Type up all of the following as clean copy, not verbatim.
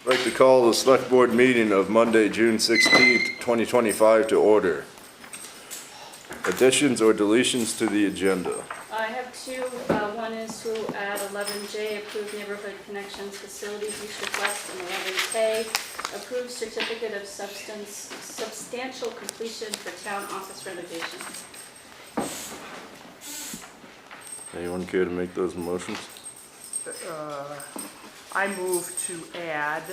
I'd like to call the select board meeting of Monday, June 16th, 2025 to order. Additions or deletions to the agenda? I have two. One is to add 11J, approved neighborhood connections facilities use request, and 11K, approved certificate of substantial completion for town office renovation. Anyone care to make those motions? I move to add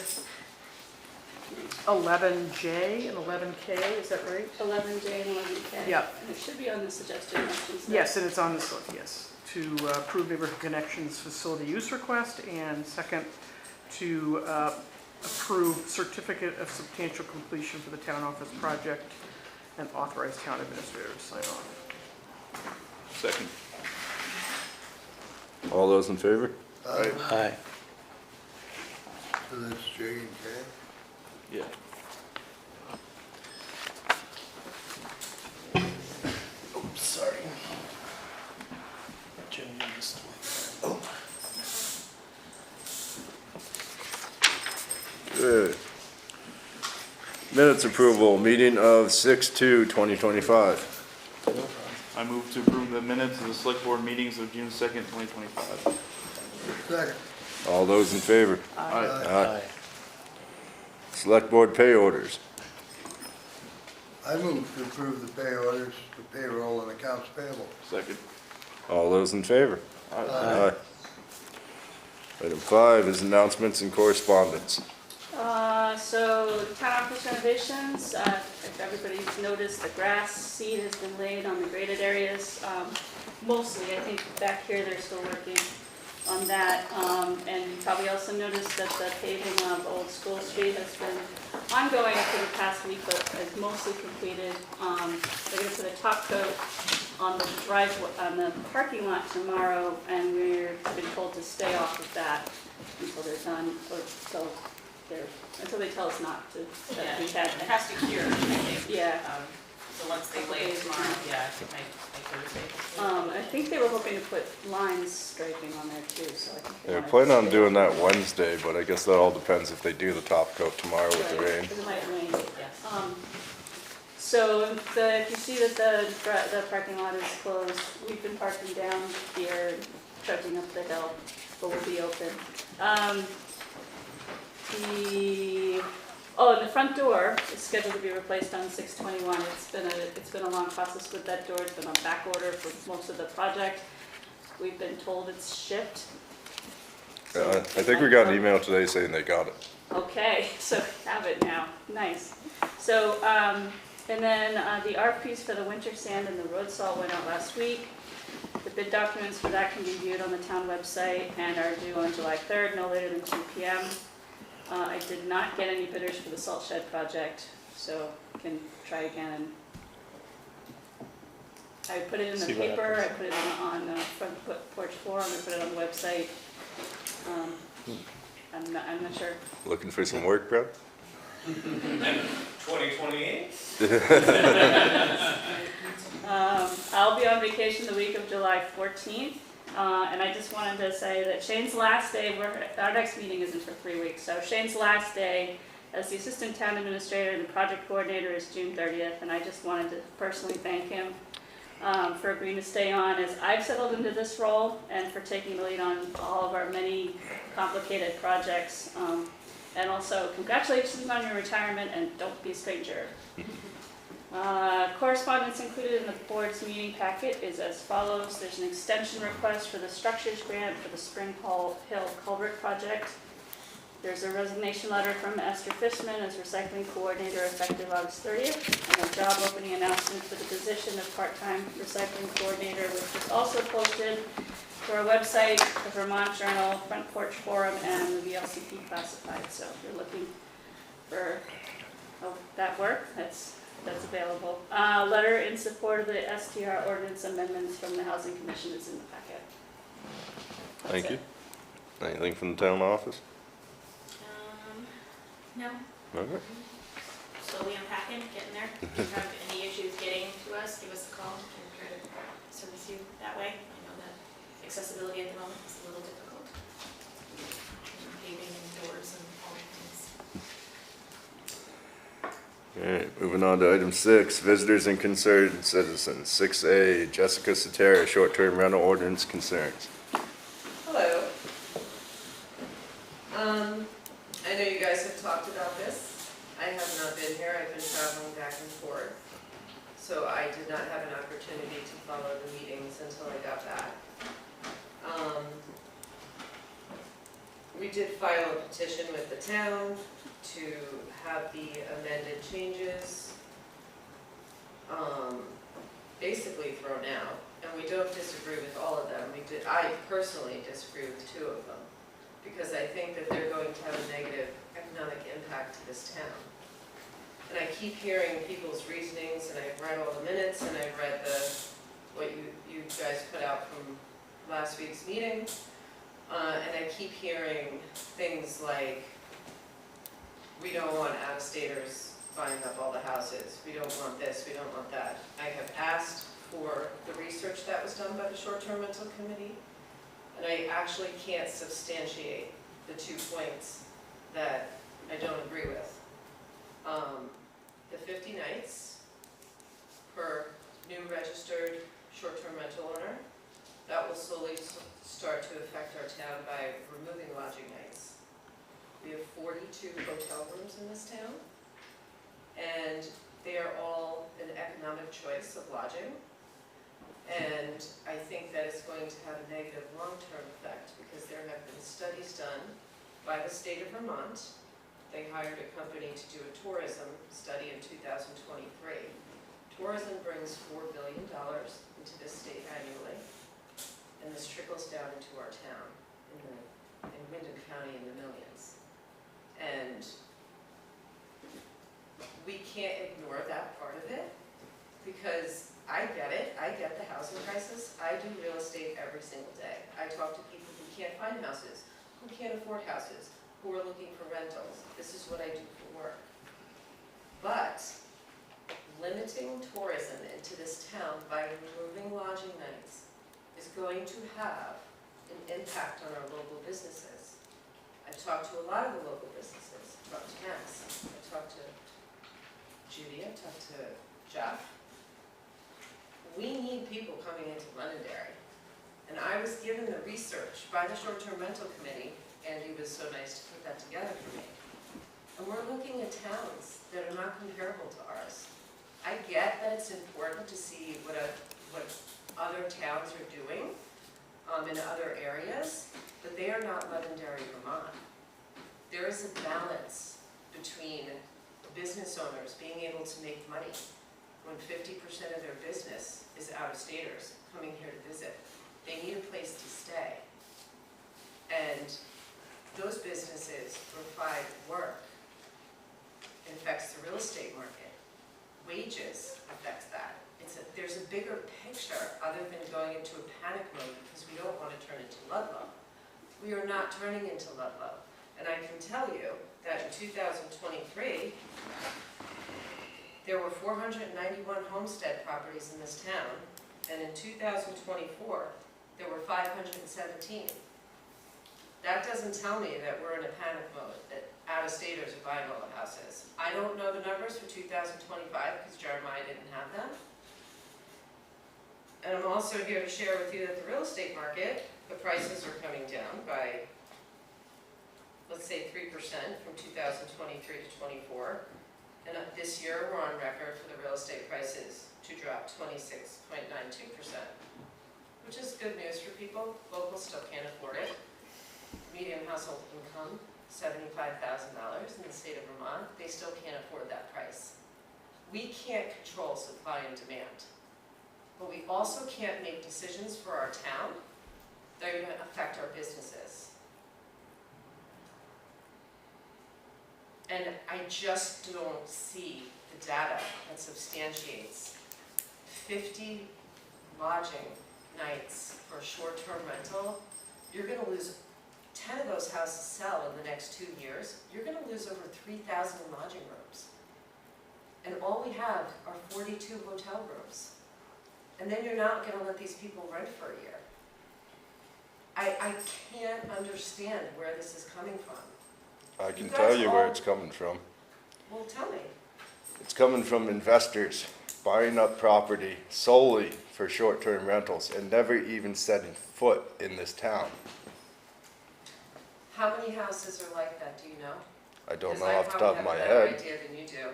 11J and 11K, is that right? 11J and 11K. Yep. And it should be on the suggested motions. Yes, and it's on this list, yes. To approve neighborhood connections facility use request, and second, to approve certificate of substantial completion for the town office project and authorize town administrator to sign off. Second. All those in favor? Aye. So that's J and K? Yeah. Oops, sorry. Jim, you missed one. Oh. Good. Minutes approval, meeting of 6/2/2025. I move to approve the minutes of the select board meetings of June 2nd, 2025. Second. All those in favor? Aye. Select board pay orders. I move to approve the pay orders for payroll and accounts payable. Second. All those in favor? Aye. Item 5 is announcements and correspondence. So town office renovations, if everybody's noticed, the grass seed has been laid on the graded areas. Mostly, I think back here they're still working on that. And you probably also noticed that the paving of Old School Street has been ongoing for the past week, but is mostly completed. They're gonna put a top coat on the driveway, on the parking lot tomorrow, and we're been told to stay off of that until they're done, or until they tell us not to. Yeah, We had, it has to cure, I think. yeah. So once they lay it tomorrow, yeah, like Thursday. I think they were hoping to put lines striping on there too, so I think they They're wanted planning to on stay doing that Wednesday, but I guess that all depends if they do the top coat tomorrow with the Right, rain. 'cause it might rain. Yes. So if you see that the parking lot is closed, we've been parking down here, trudging up the hill, but we'll be open. And the front door is scheduled to be replaced on 6/21. It's been a long process with that door. It's been on back order for most of the project. We've been told it's shipped. So I think we got an email today saying they got it. Okay, so have it now. Nice. So, and then the RFPs for the winter sand and the road salt went out last week. The bid documents for that can be viewed on the town website and are due on July 3rd, no later than 2 p.m. I did not get any bidders for the salt shed project, so can try again. I put it in the See what paper, I happens. put it on front porch forum, I put it on the website. I'm not sure. Looking for some work, Brad? 2028? I'll be on vacation the week of July 14th, and I just wanted to say that Shane's last day, our next meeting isn't for 3 weeks, so Shane's last day as the assistant town administrator and the project coordinator is June 30th, and I just wanted to personally thank him for agreeing to stay on as I've settled into this role and for taking the lead on all of our many complicated projects. And also, congratulations on your retirement, and don't be a stranger. Correspondence included in the board's meeting packet is as follows. There's an extension request for the structures grant for the Spring Hill Culvert project. There's a resignation letter from Esther Fishman as recycling coordinator effective August 30th, and a job opening announcement for the position of part-time recycling coordinator, which was also posted to our website, the Vermont Journal, Front Porch Forum, and the VLCP Classified. So if you're looking for that work, that's available. Letter in support of the STR ordinance amendments from the Housing Commission is in the packet. That's Thank it. you. Anything from the town office? No, Okay. slowly unpacking, getting there. If you have any issues getting to us, give us a call and try to service you that way. I know that accessibility at the moment is a little difficult. Paving and doors and all the things. Alright, moving on to item 6, visitors and concerned citizens. 6A, Jessica Satara, short-term rental ordinance concerns. Hello. I know you guys have talked about this. I have not been here, I've been traveling back and forth. So I did not have an opportunity to follow the meetings until I got back. We did file a petition with the town to have the amended changes basically thrown out. And we don't disagree with all of them. I personally disagree with 2 of them, because I think that they're going to have a negative economic impact to this town. And I keep hearing people's reasonings, and I've read all the minutes, and I've read what you guys put out from last week's meeting. And I keep hearing things like, we don't want out-of-staters buying up all the houses. We don't want this, we don't want that. I have asked for the research that was done by the short-term rental committee, and I actually can't substantiate the 2 points that I don't agree with. The 50 nights per new registered short-term rental owner, that will slowly start to affect our town by removing lodging nights. We have 42 hotel rooms in this town, and they are all an economic choice of lodging. And I think that it's going to have a negative long-term effect, because there have been studies done by the state of Vermont. They hired a company to do a tourism study in 2023. Tourism brings $4 billion into this state annually, and this trickles down into our town in Wyndham County in the millions. And we can't ignore that part of it, because I get it, I get the housing crisis. I do real estate every single day. I talk to people who can't find houses, who can't afford houses, who are looking for rentals. This is what I do for work. But limiting tourism into this town by removing lodging nights is going to have an impact on our local businesses. I've talked to a lot of the local businesses. I've talked to Max, I've talked to Judy, I've talked to Jeff. We need people coming into Londonderry. And I was given the research by the short-term rental committee, and he was so nice to put that together for me. And we're looking at towns that are not comparable to ours. I get that it's important to see what other towns are doing in other areas, but they are not Londonderry, Vermont. There is a balance between business owners being able to make money when 50% of their business is out-of-staters coming here to visit. They need a place to stay. And those businesses provide work. It affects the real estate market. Wages affects that. There's a bigger picture other than going into a panic mode because we don't want to turn into Ludlow. We are not turning into Ludlow. And I can tell you that in 2023, there were 491 homestead properties in this town, and in 2024, there were 517. That doesn't tell me that we're in a panic mode, that out-of-staters are buying all the houses. I don't know the numbers for 2025 because Jeremiah didn't have them. And I'm also here to share with you that the real estate market, the prices are coming down by, let's say, 3% from 2023 to 24. And this year, we're on record for the real estate prices to drop 26.92%, which is good news for people. Locals still can't afford it. Median household income, $75,000 in the state of Vermont. They still can't afford that price. We can't control supply and demand, but we also can't make decisions for our town that are going to affect our businesses. And I just don't see the data that substantiates 50 lodging nights for a short-term rental. You're going to lose 10 of those houses sell in the next 2 years. You're going to lose over 3,000 lodging rooms. And all we have are 42 hotel rooms. And then you're not going to let these people rent for a year. I can't understand where this is coming from. I can tell you where it's coming from. Well, tell me. It's coming from investors buying up property solely for short-term rentals and never even setting foot in this town. How many houses are like that, do you know? I don't know Because off the top of my I probably have a better head. idea than you do,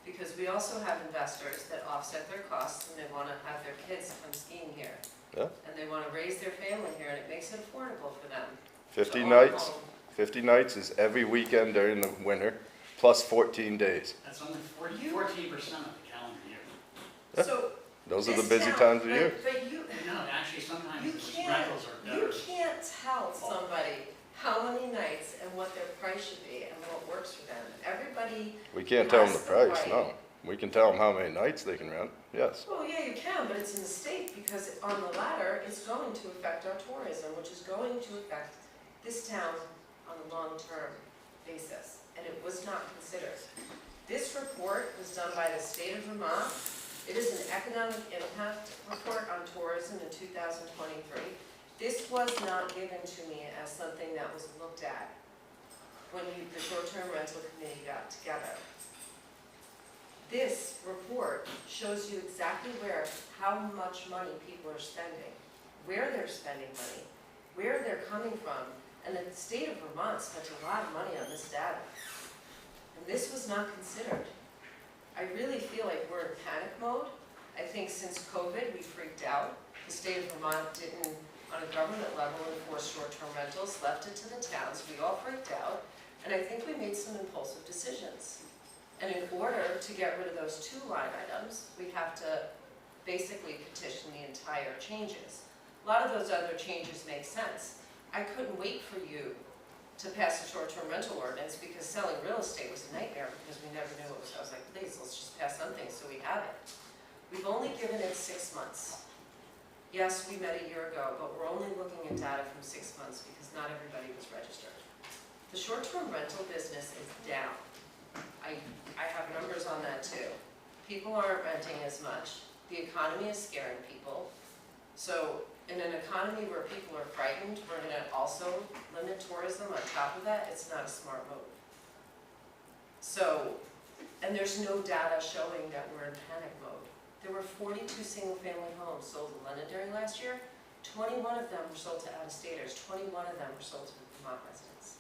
because we also have investors that offset their costs and they wanna have their kids come skiing here. Yeah. And they wanna raise their family here, and it makes it affordable for them. 50 to own a nights, home. 50 nights is every weekend during the winter, plus 14 days. That's only 14% of the calendar year. Yeah. So. Those are the this busy town- times of year. But you, No, actually, sometimes you the can't, rentals are you better. can't tell somebody how many nights and what their price should be and what works for them. Everybody, We can't tell them the That's the price, right. no. We can tell them how many nights they can rent, yes. well, yeah, you can, but it's a mistake, because on the ladder, it's going to affect our tourism, which is going to affect this town on a long-term basis, and it was not considered. This report was done by the state of Vermont. It is an economic impact report on tourism in 2023. This was not given to me as something that was looked at when the short-term rental committee got together. This report shows you exactly how much money people are spending, where they're spending money, where they're coming from, and the state of Vermont spent a lot of money on this data. And this was not considered. I really feel like we're in panic mode. I think since COVID, we freaked out. The state of Vermont didn't, on a government level, enforce short-term rentals, left it to the towns. We all freaked out, and I think we made some impulsive decisions. And in order to get rid of those two line items, we have to basically petition the entire changes. A lot of those other changes make sense. I couldn't wait for you to pass a short-term rental ordinance, because selling real estate was a nightmare, because we never knew what was. I was like, please, let's just pass something so we have it. We've only given it 6 months. Yes, we met a year ago, but we're only looking at data from 6 months because not everybody was registered. The short-term rental business is down. I have numbers on that too. People aren't renting as much. The economy is scaring people. So in an economy where people are frightened, we're going to also limit tourism on top of that. It's not a smart move. So, and there's no data showing that we're in panic mode. There were 42 single-family homes sold in Londonderry last year. 21 of them were sold to out-of-staters. 21 of them were sold to Vermont residents.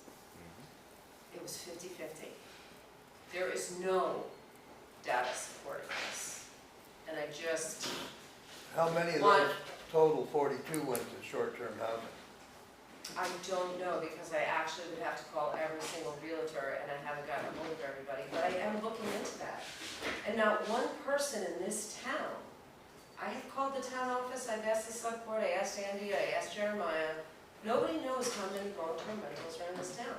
It was 50-50. There is no data supporting this. And I just, How many of One. those total 42 went to short-term housing? I don't know, because I actually would have to call every single realtor, and I haven't gotten a hold of everybody, but I am looking into that. And not one person in this town, I have called the town office, I've asked the select board, I asked Andy, I asked Jeremiah, nobody knows how many long-term rentals are in this town.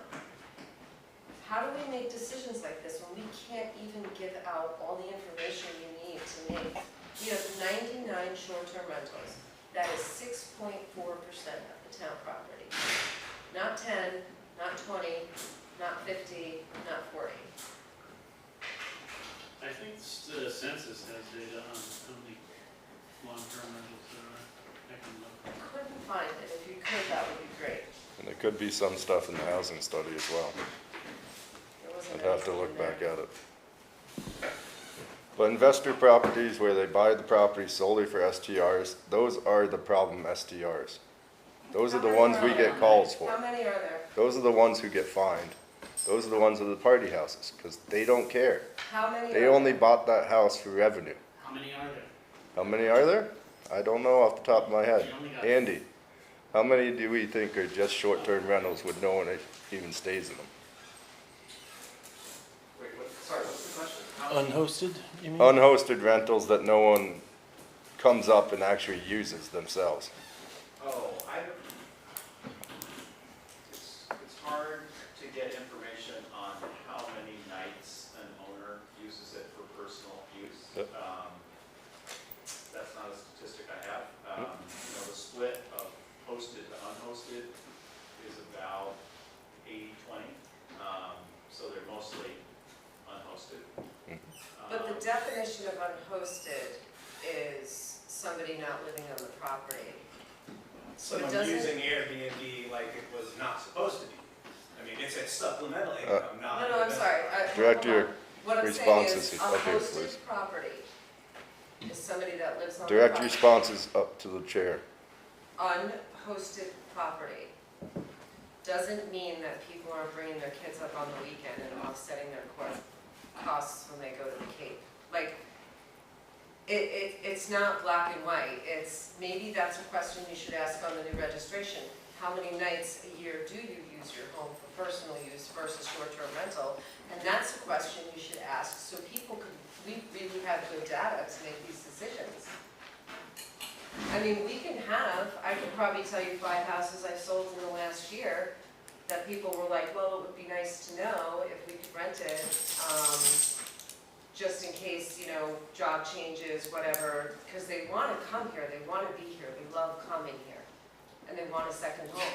How do we make decisions like this when we can't even give out all the information you need to make? We have 99 short-term rentals. That is 6.4% of the town property. Not 10, not 20, not 50, not 40. I think the census has data on how many long-term rentals there are. I can look. I couldn't find it. If you could, that would be great. And there could be some stuff in the housing study as well. There wasn't I'd have to anything look in there. back at it. But investor properties where they buy the property solely for STRs, those are the problem STRs. Those are How the many ones are we there? get calls How for. many are there? Those are the ones who get fined. Those are the ones with the party houses, because they don't care. How many They are only there? bought that house for revenue. How many are there? How many are there? I don't know off the top of my head. You only got- Andy, how many do we think are just short-term rentals with no one even stays in them? Wait, sorry, what's the question? Unhosted, you mean? Unhosted rentals that no one comes up and actually uses themselves. Oh, it's hard to get information on how many nights an owner uses it for personal use. Yep. That's not a statistic I have. The split of hosted to unhosted is about 80-20. So they're mostly unhosted. But the definition of unhosted is somebody not living on the property. So it Someone doesn't, using Airbnb like it was not supposed to be. I mean, it's a supplemental income, not. no, I'm sorry. Director, What I'm saying responses. is, a Okay, hosted please. property is somebody that lives on the Direct property. responses up to the chair. Unhosted property doesn't mean that people aren't bringing their kids up on the weekend and offsetting their costs when they go to the Cape. Like, it's not black and white. It's, maybe that's a question you should ask on the new registration. How many nights a year do you use your home for personal use versus short-term rental? And that's a question you should ask so people could, we really have good data to make these decisions. I mean, we can have, I could probably tell you 5 houses I've sold in the last year that people were like, well, it would be nice to know if we could rent it, just in case, you know, job changes, whatever, because they want to come here, they want to be here, they love coming here, and they want a second home.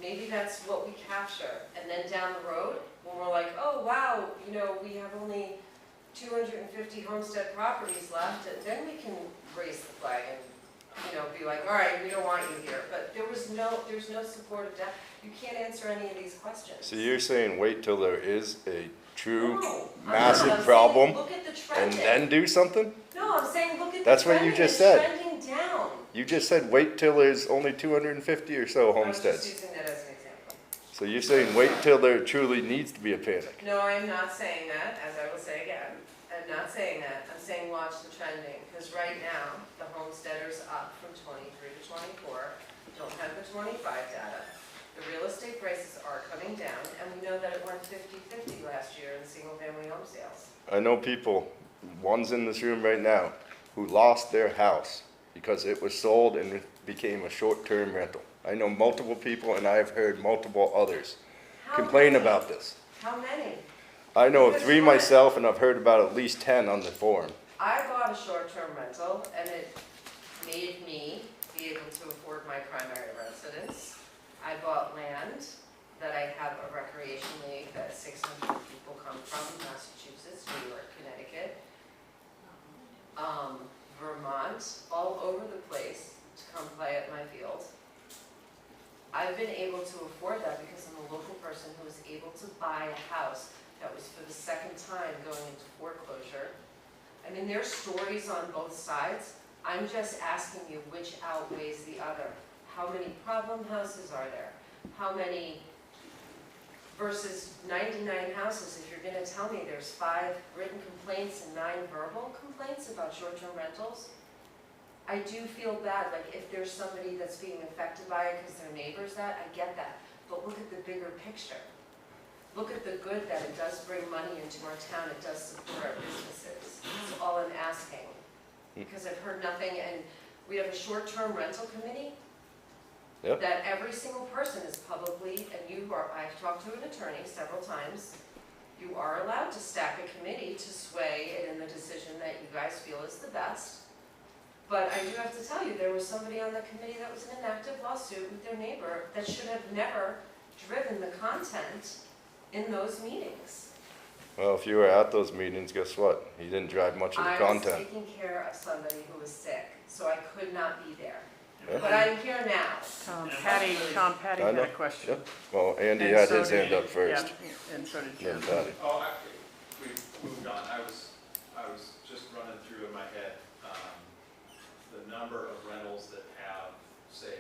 Maybe that's what we capture, and then down the road, when we're like, oh, wow, you know, we have only 250 homestead properties left, and then we can raise the flag and, you know, be like, all right, we don't want you here. But there's no supportive data. You can't answer any of these questions. So you're saying wait till there is a true No, I'm massive saying problem look at the and trending. then do something? No, I'm saying look at the That's what you trending. just It's said. trending down. You just said wait till there's only 250 or so I was homesteads. just using that as an example. So you're saying wait till there truly needs to be a panic. No, I'm not saying that, as I will say again. I'm not saying that. I'm saying watch the trending, because right now, the homesteaders up from 23 to 24 don't have the 25 data. The real estate prices are coming down, and we know that it went 50-50 last year in single-family home sales. I know people, one's in this room right now, who lost their house because it was sold and it became a short-term rental. I know multiple people, and I've heard multiple others How complain many? about this. How many? I know of Because 3 what? myself, and I've heard about at least 10 on the forum. I bought a short-term rental, and it made me be able to afford my primary residence. I bought land that I have a recreation league that 600 people come from, Massachusetts, New York, Connecticut, Vermont, all over the place to come play at my field. I've been able to afford that because I'm a local person who was able to buy a house that was for the second time going into foreclosure. I mean, there's stories on both sides. I'm just asking you which outweighs the other. How many problem houses are there? How many versus 99 houses? If you're going to tell me there's 5 written complaints and 9 verbal complaints about short-term rentals, I do feel bad. Like if there's somebody that's being affected by it because their neighbor's that, I get that. But look at the bigger picture. Look at the good that it does bring money into our town. It does support our businesses. That's all I'm asking. Because I've heard nothing, and we have a short-term rental committee Yep. that every single person is publicly, and I've talked to an attorney several times, you are allowed to stack a committee to sway it in the decision that you guys feel is the best. But I do have to tell you, there was somebody on the committee that was in an active lawsuit with their neighbor that should have never driven the content in those meetings. Well, if you were at those meetings, guess what? He didn't drive much of the I was content. taking care of somebody who was sick, so I could not be there. Yeah. But I'm here now. Patty I had know. a question. Yep. Well, Andy And had so his did- hand up first. Yeah, and so did Then Jim. Patty. Oh, actually, we moved on. I was just running through in my head, the number of rentals that have, say,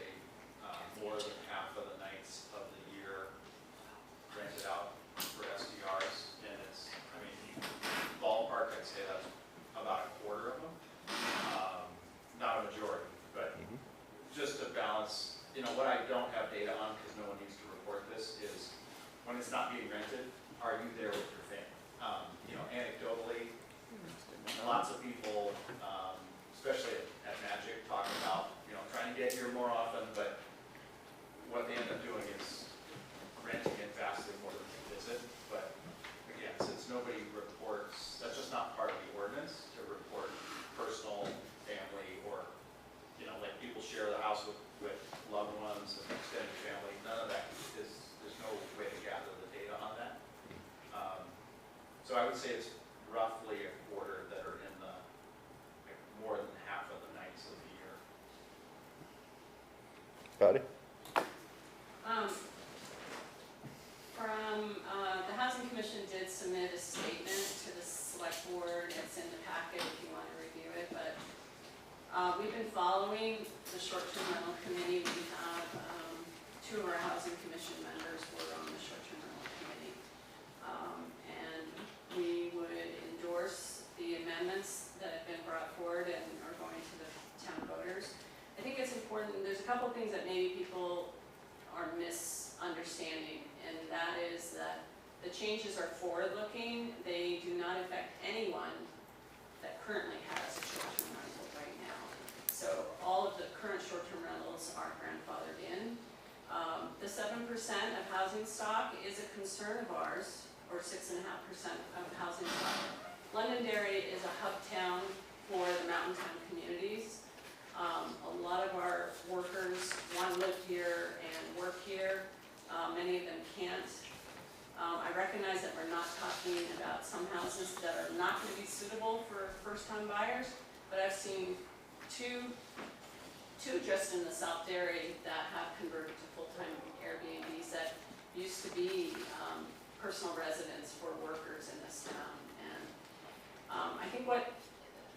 more than half of the nights of the year rented out for SDRs. And it's, I mean, ballpark, I'd say that's about a quarter of them. Not a majority, but just to balance, you know, what I don't have data on, because no one needs to report this, is when it's not being rented, are you there with your family? You know, anecdotally, lots of people, especially at Magic, talk about, you know, trying to get here more often, but what they end up doing is renting it vastly more than they visit. But again, since nobody reports, that's just not part of the ordinance to report personal, family, or, you know, like people share the house with loved ones and extended family. None of that is, there's no way to gather the data on that. So I would say it's roughly a quarter that are in the, like, more than half of the nights of the year. Patty? The Housing Commission did submit a statement We've been following the short-term rental committee. We have two of our housing commission members were on the short-term rental committee. And we would endorse the amendments that have been brought forward and are going to the town voters. I think it's important, there's a couple of things that maybe people are misunderstanding, and that is that the changes are forward-looking. They do not affect anyone that currently has a short-term rental right now. So all of the current short-term rentals are grandfathered in. The 7% of housing stock is a concern of ours, or 6.5% of housing stock. Londonderry is a hub town for the mountain town communities. A lot of our workers want to live here and work here. Many of them can't. I recognize that we're not talking about some houses that are not going to be suitable for first-time buyers, but I've seen two just in the South Dairy that have converted to full-time Airbnbs that used to be personal residence for workers in this town. And I think what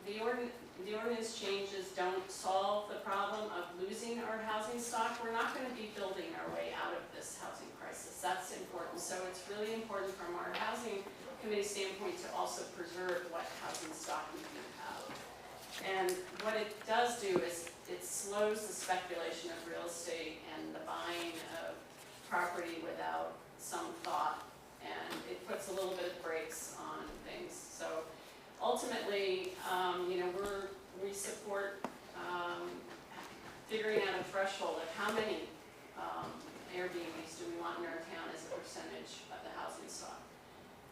the ordinance changes don't solve the problem of losing our housing stock. We're not going to be building our way out of this housing crisis. That's important. So it's really important from our housing committee standpoint to also preserve what housing stock we do have. And what it does do is it slows the speculation of real estate and the buying of property without some thought, and it puts a little bit of brakes on things. So ultimately, we support figuring out a threshold of how many Airbnbs do we want in our town as a percentage of the housing stock.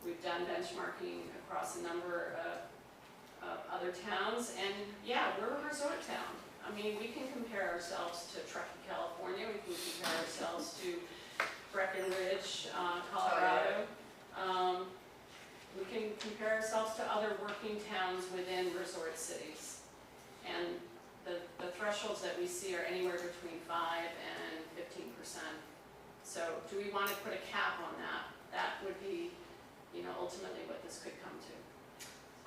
We've done benchmarking across a number of other towns, and yeah, we're a resort town. I mean, we can compare ourselves to Truckee, California. We can compare ourselves to Breckenridge, Colorado. We can compare ourselves to other working towns within resort cities. And the thresholds that we see are anywhere between 5 and 15%. So do we want to put a cap on that? That would be, ultimately what this could come to.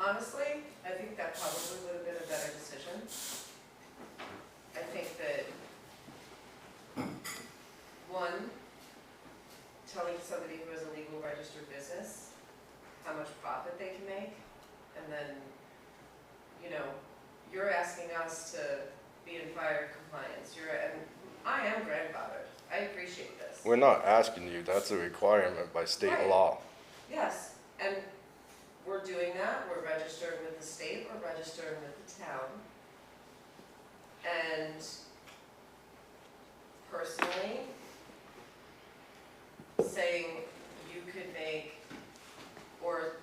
Honestly, I think that probably would have been a better decision. I think that, one, telling somebody who has a legal registered business how much profit they can make, and then, you're asking us to be in fire compliance. And I am grandfathered. I appreciate this. We're not asking you, that's a requirement by state Right. law. Yes, and we're doing that. We're registering with the state, we're registering with the town. And personally, saying you could make, or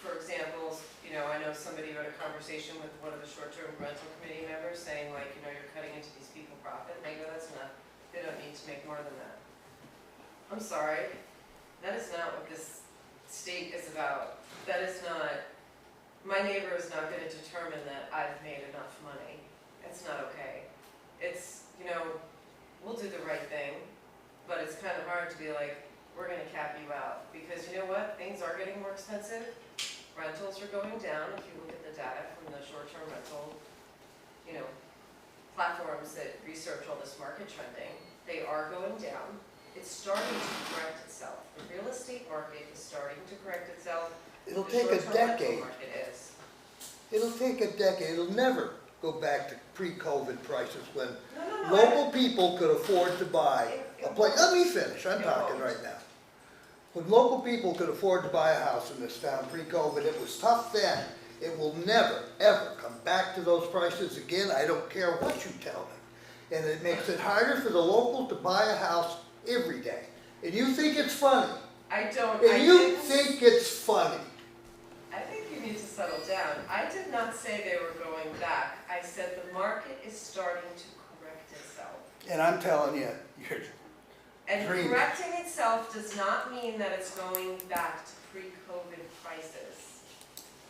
for example, I know somebody who had a conversation with one of the short-term rental committee members saying like, you're cutting into these people's profit, and I go, that's not, they don't need to make more than that. I'm sorry, that is not what this state is about. That is not, my neighbor is not going to determine that I've made enough money. It's not okay. It's, we'll do the right thing, but it's kind of hard to be like, we're going to cap you out. Because you know what? Things are getting more expensive. Rentals are going down. If you look at the data from the short-term rental, platforms that research all this market trending, they are going down. It's starting to correct itself. The real estate market is starting to correct itself. It'll The take a short-term rental decade. market is. It'll take a decade. It'll never go back to pre-COVID prices when No. local people could afford to buy a place. Let me finish, I'm It talking won't. right now. When local people could afford to buy a house in this town pre-COVID, it was tough then. It will never, ever come back to those prices again. I don't care what you tell me. And it makes it harder for the local to buy a house every day. And you think it's funny. I don't. And you think it's funny. I think you need to settle down. I did not say they were going back. I said the market is starting to correct itself. And I'm telling you, you're And dreaming. correcting itself does not mean that it's going back to pre-COVID prices.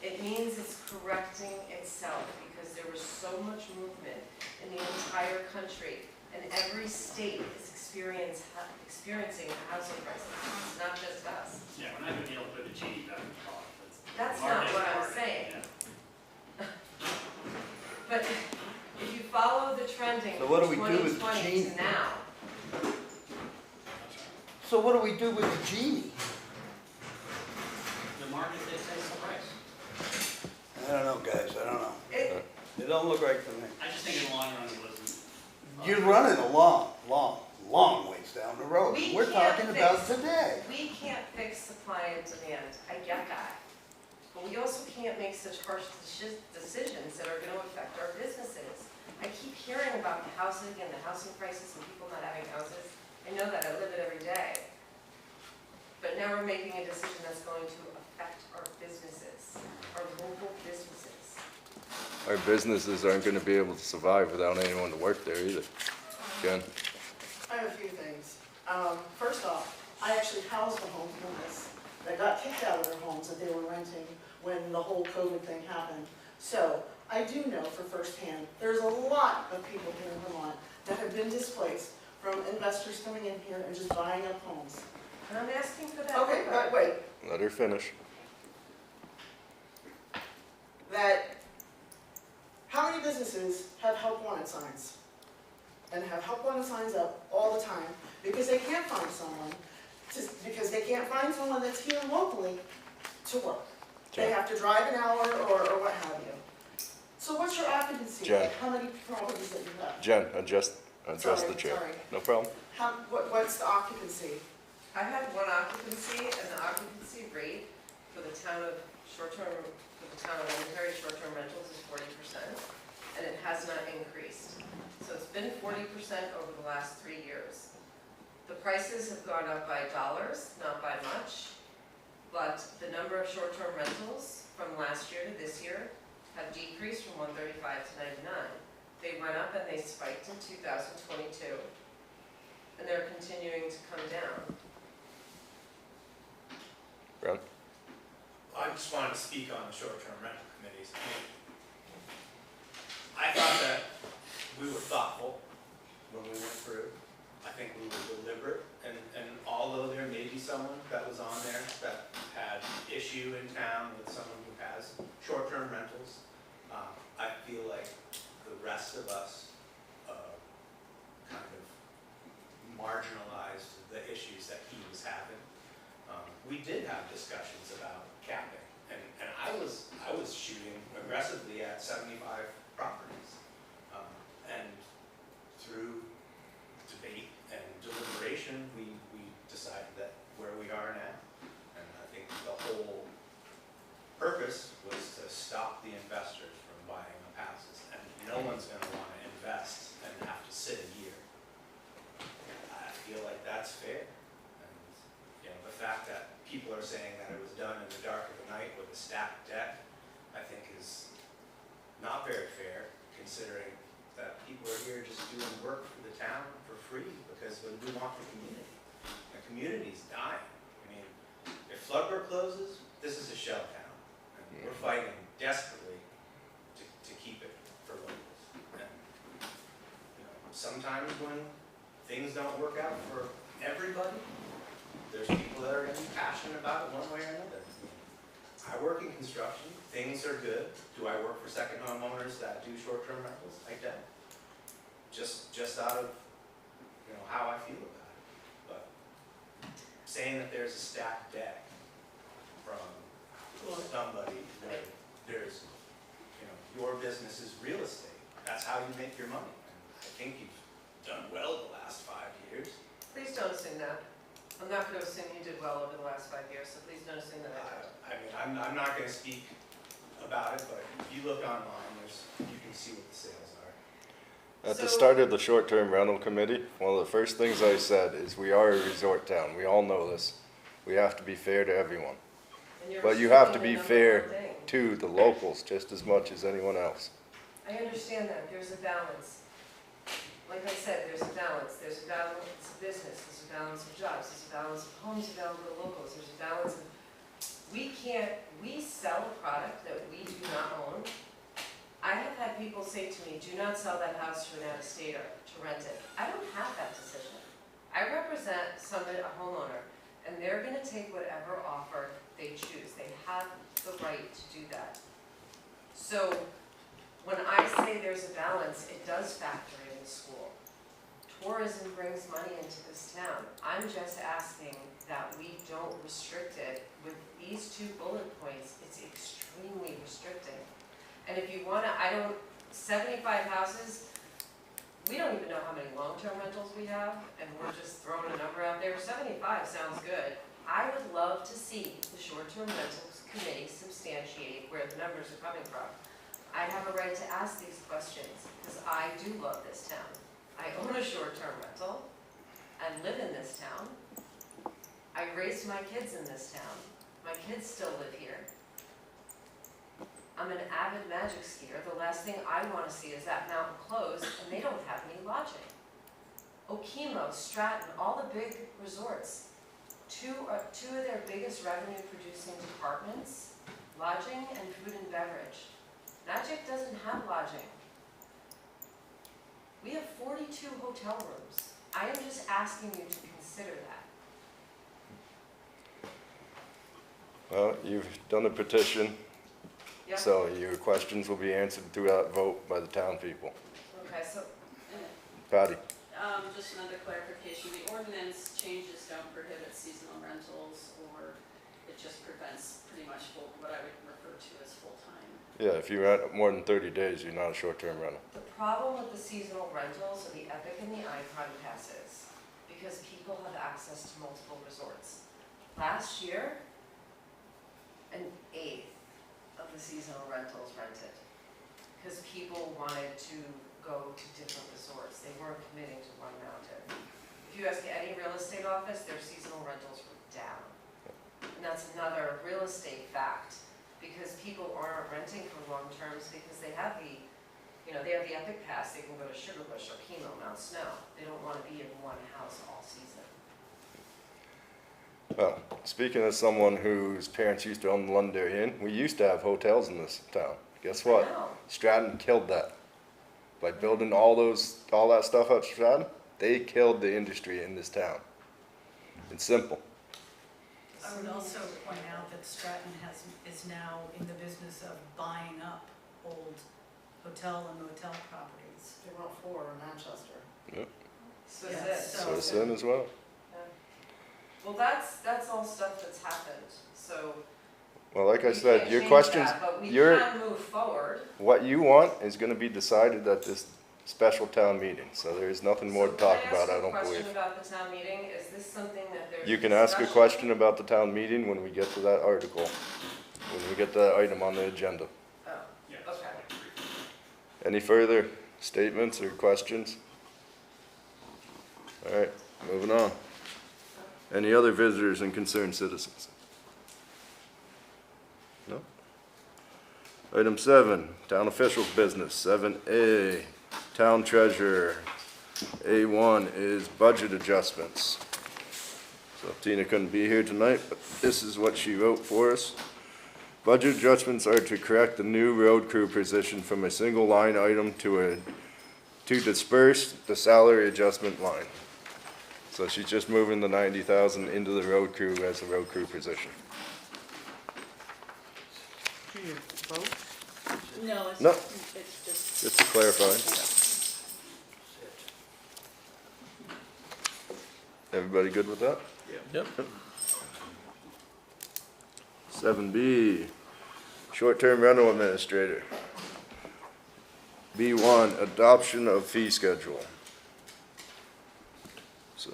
It means it's correcting itself because there was so much movement in the entire country, and every state is experiencing a housing crisis. It's not just us. Yeah, we're not gonna be able to put a genie back in the bottle. That's not what I'm saying. But if you trending So what do from we do with 2020 Gene? to now. So what do we do with the genie? The market dictates the price. I don't know, guys, I don't know. It, It don't look right to me. I just think in the long run it wasn't. You're running a long ways down the road. We We're can't talking about fix- today. we can't fix supply and demand, I get that. But we also can't make such harsh decisions that are gonna affect our businesses. I keep hearing about the housing and the housing crisis and people not having houses. I know that, I live it every day. But now we're making a decision that's going to affect our businesses, our local businesses. Our businesses aren't gonna be able to survive without anyone to work there either. Jen? I have a few things. First off, I actually housed the homeless that got kicked out of their homes that they were renting when the whole COVID thing happened. So I do know for firsthand, there's a lot of people here in Vermont that have been displaced from investors coming in here and just buying up homes. And I'm asking for that. Okay, but wait, Let her finish. that, how many businesses have help wanted signs? And have help wanted signs up all the time because they can't find someone, because they can't find someone that's here locally to work. They Jen. have to drive an hour or what have you. So what's your occupancy? Jen. Like how many properties that you have? Jen, adjust the Sorry, chair. sorry. No problem. What's the occupancy? I have one occupancy, and the occupancy rate for the town of Londonderry short-term rentals is 40%, and it has not increased. So it's been 40% over the last 3 years. The prices have gone up by dollars, not by much, but the number of short-term rentals from last year to this year have decreased from 135 to 99. They went up and they spiked in 2022, and they're continuing to come down. Brown? I just wanted to speak on the short-term rental committees. I thought that we were thoughtful when we went through. I think we were deliberate, and although there may be someone that was on there that had issue in town with someone who has short-term rentals, I feel like the rest of us kind of marginalized the issues that he was having. We did have discussions about capping, and I was shooting aggressively at 75 properties. And through debate and deliberation, we decided that where we are now. And I think the whole purpose was to stop the investors from buying up houses. And no one's gonna wanna invest and have to sit a year. I feel like that's fair. And, you know, the fact that people are saying that it was done in the dark of the night with a stacked deck, I think is not very fair, considering that people are here just doing work for the town for free because we want the community. The community's dying. I mean, if Floodbrook closes, this is a shell town. And we're fighting desperately to keep it for locals. And, you know, sometimes when things don't work out for everybody, there's people that are going to be passionate about it one way or another. I work in construction. Things are good. Do I work for second homeowners that do short-term rentals? I don't. Just out of, you know, how I feel about it. But saying that there's a stacked deck from somebody where there's, you know, your business is real estate. That's how you make your money. And I think you've done well the last 5 years. Please don't assume that. I'm not going to assume you did well over the last 5 years, so please don't assume that I did. I mean, I'm not going to speak about it, but if you look online, you can see what the sales are. At the So- start of the short-term rental committee, one of the first things I said is we are a resort town. We all know this. We have to be fair to everyone. And you're But you have to restricting be the fair number one thing. to the locals just as much as anyone else. I understand that, there's a balance. Like I said, there's a balance of business, there's a balance of jobs, there's a balance of homes available to locals, there's a balance of, we sell a product that we do not own. I have had people say to me, do not sell that house to an out-of-stater to rent it. I don't have that decision. I represent a homeowner, and they're gonna take whatever offer they choose. They have the right to do that. So when I say there's a balance, it does factor into school. Tourism brings money into this town. I'm just asking that we don't restrict it. With these 2 bullet points, it's extremely restricting. And if you wanna, 75 houses, we don't even know how many long-term rentals we have, and we're just throwing a number out there. 75 sounds good. I would love to see the short-term rentals committee substantiate where the numbers are coming from. I have a right to ask these questions, because I do love this town. I own a short-term rental. I live in this town. I raised my kids in this town. My kids still live here. I'm an avid magic skier. The last thing I want to see is that mountain closed and they don't have any lodging. Okemo, Stratton, all the big resorts, two of their biggest revenue producing departments, lodging and food and beverage. Magic doesn't have lodging. We have 42 hotel rooms. I am just asking you to consider that. Well, you've done a petition, Yep. so your questions will be answered through that vote by the town people. Okay, so Patty? Just another clarification, the ordinance changes don't prohibit seasonal rentals, or it just prevents pretty much what I would refer to as full-time. Yeah, if you're at more than 30 days, you're not a short-term rental. the problem with the seasonal rentals are the Epic and the Icon passes, because people have access to multiple resorts. Last year, an eighth of the seasonal rentals rented, because people wanted to go to different resorts. They weren't committing to one mountain. If you ask any real estate office, their seasonal rentals were down. And that's another real estate fact, because people aren't renting for long terms because they have the, they have the Epic Pass. They can go to Sugar Bush or Okemo, Mount Snow. They don't want to be in one house all season. Well, speaking as someone whose parents used to own the Londonderry Inn, we used to have hotels in this town. Guess what? I know. Stratton killed that. By building all that stuff at Stratton, they killed the industry in this town. It's simple. I would also point out that Stratton is now in the business of buying up old hotel and motel properties. They want 4 in Manchester. Yep. So is Yeah, this. so- Citizen as well. Well, that's all stuff that's happened, so. Well, like I we said, can't your change questions, that, But we your, can move forward. what you want is gonna be decided at this special town meeting, so there's nothing more to talk about, I don't Can I ask a believe. question about the town meeting? Is this something that there's? You can ask a discussion? question about the town meeting when we get to that article, when we get that item on the agenda. Oh, Yeah. okay. Any further statements or questions? All right, moving on. Any other visitors and concerned citizens? No? Item 7, town officials business. 7A, town treasurer. A1 is budget adjustments. So Tina couldn't be here tonight, but this is what she wrote for us. Budget adjustments are to correct the new road crew position from a single line item to disperse the salary adjustment line. So she's just moving the 90,000 into the road crew as a road crew position. Do you vote? No, No. it's just. Just to clarify. Everybody good with that? Yep. 7B, short-term rental administrator. B1, adoption of fee schedule. So,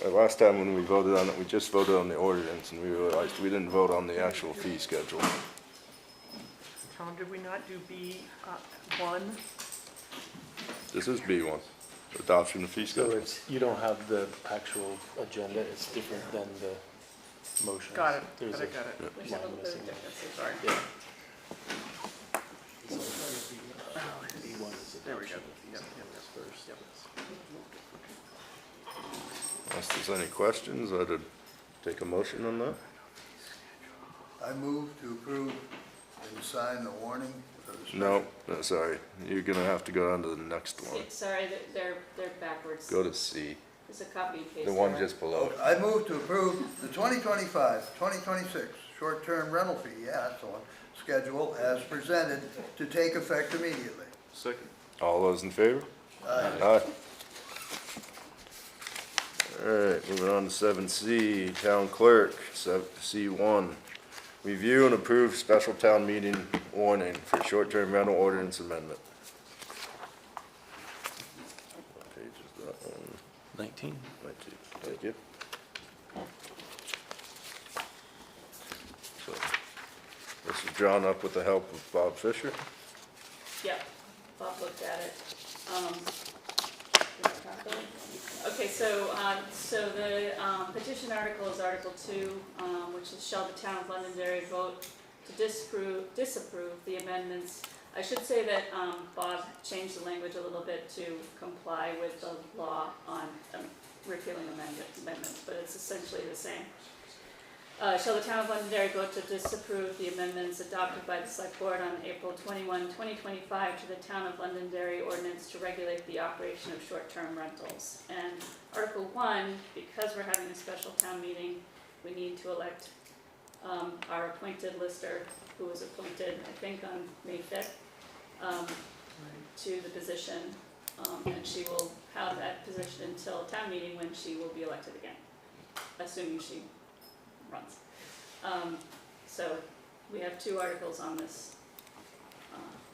last time when we voted on it, we just voted on the ordinance and we realized we didn't vote on the actual fee schedule. Tom, did we not do B1? This is B1, adoption of fee So schedule. you don't have the actual agenda, it's different than the motion. Got it, There's got it. a We have a line little missing. differences. Sorry. Yeah. B1 is There we go. adoption of fee Yep, schedules first. Unless there's any questions, I'd take a motion on that. I move to approve and sign the warning for the special. No, sorry, you're gonna have to go on to the next one. Sorry, they're backwards. Go to C, There's a copy and paste. the one error. just below. I move to approve the 2025-2026 short-term rental fee, yeah, that's the one, schedule as presented to take effect immediately. Second. All those in favor? Aye. Alright, moving on to 7C, Town Clerk, C1. Review and approve special town meeting warning for short-term rental ordinance amendment. What page is that on? 19. 19, thank you. So, this is drawn up with the help of Bob Fisher. Yep, Bob looked at it. Okay, so the petition article is Article 2, which is shall the town of Londonderry vote to disapprove the amendments. I should say that Bob changed the language a little bit to comply with the law on repealing amendments, but it's essentially the same. Shall the town of Londonderry vote to disapprove the amendments adopted by the select board on April 21, 2025 to the town of Londonderry ordinance to regulate the operation of short-term rentals. And Article 1, because we're having a special town meeting, we need to elect our appointed lister, who was appointed, I think, on May 5th, to the position. And she will have that position until town meeting when she will be elected again, assuming she runs. So we have 2 articles on this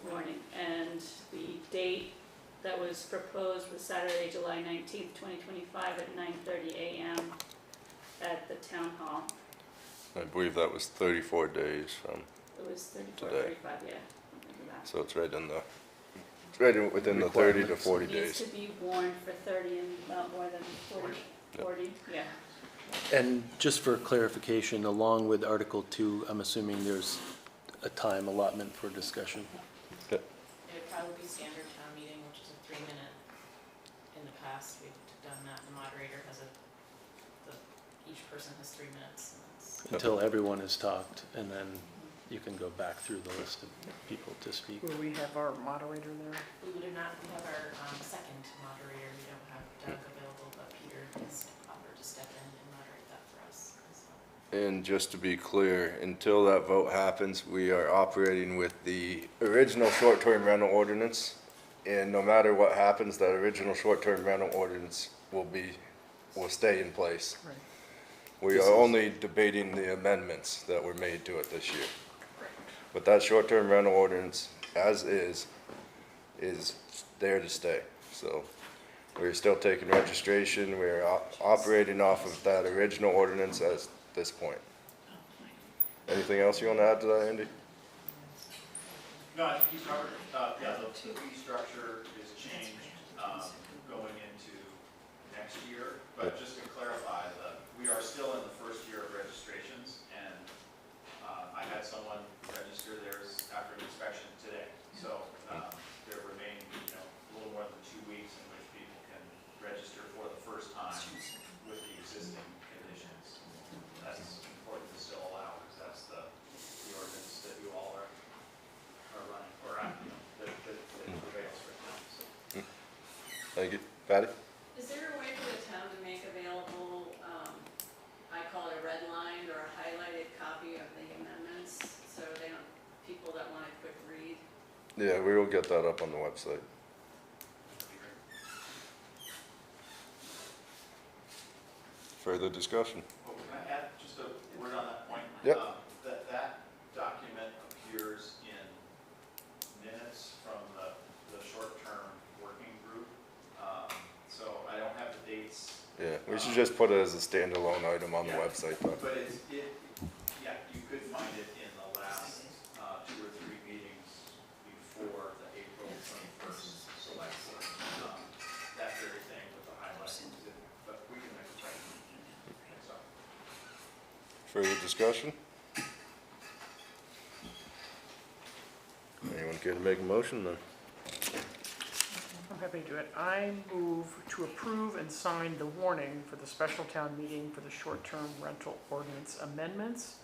warning, and the date that was proposed was Saturday, July 19th, 2025 at 9:30 a.m. at the town hall. I believe that was 34 days from, It was 34, Today. 35, yeah, something like that. so it's right in the, it's right within the 30 to 40 It needs days. to be warned for 30 and not more than 40, yeah. And just for clarification, along with Article 2, I'm assuming there's a time allotment for discussion? It would probably be standard town meeting, which is a 3-minute. In the past, we've done that, the moderator has each person has 3 minutes. Until everyone has talked, and then you can go back through the list of people to speak. Will we have our moderator there? We do not have our second moderator, we don't have Doug available, but Peter has offered to step in and moderate that for us as well. And just to be clear, until that vote happens, we are operating with the original short-term rental ordinance. And no matter what happens, that original short-term rental ordinance will stay in place. Right. We are only debating the amendments that were made to it this year. But that short-term rental ordinance, as is there to stay. So we're still taking registration, we're operating off of that original ordinance at this point. Anything else you want to add to that, Andy? No, I think you covered it. Yeah, the fee structure is changed going into next year, but just to clarify, we are still in the first year of registrations, and I had someone register theirs after an inspection today. So there remain, a little more than 2 weeks in which people can register for the first time with the existing conditions. That's important to still allow, because that's the ordinance that you all are running, or that prevails right now. So. Thank you. Patty? Is there a way for the town to make available, I call it a red line or a highlighted copy of the amendments, so they don't, people that want a quick read? Yeah, we will get that up on the website. Further discussion? Oh, can I add just a word on that point? Yep. That document appears in minutes from the short-term working group. So I don't have the dates. Yeah, we should just put it as a standalone item on the website though. But yeah, you could find it in the last 2 or 3 meetings before the April 21st select board. That very thing with the highlights, but we can make a change. Further discussion? Anyone care to make a motion then? I'm happy to do it. I move to approve and sign the warning for the special town meeting for the short-term rental ordinance amendments,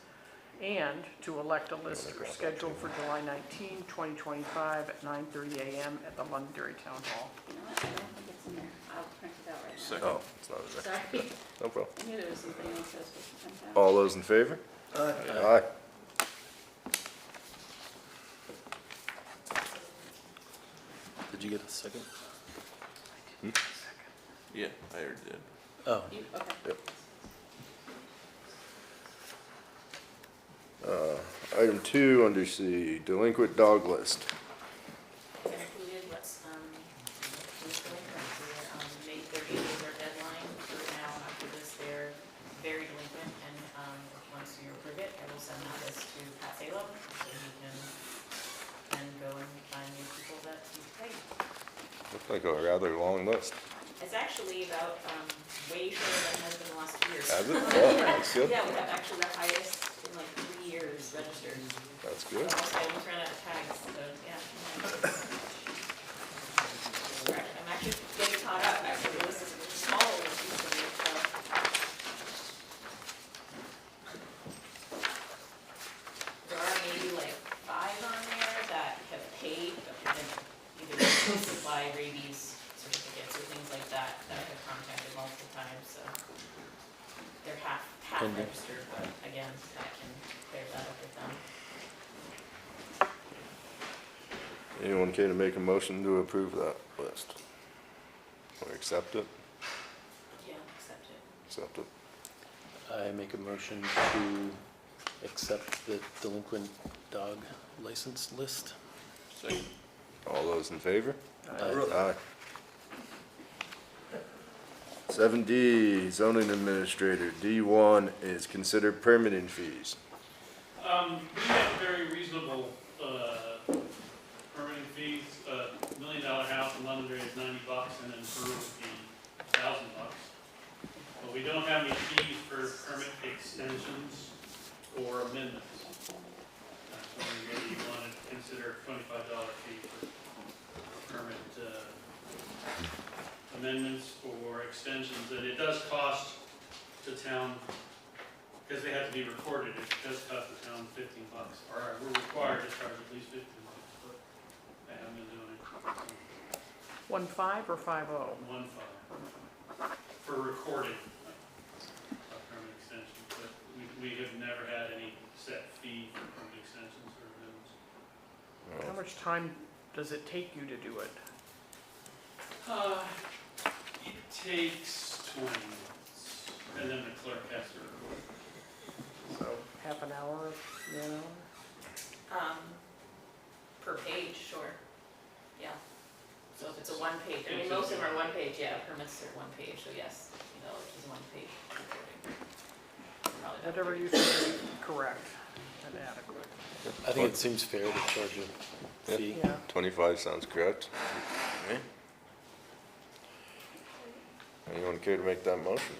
and to elect a lister scheduled for July 19, 2025 at 9:30 a.m. at the Londonderry Town Hall. You know what, I don't think it's in there. I'll print it out right now. Oh, it's not in there. Sorry. No problem. I knew there was something else I was supposed to print out. All those in favor? Aye. Did you get a second? Yeah, I already did. Oh, You, okay. Yep. Item 2 under C, delinquent dog list. I included what's, who's delinquent. May 30th is our deadline for now. After this, they're very delinquent, and, once you approve it, I will send that list to Pat Salem, so he can then go and find new people that need to pay. Looks like a rather long list. It's actually about, way shorter than it has been the last 2 years. Has it? Oh, that's good. Yeah, we have actually the highest in like 3 years registered. That's good. I almost ran out of tags, so, yeah. I'm actually getting caught up, actually, this is smaller than it used to be, so. There are maybe like 5 on there that have paid, but haven't either supply rabies certificates or things like that, that I have contacted multiple times, so. They're half Pending. registered, but again, that can clear that up with them. Anyone care to make a motion to approve that list? Or accept it? Yeah, accept it. Accept it. I make a motion to accept the delinquent dog license list. Second. All those in favor? Aye. Aye. 7D, zoning administrator. D1 is consider permitting fees. We have very reasonable, permitting fees. $1 million house in Londonderry is $90 and then Peru would be $1,000. But we don't have any fees for permit extensions or amendments. So maybe you want to consider a $25 fee for permit, amendments or extensions, and it does cost the town, because they have to be recorded, it does cost the town $15, or we're required to charge at least $15, but I haven't been doing it. 1.5 or 5.0? 1.5 for recording a permit extension, but we have never had any set fee for permit extensions or amendments. How much time does it take you to do it? It takes 20 minutes, and then the clerk has to record. So half an hour, Per page, sure, yeah. So if it's a 1-page, I mean, most of them are 1-page, yeah, permits are 1-page, so yes, which is 1-page recording. Probably about Whatever 30. you think is correct and adequate. I think it seems fair to charge a fee. Yeah. 25 sounds correct. Anyone care to make that motion?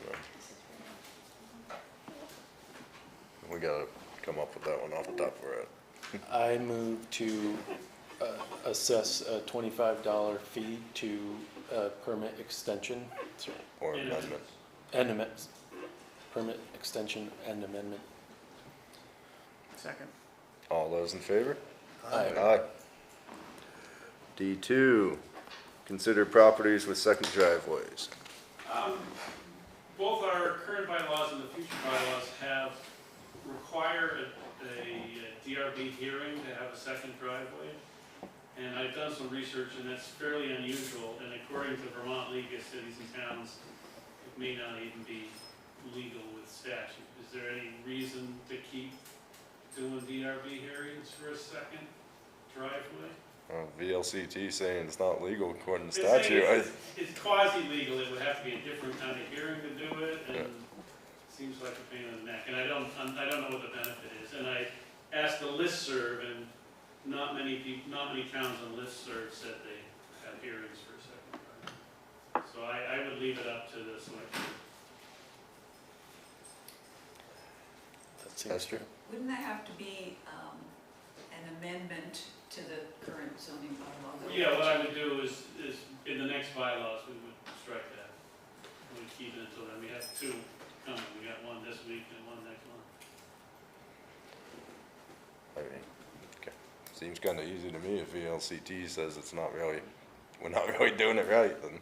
We gotta come up with that one off the top of our head. I move to assess a $25 fee to permit extension Or amendment. permit extension and amendment. Second. All those in favor? Aye. Aye. D2, consider properties with second driveways. Both our current bylaws and the future bylaws have require a DRB hearing to have a second driveway. And I've done some research, and that's fairly unusual, and according to Vermont League of Cities and Towns, it may not even be legal with statute. Is there any reason to keep doing DRB hearings for a second driveway? VLCT saying it's not legal according to They're saying statute. it's quasi-legal, it would have to be a different kind of hearing to do it, and Yeah. it seems like a pain in the neck, and I don't know what the benefit is. And I asked the listserv, and not many towns on listserv said they had hearings for a second driveway. So I would leave it up to the select board. That seems fair. Wouldn't that have to be an amendment to the current zoning bylaw? Yeah, what I would do is in the next bylaws, we would strike that. We would keep it until then. We have 2 coming. We got one this week and one next month. I mean, okay. Seems kinda easy to me if VLCT says it's not really, we're not really doing it right, then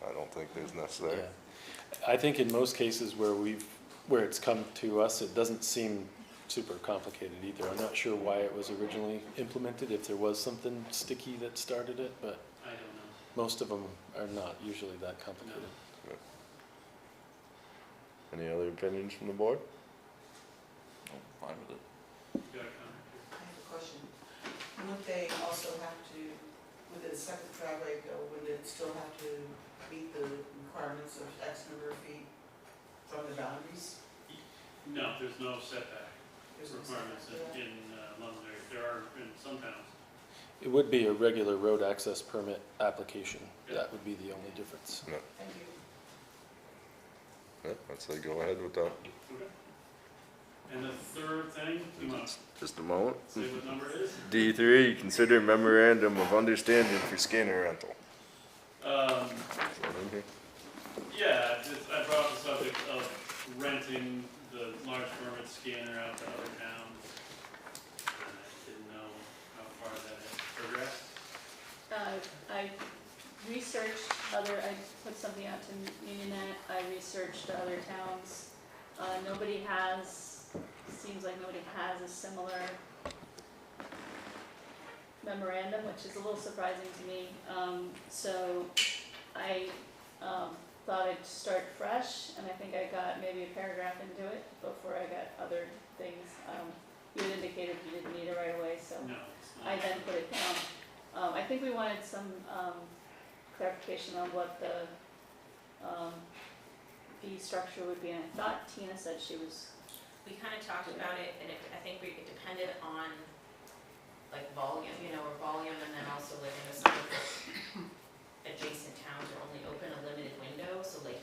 I don't think there's necessary. Yeah. I think in most cases where it's come to us, it doesn't seem super complicated either. I'm not sure why it was originally implemented, if there was something sticky that started it, but I don't know. Most of them are not usually that complicated. Any other opinions from the board? I'm fine with it. You got a comment here? I have a question. Would they also have to, would the second driveway go, would it still have to meet the requirements of X number of feet from the boundaries? No, there's no setback There's no requirements setback for that? in Londonderry. There are in some towns. It would be a regular road access permit application. Yeah. That would be the only difference. Thank you. Yeah, I'd say go ahead with that. Okay. And the third thing, you want to Just a moment. say what number it is? D3, consider memorandum of understanding for scanner rental. Um, Is that in here? Yeah, I brought up the subject of renting the large format scanner out to other towns. And I didn't know how far that had progressed. I researched I put something out to Unionet, I researched other towns. Seems like nobody has a similar memorandum, which is a little surprising to me. So I thought I'd start fresh, and I think I got maybe a paragraph into it before I got other things. You had indicated you didn't need it right away, so No, it's I not. then put it down. I think we wanted some clarification on what the fee structure would be, and I thought Tina said she was, We kind of talked about it, and I think it depended on, like, volume, or volume, and then also living with some of the adjacent towns are only open a limited window, so like,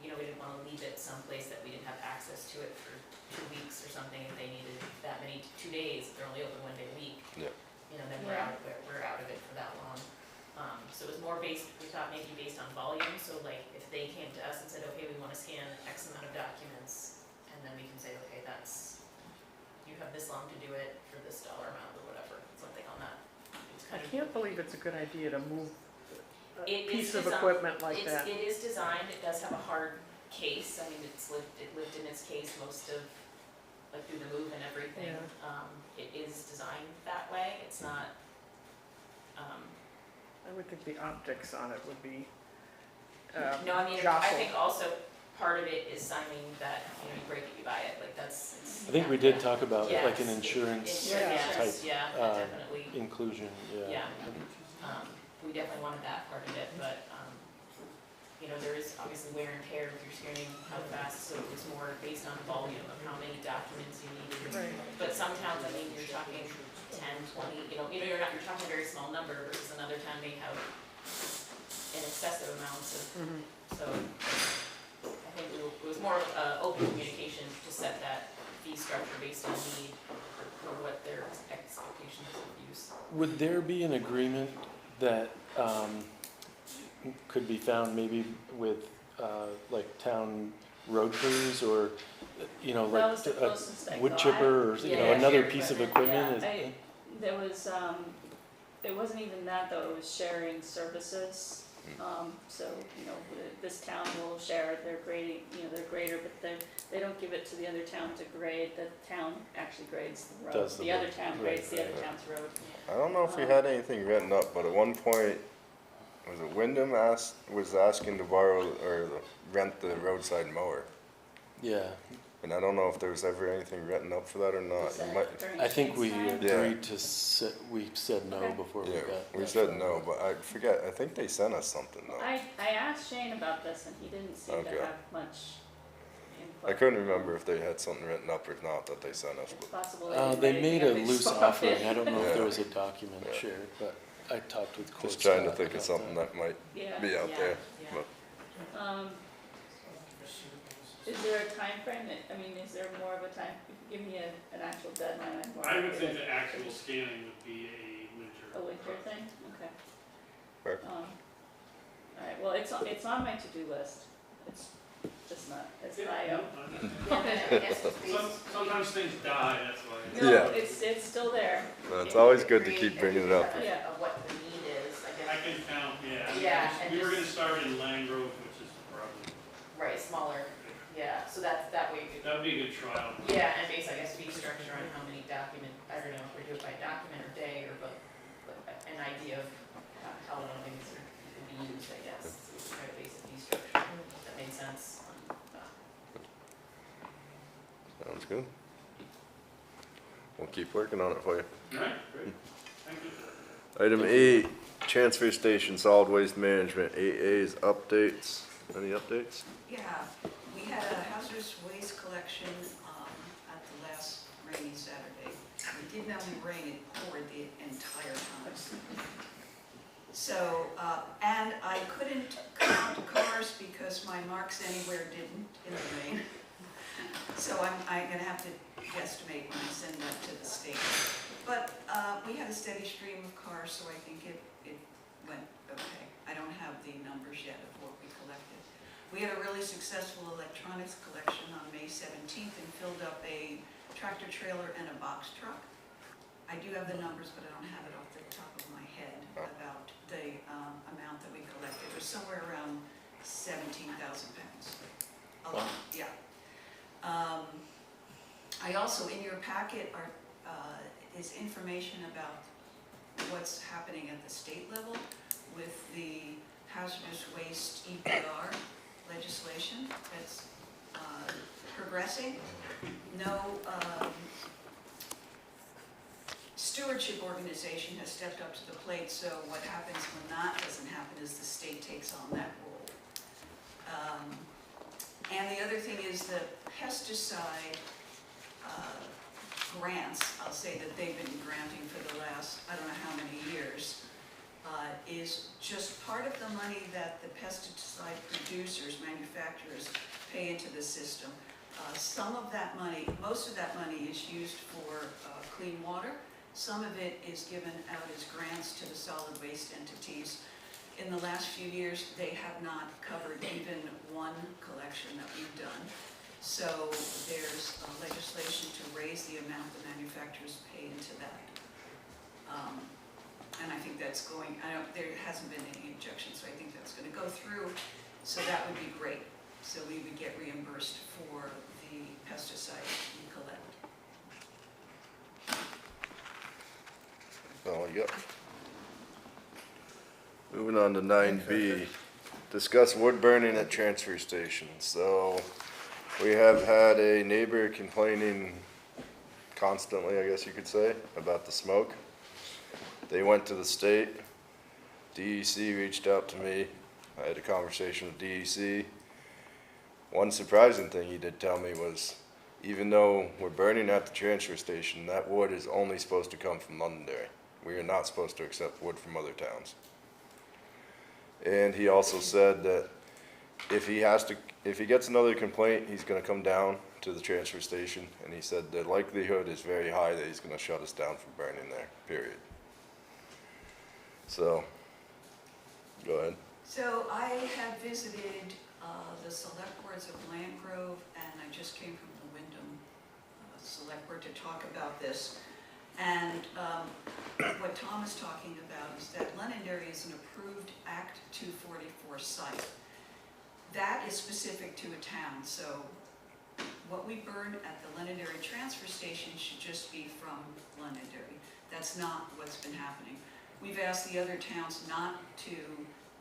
we didn't want to leave it someplace that we didn't have access to it for 2 weeks or something, if they needed that many, 2 days, if they're only open 1 day a week. Yeah. Then we're out of it for that long. So it was more we thought maybe based on volume, so like, if they came to us and said, okay, we want to scan X amount of documents, and then we can say, okay, you have this long to do it for this dollar amount or whatever, something on that. It's I kind of- can't believe it's a good idea to move a It piece is of equipment like that. It is designed, it does have a hard case, I mean, it lived in its case most of, like, through the move and everything. It is designed that way, it's not, I would think the optics on it would be no, I mean, I jostled. think also part of it is signing that, you break it, you buy it, like, it's. I think we did talk about like an Yes. insurance Yes, type yeah, definitely. inclusion, yeah. We definitely wanted that part of it, but, there is obviously wear and tear if you're scanning how fast, so it was more based on volume of how many documents you needed. Right. But some towns, I mean, you're talking 10, 20, you're talking a very small number versus another town may have an excessive amounts of, Mhm. so I think it was more of open communication to set that fee structure based on need for what their expectations of use. Would there be an agreement that could be found maybe with like town road crews or, that like was the a closest I wood got. chipper or, Yeah, another shared piece of equipment, equipment? There was, it wasn't even that though, it was sharing services. So, this town will share their grading, their grader, but they don't give it to the other town to grade, the town actually grades the road. Does the The other road, town right, grades the other right. town's road. I don't know if we had anything written up, but at one point, was it Wyndham was asking to borrow or rent the roadside mower? Yeah, And I don't know if there was ever anything written up for that or not. Was You that might, during I think we Shane's time? Yeah. agreed to, we said no Okay. before we yeah, got. we that said far. no, but I forget, I think they sent us something though. I asked Shane about this and he didn't seem to Okay. have much input. I couldn't remember if they had something written up or not that they sent us, It's but possible They didn't made write a anything loose about offering, it. I don't know if Yeah. there was a document Yeah. shared, but I talked with Court just trying to Scott think of about something that might Yeah. be out Yeah, there. yeah. But Is there a time frame? Is there more of a time, give me an actual deadline? I'm more I would likely think to- the actual scanning would be a winter. A winter thing, okay. Fair. Alright, well, it's on my to-do list, it's just not, it's Yeah, high no, up. I understand. Yeah, I guess it's Sometimes things die, that's why. No, Yeah. it's still there, it's always good to keep bringing it up. Yeah. Of what the need is, I I guess, can count, yeah. Yeah, and We were just- gonna start in Langrove, which is probably, right, smaller, yeah, so that way you could. that would be a good trial. Yeah, and base, I guess, fee structure on how many document, I don't know if we do it by document or day or but an idea of how long things could be opinion and say, yes, we should try to base a fee structure, that made sense. Sounds good. We'll keep working on it for you. All right, great, thank you. Item 8, transfer station solid waste management, 8A's updates. Any updates? Yeah, we had a hazardous waste collection at the last rainy Saturday. It didn't only rain, it poured the entire time. So, and I couldn't count cars because my Marks Anywhere didn't in the rain. So I'm gonna have to guesstimate when I send that to the state. But we had a steady stream of cars, so I think it went okay. I don't have the numbers yet of what we collected. We had a really successful electronics collection on May 17th and filled up a tractor trailer and a box truck. I do have the numbers, but I don't have it off the top of my head about the amount that we collected. It was somewhere around 17,000 pounds. A lot, yeah. I also, in your packet, is information about what's happening at the state level with the hazardous waste EPR legislation that's progressing. No stewardship organization has stepped up to the plate, so what happens when that doesn't happen is the state takes on that role. And the other thing is the pesticide grants, I'll say that they've been granting for the last, I don't know how many years, is just part of the money that the pesticide producers, manufacturers, pay into the system. Some of that money, most of that money is used for clean water. Some of it is given out as grants to the solid waste entities. In the last few years, they have not covered even one collection that we've done. So there's legislation to raise the amount the manufacturers pay into that. And I think that's going, there hasn't been any objection, so I think that's going to go through. So that would be great. So we would get reimbursed for the pesticides we collect. Oh, yep. Moving on to 9B, discuss wood burning at transfer stations. So we have had a neighbor complaining constantly, I guess you could say, about the smoke. They went to the state. DEC reached out to me. I had a conversation with DEC. One surprising thing he did tell me was, even though we're burning at the transfer station, that wood is only supposed to come from Londonderry. We are not supposed to accept wood from other towns. And he also said that if he gets another complaint, he's gonna come down to the transfer station, and he said the likelihood is very high that he's gonna shut us down from burning there, period. So, go ahead. So I have visited the select boards of Land Grove, and I just came from the Wyndham Select Board to talk about this. And what Tom is talking about is that Londonderry is an approved Act 244 site. That is specific to a town, so what we burn at the Londonderry transfer station should just be from Londonderry. That's not what's been happening. We've asked the other towns not to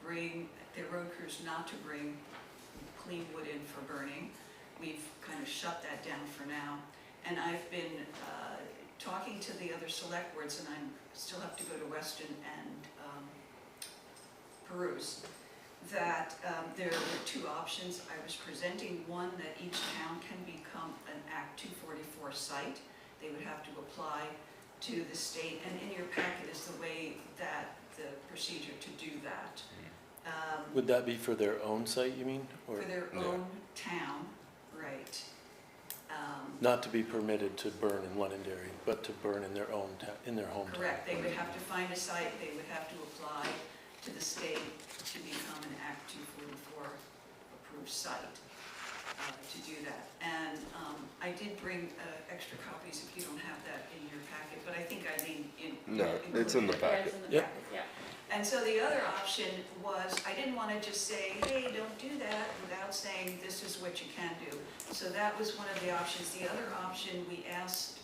bring, their road crews not to bring clean wood in for burning. We've kind of shut that down for now. And I've been talking to the other select boards, and I still have to go to Weston and peruse, that there were two options. I was presenting one that each town can become an Act 244 site. They would have to apply to the state, and in your packet is the way that the procedure to do that. Would that be for their own site, you mean? Or For their own town, right. not to be permitted to burn in Londonderry, but to burn in their own in their hometown? Correct, they would have to find a site, they would have to apply to the state to become an Act 244 approved site to do that. And I did bring extra copies if you don't have that in your packet, but I think Eileen No, it's in the packet. Yeah. And so the other option was, I didn't want to just say, hey, don't do that, without saying this is what you can do. So that was one of the options. The other option, we asked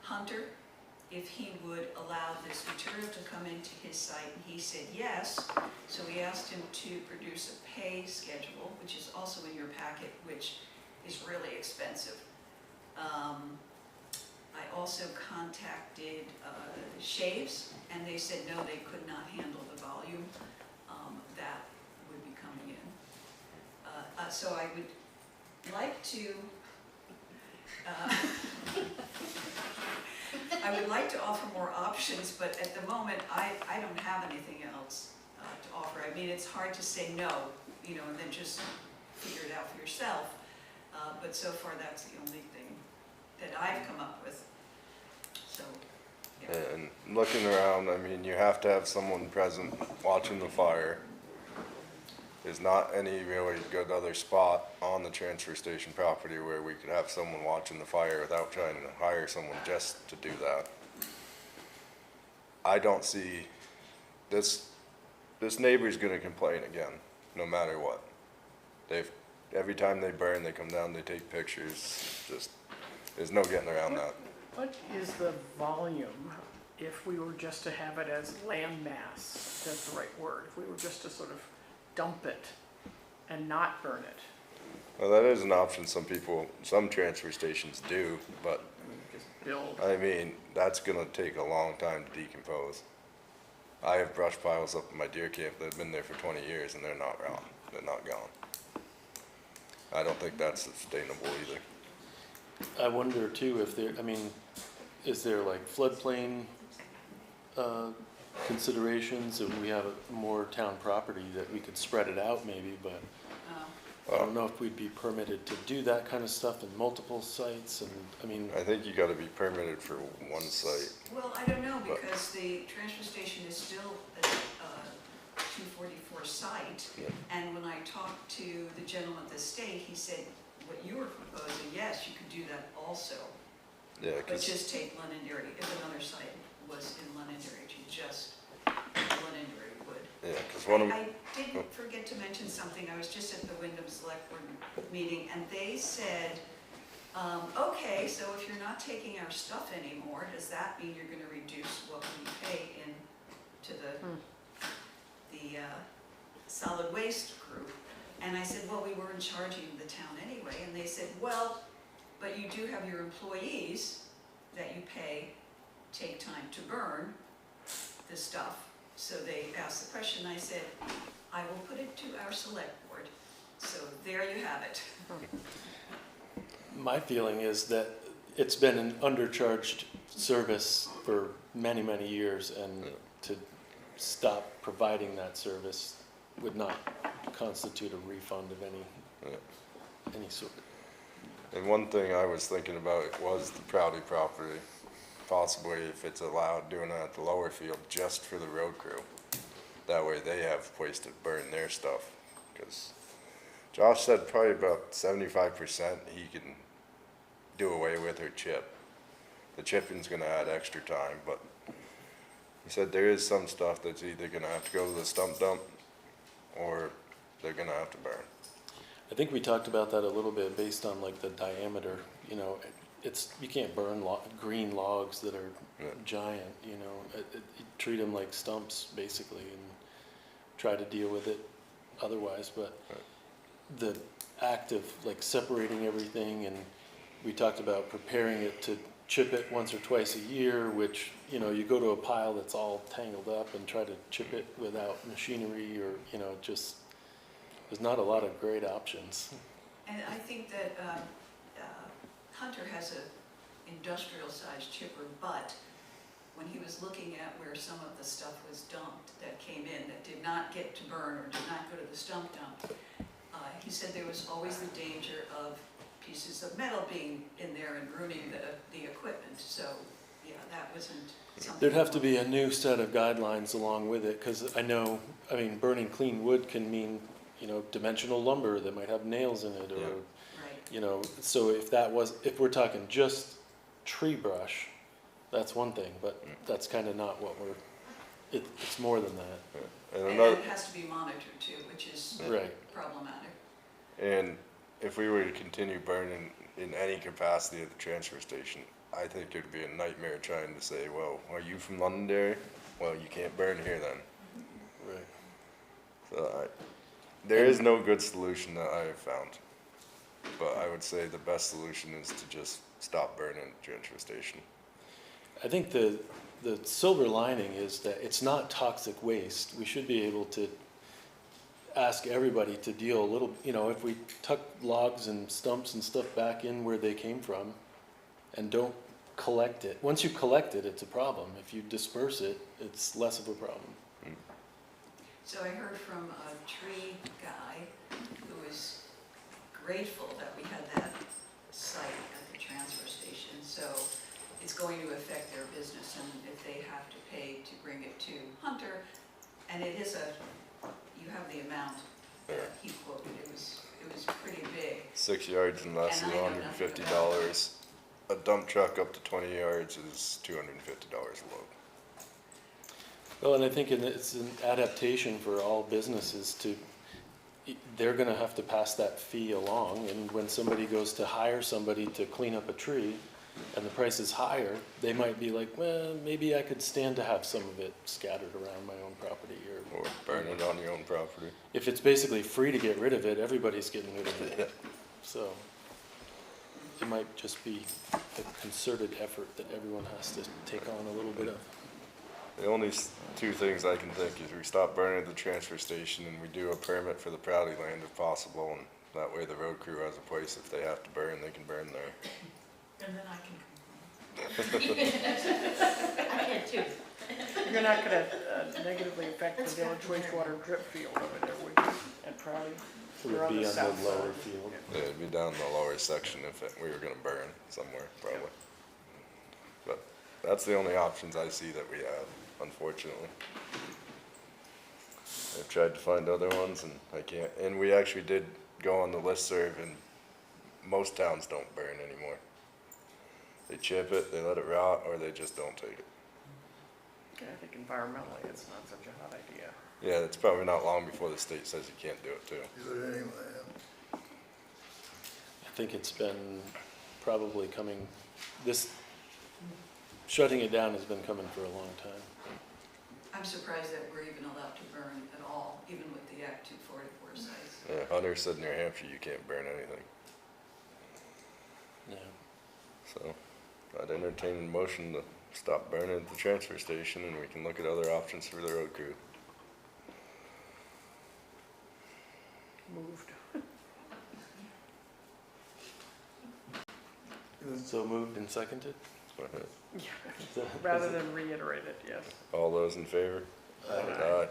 Hunter if he would allow this material to come into his site, and he said yes. So we asked him to produce a pay schedule, which is also in your packet, which is really expensive. I also contacted Shaves, and they said no, they could not handle the volume that would be coming in. So I would like to I would like to offer more options, but at the moment, I don't have anything else to offer. I mean, it's hard to say no, you know, and then just figure it out for yourself. But so far, that's the only thing that I've come up with. So, yeah. And looking around, I mean, you have to have someone present watching the fire. There's not any really good other spot on the transfer station property where we could have someone watching the fire without trying to hire someone just to do that. I don't see, this neighbor's gonna complain again, no matter what. Every time they burn, they come down, they take pictures, just, there's no getting around that. What is the volume if we were just to have it as land mass? That's the right word. If we were just to sort of dump it and not burn it. Well, that is an option some transfer stations do, but Just build. I mean, that's gonna take a long time to decompose. I have brush piles up in my deer camp that have been there for 20 years and they're not gone. They're not gone. I don't think that's sustainable either. I wonder too if there, I mean, is there like floodplain considerations, and we have more town property that we could spread it out maybe, but I don't know if we'd be permitted to do that kind of stuff in multiple sites, and I mean. I think you gotta be permitted for one site. Well, I don't know, because the transfer station is still a 244 site, Yeah. and when I talked to the gentleman at the state, he said, what you were proposing, yes, you could do that also, Yeah, but 'cause just take Londonderry, if another site was in Londonderry, to just Londonderry would. yeah, 'cause one of I didn't forget to mention something. I was just at the Wyndham Selectboard meeting, and they said, okay, so if you're not taking our stuff anymore, does that mean you're gonna reduce what we pay to the solid waste group? And I said, well, we weren't charging the town anyway. And they said, well, but you do have your employees that you pay, take time to burn the stuff. So they asked the question, I said, I will put it to our select board. So there you have it. My feeling is that it's been an undercharged service for many, many years, and to stop providing that service would not constitute a refund of any sort. And one thing I was thinking about was the Proudy property, possibly if it's allowed doing that at the lower field just for the road crew. That way they have a place to burn their stuff, because Josh said probably about 75% he can do away with or chip. The chipping's gonna add extra time, but he said there is some stuff that's either gonna have to go to the stump dump or they're gonna have to burn. I think we talked about that a little bit based on like the diameter, you know, you can't burn green logs that are giant, you know, you treat them like stumps basically and try to deal with it otherwise, but the act of like separating everything, and we talked about preparing it to chip it once or twice a year, which, you know, you go to a pile that's all tangled up and try to chip it without machinery, or, you know, just, there's not a lot of great options. And I think that Hunter has an industrial-sized chipper, but when he was looking at where some of the stuff was dumped that came in that did not get to burn or did not go to the stump dump, he said there was always the danger of pieces of metal being in there and ruining the equipment. So, yeah, that wasn't something. There'd have to be a new set of guidelines along with it, because I mean, burning clean wood can mean, you know, dimensional lumber that might have nails in it, or, you know, so if we're talking just tree brush, that's one thing, but that's kind of not what it's more than that. And And another, it has to be monitored too, which is Right. problematic. and if we were to continue burning, in any capacity at the transfer station, I think it'd be a nightmare trying to say, well, are you from Londonderry? Well, you can't burn here then. Right. So there is no good solution that I have found. But I would say the best solution is to just stop burning at the transfer station. I think the silver lining is that it's not toxic waste. We should be able to ask everybody to deal a little, you know, if we tuck logs and stumps and stuff back in where they came from and don't collect it. Once you collect it, it's a problem. If you disperse it, it's less of a problem. So I heard from a tree guy who was grateful that we had that site at the transfer station. So it's going to affect their business, and if they have to pay to bring it to Hunter, and it is you have the amount that he quoted, it was pretty big. 6 yards and less is And I know nothing $150. A dump truck up to 20 yards is $250 a load. Well, and I think it's an adaptation for all businesses they're gonna have to pass that fee along, and when somebody goes to hire somebody to clean up a tree and the price is higher, they might be like, well, maybe I could stand to have some of it scattered around my own property, Or burn it on your own property. if it's basically free to get rid of it, everybody's getting rid of it. Yeah. So it might just be a concerted effort that everyone has to take on a little bit of. The only two things I can think is we stop burning at the transfer station and we do a permit for the Proudy land if possible, and that way the road crew has a place if they have to burn, they can burn there. And then I can complain. I can too. You're not gonna negatively affect the village wastewater drip field over there, would you, at Proudy? It You're would on be the on south the lower side. field. Yeah, it'd be down the lower section if we were gonna burn somewhere, probably. But that's the only options I see that we have, unfortunately. I've tried to find other ones and I can't, and we actually did go on the listserv, and most towns don't burn anymore. They chip it, they let it rot, or they just don't take it. Yeah, I think environmentally, it's not such a hot idea. Yeah, it's probably not long before the state says you can't do it too. Do it anyway. I think it's been probably coming, shutting it down has been coming for a long time. I'm surprised that we're even allowed to burn at all, even with the Act 244 sites. Yeah, Hunter said in New Hampshire you can't burn anything. Yeah. So I'd entertain a motion to stop burning at the transfer station, and we can look at other options for the road crew. Moved. So moved and seconded? Rather than reiterate it, yes. All those in favor? Aye.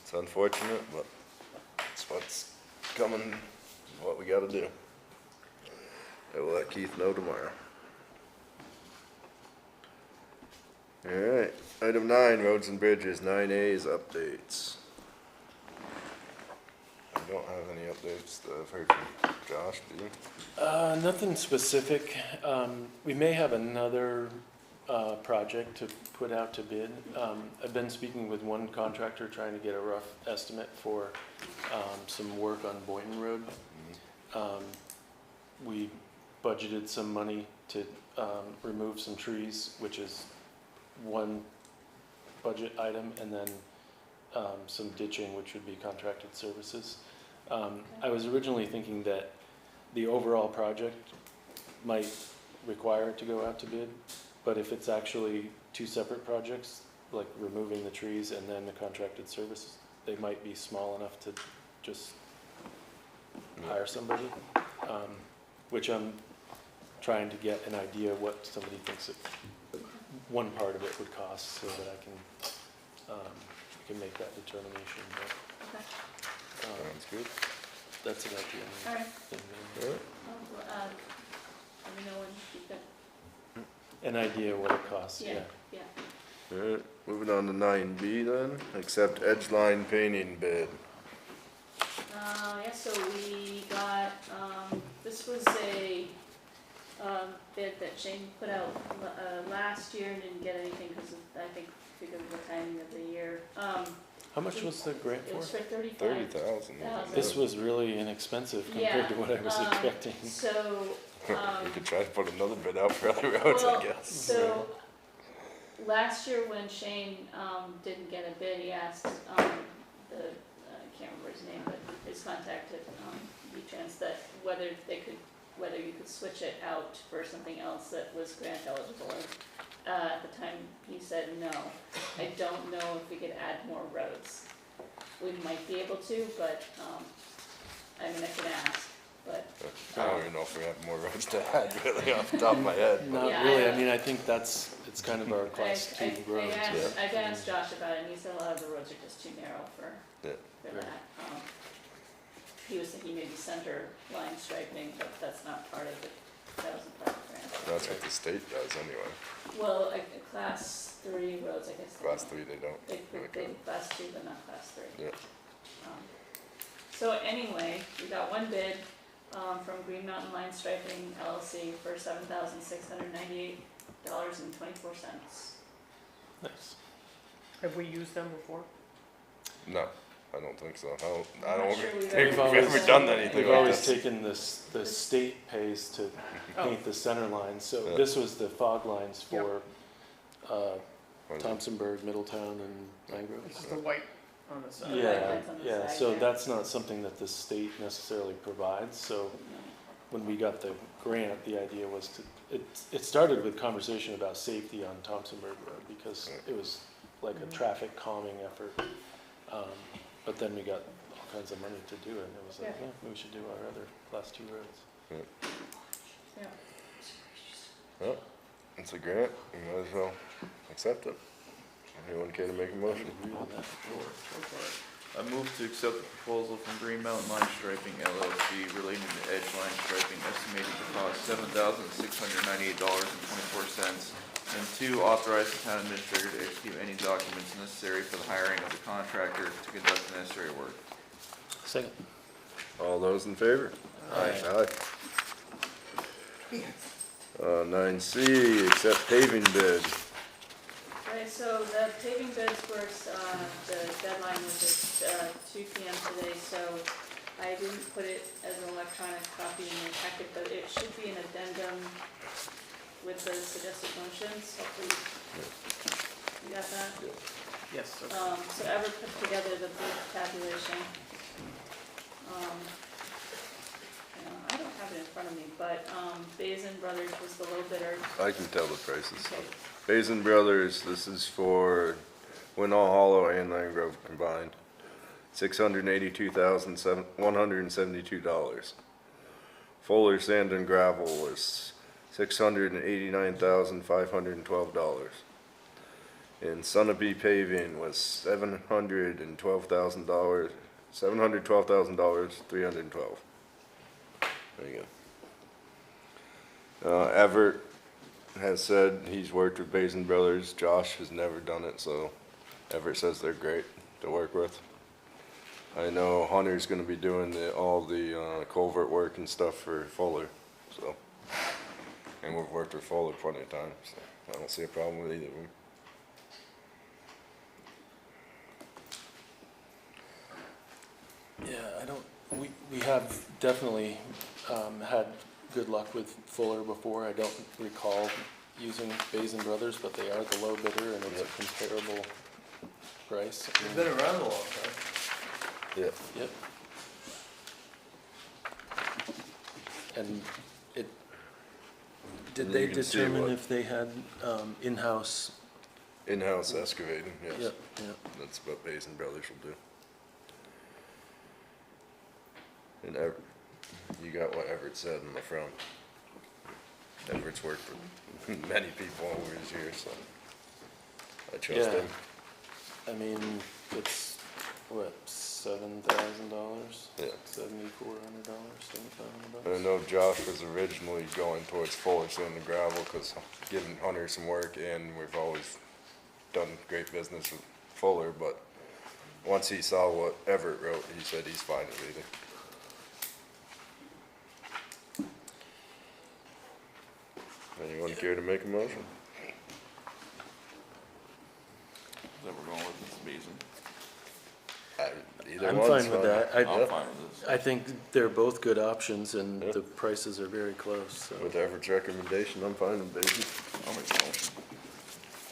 It's unfortunate, but it's what's coming, what we gotta do. I will let Keith know tomorrow. Alright, item 9, roads and bridges, 9A is updates. I don't have any updates that I've heard from Josh, do you? Nothing specific. We may have another project to put out to bid. I've been speaking with one contractor trying to get a rough estimate for some work on Boynton Road. We budgeted some money to remove some trees, which is one budget item, and then some ditching, which would be contracted services. I was originally thinking that the overall project might require it to go out to bid, but if it's actually two separate projects, like removing the trees and then the contracted services, they might be small enough to just hire somebody, which I'm trying to get an idea what somebody thinks one part of it would cost, so that I can make that determination. But, Sounds good. that's about the All only right. thing. Alright. Let me know when you could. An idea what it costs, yeah. Yeah. Alright, moving on to 9B then, accept edgeline painting bid. Yeah, so we got, this was a bid that Shane put out last year and didn't get anything because of, I think, because of the timing of the year. How much was the grant It for? was for 35,000. 30,000. This was really inexpensive compared to what I was expecting. So, We could try to put another bid out for other roads, I well, guess. so, last year when Shane, didn't get a bid, he asked, I can't remember his name, but his contact at, V-Trans, that whether you could switch it out for something else that was grant eligible. At the time, he said no. I don't know if we could add more roads. We might be able to, but, I mean, I could ask, but. I don't even know if we have more roads to add, really, off the top of my head. Not Yeah, really, I- I mean, I think it's kind of our class two roads. I've asked Josh about it, and he said a lot of the roads are just too narrow for Yeah. that. He was thinking maybe center line striping, but that's not part of it, that wasn't part of the grant. That's what the state does anyway. Well, class 3 roads, I guess. they Class don't. 3, they don't. They Okay. class 2, but not class 3. Yeah. So anyway, we got one bid, from Green Mountain Line Striping LLC for $7,698.24. Nice. Have we used them before? No, I don't think so. I I'm don't not sure we've think ever- we've ever done anything We've like always this. taken this, the state pays to paint the center lines, so Yeah. this was the fog lines Yep. for, Thompsonburg, Middletown, and Mangrove. This is the white on the side. white Yeah, lines on the yeah, side, so yeah. that's not something that the state necessarily provides, so when we got the grant, the idea was to, it started with conversation about safety on Thompsonburg Road, because it was like a traffic calming effort. But then we got all kinds of money to do it, and it was like, Yeah. yeah, we should do our other class two roads. Yeah. Well, it's a grant, you might as well accept it. Anyone care to make a I motion? would agree with that. I move to accept the proposal from Green Mountain Line Striping LLC relating to edge line striping estimated to cost $7,698.24. And 2, authorize the town administrator to execute any documents necessary for the hiring of the contractor to conduct the necessary work. Second. All those in favor? Aye. 9C, accept paving bid. Right, so the paving bids were, the deadline was at 2 PM today, so I didn't put it as an electronic copy in your packet, but it should be an addendum with the suggested motions, hopefully. You got that? Yes. Okay. So Ever put together the bid tabulation. I don't have it in front of me, but Basin Brothers was the low bidder. I can tell the prices. Okay. Basin Brothers, this is for Winall Hollow and Langrove combined. $682,172. Fuller Sand and Gravel was $689,512. And Sunapee Paving was $712,000, $312. There you go. Everett has said he's worked with Basin Brothers. Josh has never done it, so Everett says they're great to work with. I know Hunter's gonna be doing all the culvert work and stuff for Fuller, so. And we've worked with Fuller plenty of times, so I don't see a problem with either of them. Yeah, we have definitely had good luck with Fuller before. I don't recall using Basin Brothers, but they are the low bidder and it's a comparable price. You've been around a long time. Yeah. Yep. And did And they you can see determine what- if they had in-house? In-house excavating, yes. Yep, yep. That's what Basin Brothers will do. And you got what Everett said in the front. Everett's worked with many people over his years, so I trust Yeah. him. I mean, it's, what, $7,000? Yeah. $7,400, $7,500 I know Josh was originally going towards Fuller Sand and Gravel because giving Hunter some work, and we've always done great business with Fuller, but once he saw what Everett wrote, he said he's fine with either. Anyone care to make a motion? That we're going with this Basin. Either I'm one's fine with that. I'm fine with this. I think they're both good options and Yep. the prices are very close, so. With Everett's recommendation, I'm fine with Basil. I'll make the motion.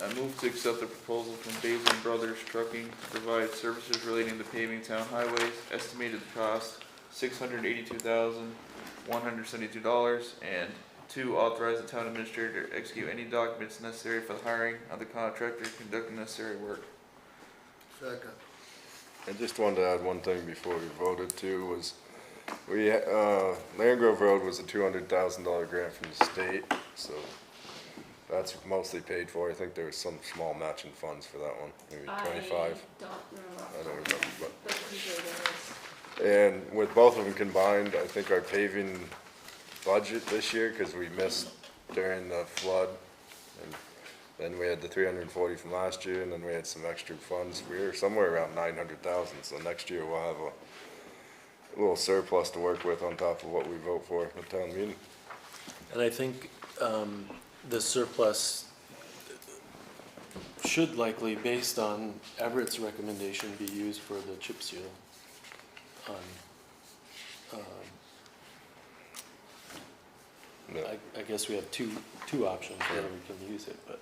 I move to accept the proposal from Basil and Brothers Trucking to provide services relating to paving town highways, estimated cost $682,172, and 2, authorize the town administrator to execute any documents necessary for the hiring of the contractor conducting necessary work. Second. I just wanted to add one thing before we voted too, was Land Grove Road was a $200,000 grant from the state, so that's mostly paid for. I think there was some small matching funds for that one, maybe 25. I don't remember. I don't remember, But usually there is. And with both of them combined, I think our paving budget this year, because we missed during the flood, and then we had the 340 from last year, and then we had some extra funds. We were somewhere around 900,000, so next year we'll have a little surplus to work with on top of what we vote for at town meeting. And I think the surplus should likely, based on Everett's recommendation, be used for the chip seal on, Yeah. I guess we have two options where we can use it, but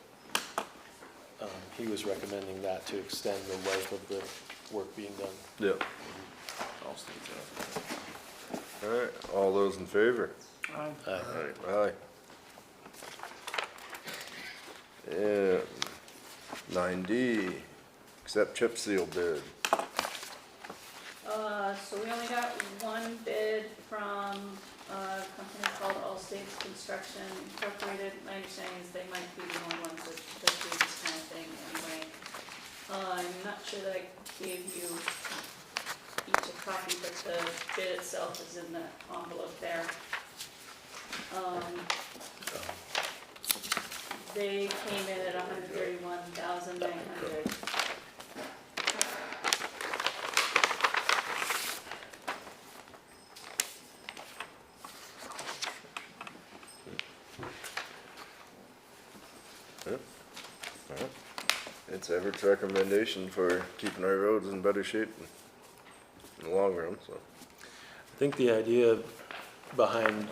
he was recommending that to extend the life of the work being done. Yep. I'll state that. All right, all those in favor? Aye. Aye. And 9D, accept chip seal bid. So we only got one bid from a company called All States Construction Incorporated. My understanding is they might be the only ones that do this kind of thing anyway. I'm not sure that I gave you each a copy, but the bid itself is in the envelope there. They came in at $131,900. It's Everett's recommendation for keeping our roads in better shape in the long run, so. I think the idea behind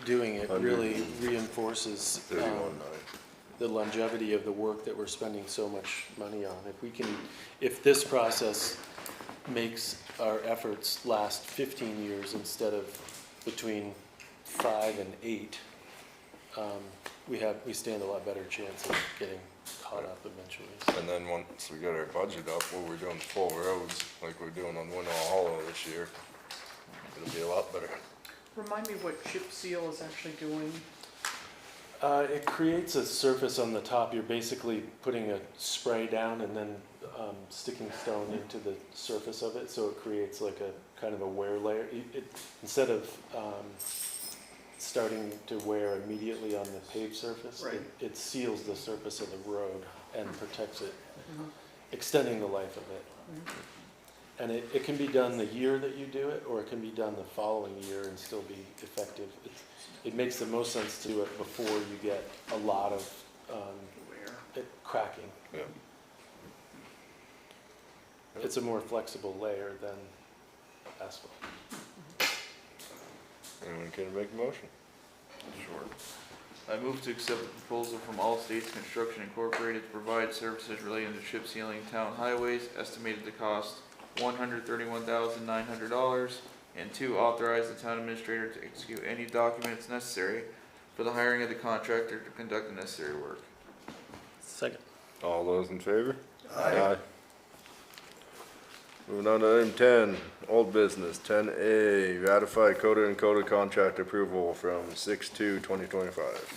doing it really reinforces 31.9. the longevity of the work that we're spending so much money on. If this process makes our efforts last 15 years instead of between 5 and 8, we stand a lot better chance of getting caught up eventually. And then once we get our budget up, where we're doing full roads, like we're doing on Winnow Hollow this year, it'll be a lot better. Remind me what chip seal is actually doing. It creates a surface on the top. You're basically putting a spray down and then sticking stone into the surface of it, so it creates like a kind of a wear layer. Instead of starting to wear immediately on the paved surface, Right. it seals the surface of the road and protects it, extending the life of it. And it can be done the year that you do it, or it can be done the following year and still be effective. It makes the most sense to do it before you get a lot of cracking. Yeah. It's a more flexible layer than asphalt. Anyone care to make a motion? Sure. I move to accept the proposal from All States Construction Incorporated to provide services relating to chip sealing town highways, estimated to cost $131,900, and 2, authorize the town administrator to execute any documents necessary for the hiring of the contractor to conduct the necessary work. Second. All those in favor? Aye. Moving on to item 10, old business, 10A, ratify Coda and Coda contract approval from 6/2/2025.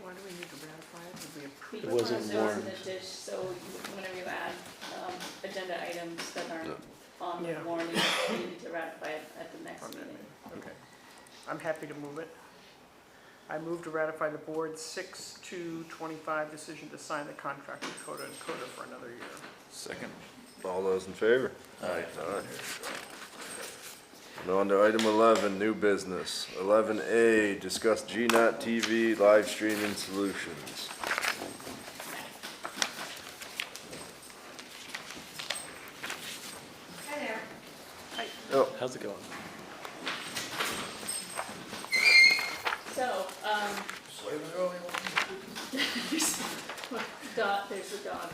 Why do we need to ratify it? Did we approve It Because wasn't there was an warned. addition, so whenever you add agenda items that aren't on the Yeah. warning, you need to ratify it at the next On that meeting. Okay. I'm happy to move it. I move to ratify the board's 6/2/25 decision to sign the contract with Coda and Coda for another year. Second. All those in favor? Aye. And on to item 11, new business. 11A, discuss GNAT TV live streaming solutions. How's it going? So, Slaving early there's a dog.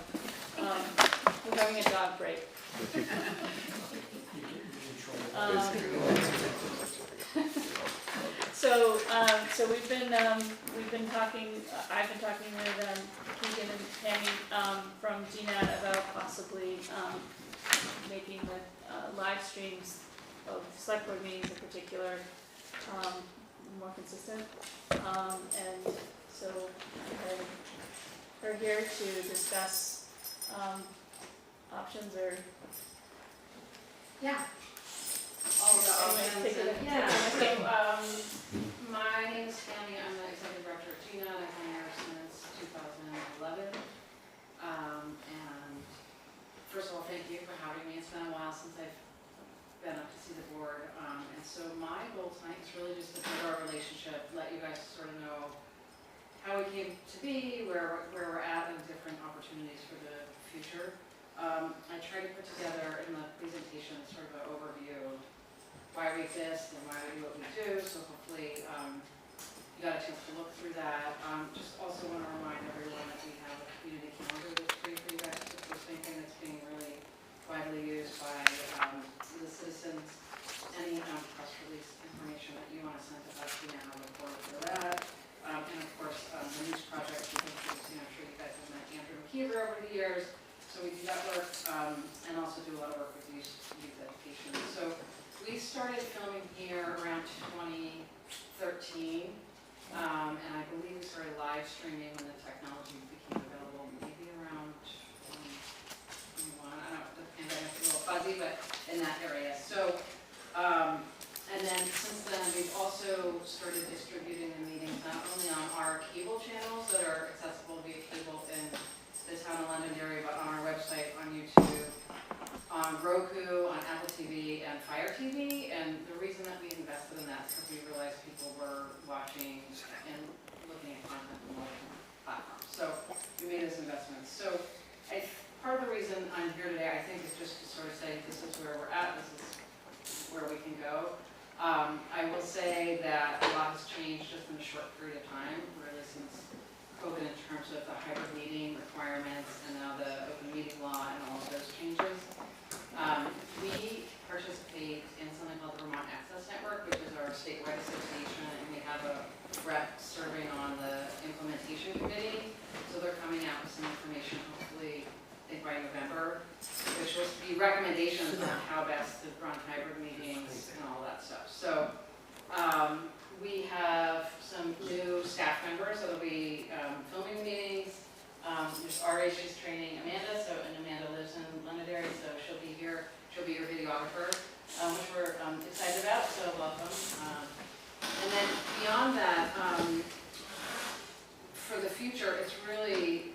We're having a dog break. So we've been talking, I've been talking with Keegan and Tammy from GNAT about possibly making the live streams of select board meetings in particular more consistent. And so we're here to discuss options or. Yeah. All the Anyway, take options, it- yeah, take it. so, my name is Tammy, I'm the executive director of GNAT, I've been here since 2011. And first of all, thank you for having me, it's been a while since I've been up to see the board. And so my goal tonight is really just to build our relationship, let you guys sort of know how we came to be, where we're at, and different opportunities for the future. I tried to put together in the presentation sort of an overview of why we exist and why we do what we do, so hopefully you got a chance to look through that. Just also want to remind everyone that we have a community calendar that's free for you guys to participate in, that's being really widely used by the citizens. Any press release information that you want to send to us, we now look forward to that. And of course, the news project, because I'm sure you guys have met Andrew McKeever over the years, so we do that work, and also do a lot of work with youth education. So we started filming here around 2013, and I believe we started live streaming when the technology became available, maybe around 2021. I don't know, the pandemic's a little fuzzy, but in that area. So, and then since then, we've also started distributing the meetings not only on our cable channels that are accessible via cable in the town of Londonderry, but on our website, on YouTube, on Roku, on Apple TV, and Fire TV. And the reason that we invested in that is because we realized people were watching and looking at content on multiple platforms. So we made those investments. So part of the reason I'm here today, I think, is just to sort of say this is where we're at, this is where we can go. I will say that a lot has changed just in a short period of time, really since COVID, in terms of the hybrid meeting requirements and now the open meeting law and all of those changes. We participate in something called the Vermont Access Network, which is our statewide association, and we have a rep serving on the implementation committee. So they're coming out with some information, hopefully, I think by November, which will be recommendations on how best to run hybrid meetings and all that stuff. So we have some new staff members that will be filming the meetings. There's already, she's training Amanda, and Amanda lives in Londonderry, so she'll be here. She'll be your videographer, which we're excited about, so welcome. And then beyond that, for the future, it's really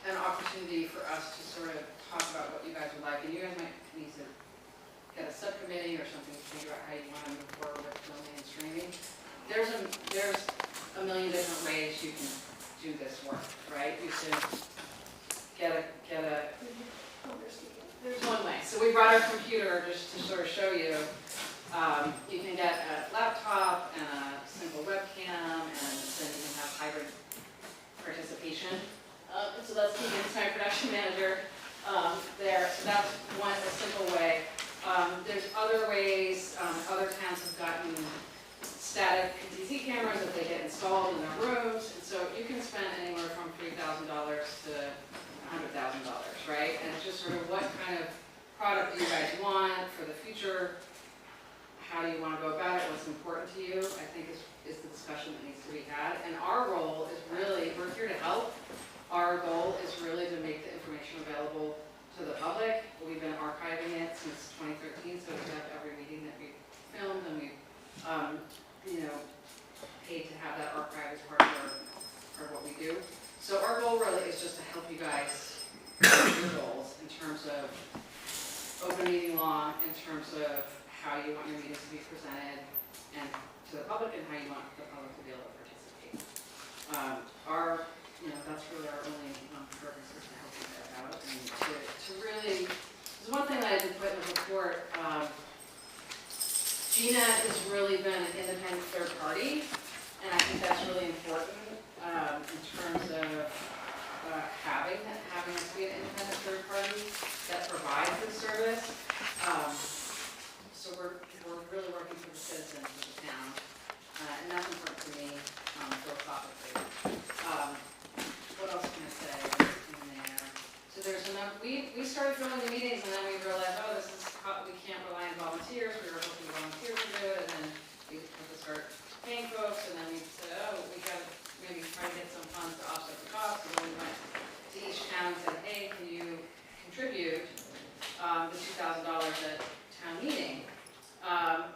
an opportunity for us to sort of talk about what you guys would like, and you guys might need to get a subcommittee or something to figure out how you want to move forward with filming and streaming. There's a million different ways you can do this work, right? You can there's one way. So we brought our computer just to sort of show you. You can get a laptop and a simple webcam, and then you can have hybrid participation. So that's Keegan's my production manager there. So that's a simple way. There's other ways. Other towns have gotten static PTZ cameras that they get installed in their rooms, and so you can spend anywhere from $3,000 to $100,000, right? And it's just sort of what kind of product do you guys want for the future? How do you want to go about it? What's important to you? I think is the discussion that needs to be had. And our role is really, we're here to help. Our goal is really to make the information available to the public. We've been archiving it since 2013, so we have every meeting that we filmed, and we've paid to have that archive as part of what we do. So our goal really is just to help you guys with your goals in terms of open meeting law, in terms of how you want your meetings to be presented and to the public, and how you want the public to be able to participate. That's really our only purpose, is to help you guys out and to really There's one thing that I did put in the report, GNET has really been an independent third party, and I think that's really important in terms of having us be an independent third party that provides the service. So we're really working for the citizens of the town, and that's important to me philosophically. What else can I say in there? So there's enough. We started filming the meetings, and then we realized, oh, we can't rely on volunteers. We were hoping volunteers would do it, and then we had to start paying folks, and then we said, oh, we got to maybe try to get some funds to offset the cost. So then we went to each town and said, hey, can you contribute the $2,000 at town meeting?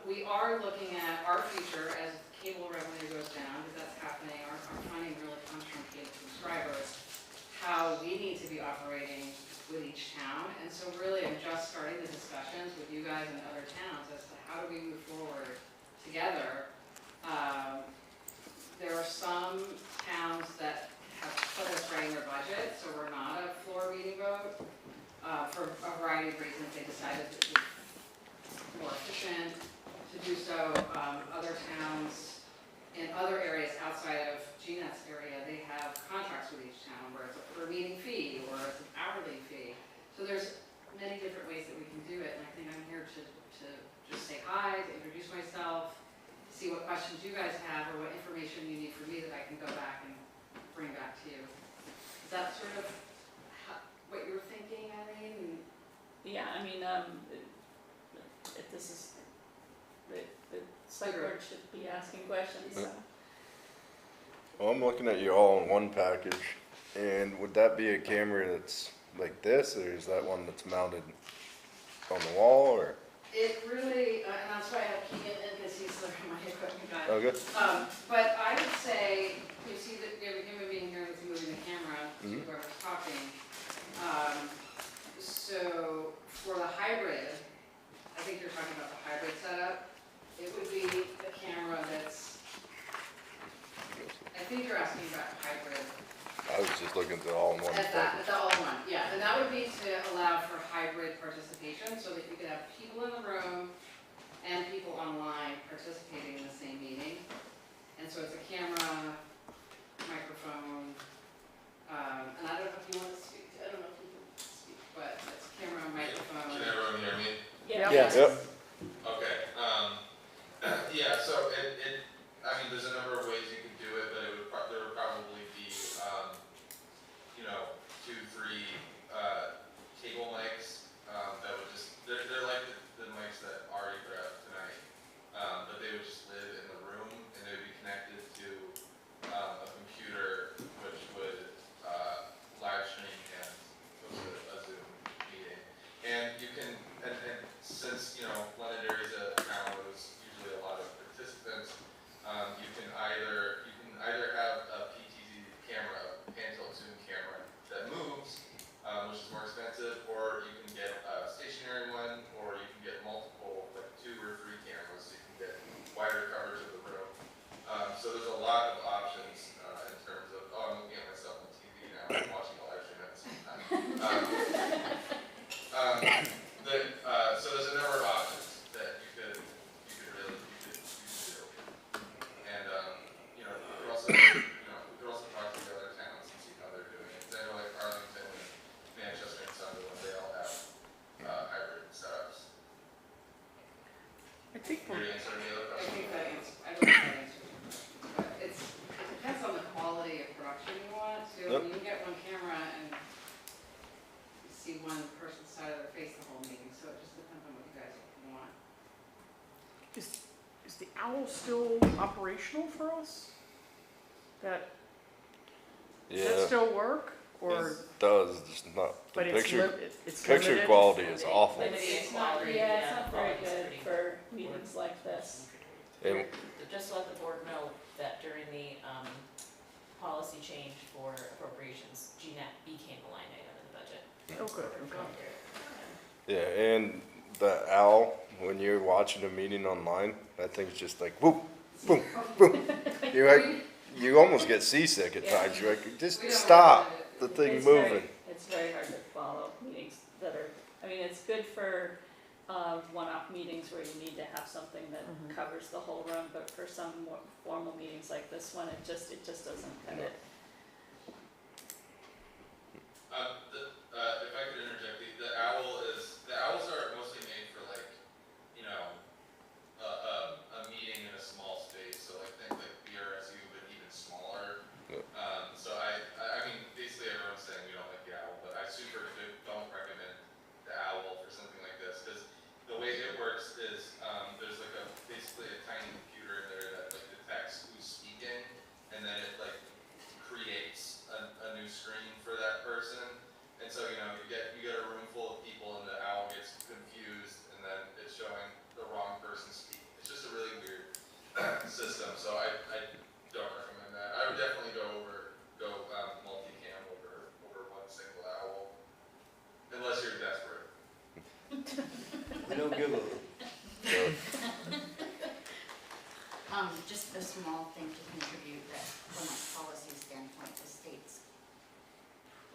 We are looking at our future as cable revenue goes down, because that's happening. Our funding really comes from cable subscribers. How we need to be operating with each town, and so really I'm just starting the discussions with you guys and other towns as to how do we move forward together. There are some towns that have put us right in their budget, so we're not a floor meeting vote. For a variety of reasons, they decided that it was more efficient to do so. Other towns in other areas outside of GNET's area, they have contracts with each town where it's a per meeting fee or it's an hourly fee. So there's many different ways that we can do it, and I think I'm here to just say hi, to introduce myself, see what questions you guys have or what information you need from me that I can go back and bring back to you. Is that sort of what you were thinking, Eileen? Yeah, I mean, if this is, the select board should be asking questions, so. Well, I'm looking at you all in one package, and would that be a camera that's like this, or is that one that's mounted on the wall, or? It really, and that's why I have Keegan in, because he's my equipment guy. Okay. But I would say, you see that we have a human being here that's moving the camera to whoever's talking. So for the hybrid, I think you're talking about the hybrid setup. It would be a camera that's, I think you're asking about hybrid. I was just looking at the all-in-one At package. the all-in-one, yeah. And that would be to allow for hybrid participation, so that you could have people in the room and people online participating in the same meeting. And so it's a camera, microphone, and I don't know if you want to speak, I don't know if you can speak, but it's a camera, microphone. Can everyone hear me? Yeah. Yes. Yep. Okay, yeah, so I mean, there's a number of ways you could do it, but there would probably be, you know, 2, 3, table mics, that would just, they're like the mics that Ari grabbed tonight, but they would just live in the room, and they would be connected to, a computer, which would, live stream and go to a Zoom meeting. And you can, and since, you know, Londonderry is a town where there's usually a lot of participants, you can either have a PTZ camera, pan-tilt zoom camera that moves, which is more expensive, or you can get a stationary one, or you can get multiple, like 2 or 3 cameras, so you can get wider coverage of the room. So there's a lot of options in terms of, oh, I'm looking at myself on TV now, I'm watching a live stream at the same time. So there's a number of options that you could really do. And, you know, we could also, talk to the other towns and see how they're doing it. I know like Arlington and Manchester and Sunderland, they all have, hybrid setups. I think Did you answer any other I questions? think that answers, I don't know if that answers your question, but it depends on the quality of production you want. So Yep. you can get one camera and you see one person's side of their face the whole meeting, so it just depends on what you guys want. Is the owl still operational for us? Does that Yeah, still work? Or, it does, just not, the but it's picture it's picture limited? quality is awful. It's not, yeah, it's not very good for meetings like this. And Just to let the board know that during the policy change for appropriations, GNET became a line item in the budget. Oh, good, okay. yeah, and the owl, when you're watching a meeting online, that thing's just like whoop, boom, boom. You almost get seasick at times. You're like, just stop the thing It's moving. It's very hard to follow meetings that are, I mean, mean, it's good for, one-off meetings where you need to have something that Mhm. covers the whole room, but for some more formal meetings like this one, it just doesn't cut it. If I could interject, the owls are mostly made for like, you know, a meeting in a small space, so like think like BRSU, but even smaller. Yep. So I mean, basically everyone's saying we don't like the owl, but I don't recommend the owl for something like this, because the way it works is, there's like basically a tiny computer in there that like detects who's speaking, and then it like creates a new screen for that person. And so, you know, you get a room full of people and the owl gets confused and then it's showing the wrong person speaking. It's just a really weird system, so I don't recommend that. I would definitely go multicam over one single owl, unless you're desperate. We don't give a. Just a small thing to contribute that from a policy standpoint, the state's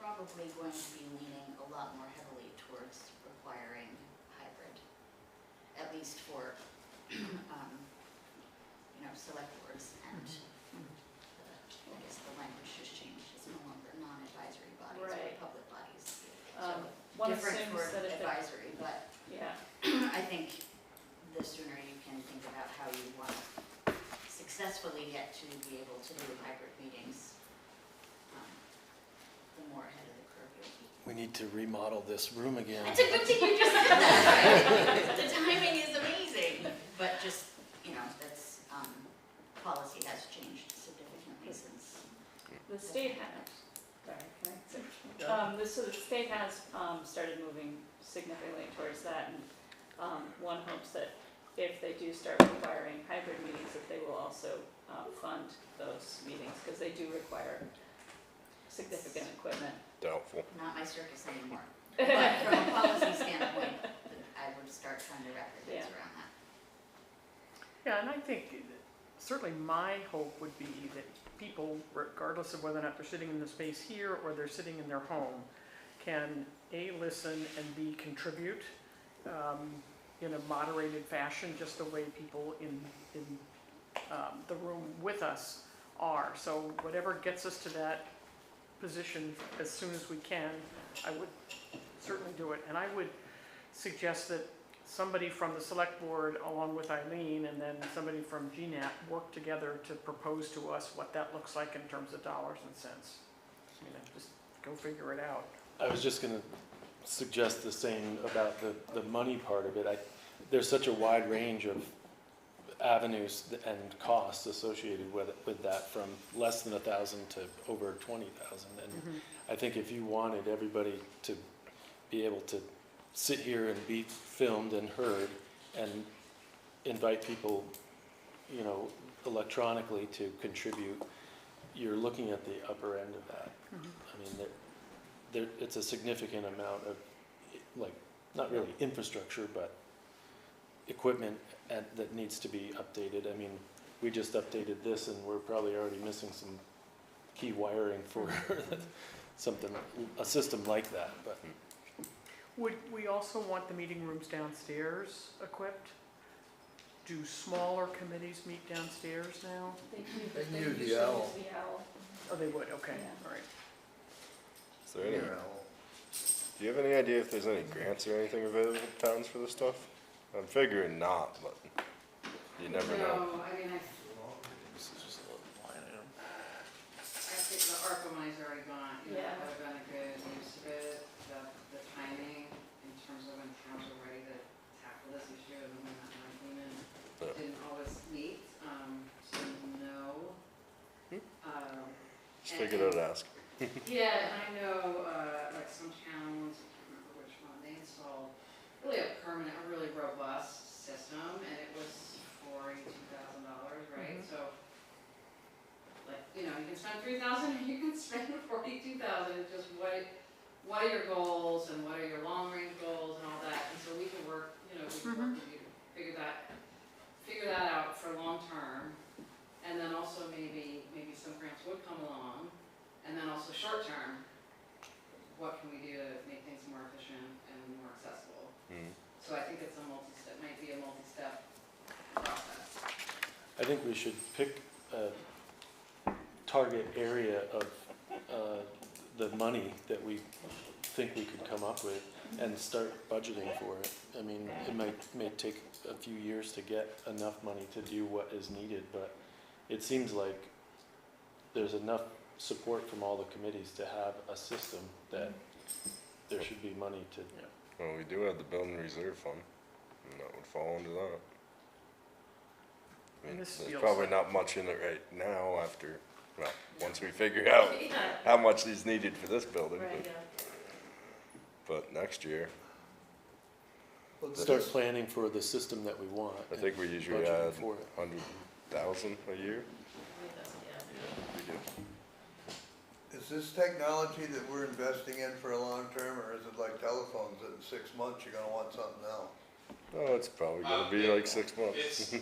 probably going to be leaning a lot more heavily towards requiring hybrid, at least for, select boards and I guess the language has changed. It's no longer non-advisory bodies or Right. public bodies. One Different assumes for that if it, advisory, but yeah, I think the sooner you can think about how you want to successfully get to be able to do hybrid meetings, the more ahead of the curve you'll be. We need to remodel this room again. It's a good thing you just said that, right? The timing is amazing, but just, that's, policy has changed significantly since. the state has, sorry, can I say? So the state has, started moving significantly towards that, and, one hopes that if they do start requiring hybrid meetings, that they will also, fund those meetings, because they do require significant equipment. Doubtful. Not my circus anymore. But from a policy standpoint, I would start trying to wrap your heads around that. Yeah, and I think certainly my hope would be that people, regardless of whether or not they're sitting in the space here or they're sitting in their home, can A, listen, and B, contribute in a moderated fashion, just the way people in the room with us are. So whatever gets us to that position as soon as we can, I would certainly do it. And I would suggest that somebody from the select board, along with Eileen, and then somebody from GNAT, work together to propose to us what that looks like in terms of dollars and cents. Just go figure it out. I was just gonna suggest the same about the money part of it. There's such a wide range of avenues and costs associated with that, from less than 1,000 to over 20,000. And I think if you wanted everybody to be able to sit here and be filmed and heard and invite people, electronically to contribute, you're looking at the upper end of that. I mean, it's a significant amount of, not really infrastructure, but equipment that needs to be updated. I mean, we just updated this and we're probably already missing some key wiring for a system like that, but. Would we also want the meeting rooms downstairs equipped? Do smaller committees meet downstairs now? They can use the usually owl. use the owl. Oh, they would, okay, Yeah. all right. Is there any? Do you have any idea if there's any grants or anything available to towns for this stuff? I'm figuring not, but you never know. No, I mean, This is just a little line item. I think the ARPA money's already gone, Yeah. that would have been a good use of it, the timing in terms of when towns are ready to tackle this issue and when that money came in, didn't always meet, so no. Just figured I'd ask. Yeah, and I know, like some towns, I can't remember which one, they installed really a permanent, a really robust system, and it was $42,000, right? So, you can spend $3,000, or you can spend $42,000. It's just what are your goals and what are your long range goals and all that. And so we can work, we can work with you to figure that out for long term, and then also maybe some grants would come along, and then also short term, what can we do to make things more efficient and more accessible? I think we should pick a target area of the money that we think we could come up with and start budgeting for it. I mean, it may take a few years to get enough money to do what is needed, but it seems like there's enough support from all the committees to have a system that there should be money to. Well, we do have the building reserve fund, and that would fall into that. I mean, And this there's feels probably like- not much in it right now after, well, once we figure out how much is needed for this building. Right, But next year, Well, Start this- planning for the system that we want. I think we usually budgeting add for it. 100,000 a year. We do. Is this technology that we're investing in for a long term, or is it like telephones that in 6 months you're gonna want something else? Oh, it's probably gonna be like 6 months.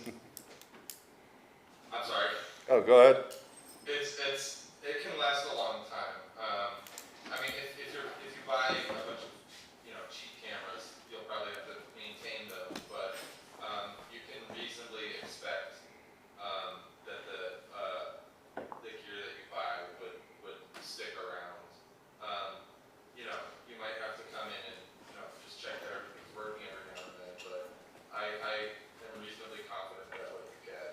I'm sorry. Oh, go ahead. It can last a long time. I mean, if you buy a bunch of, cheap cameras, you'll probably have to maintain those, but, you can reasonably expect, that the gear that you buy would stick around. You might have to come in and, just check that everything's working every now and then, but I am reasonably confident that what you get,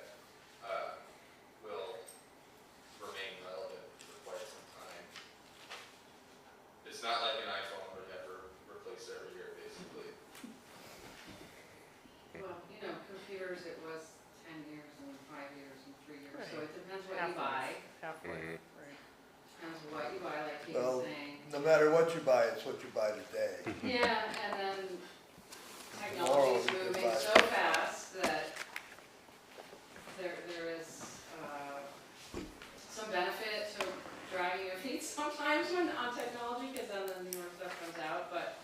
will remain relevant for quite some time. It's not like an iPhone where you have to replace it every year, basically. Well, computers, it was 10 years and 5 years and 3 years, so Right. it depends what you buy. Halfway, Mhm. right. Depends what you buy, like he Well, was saying. no matter what you buy, it's what you buy today. Yeah, and then Tomorrow technology's you could moving buy so something. fast that there is some benefit to dragging your feet sometimes on technology, because then the newer stuff comes out, but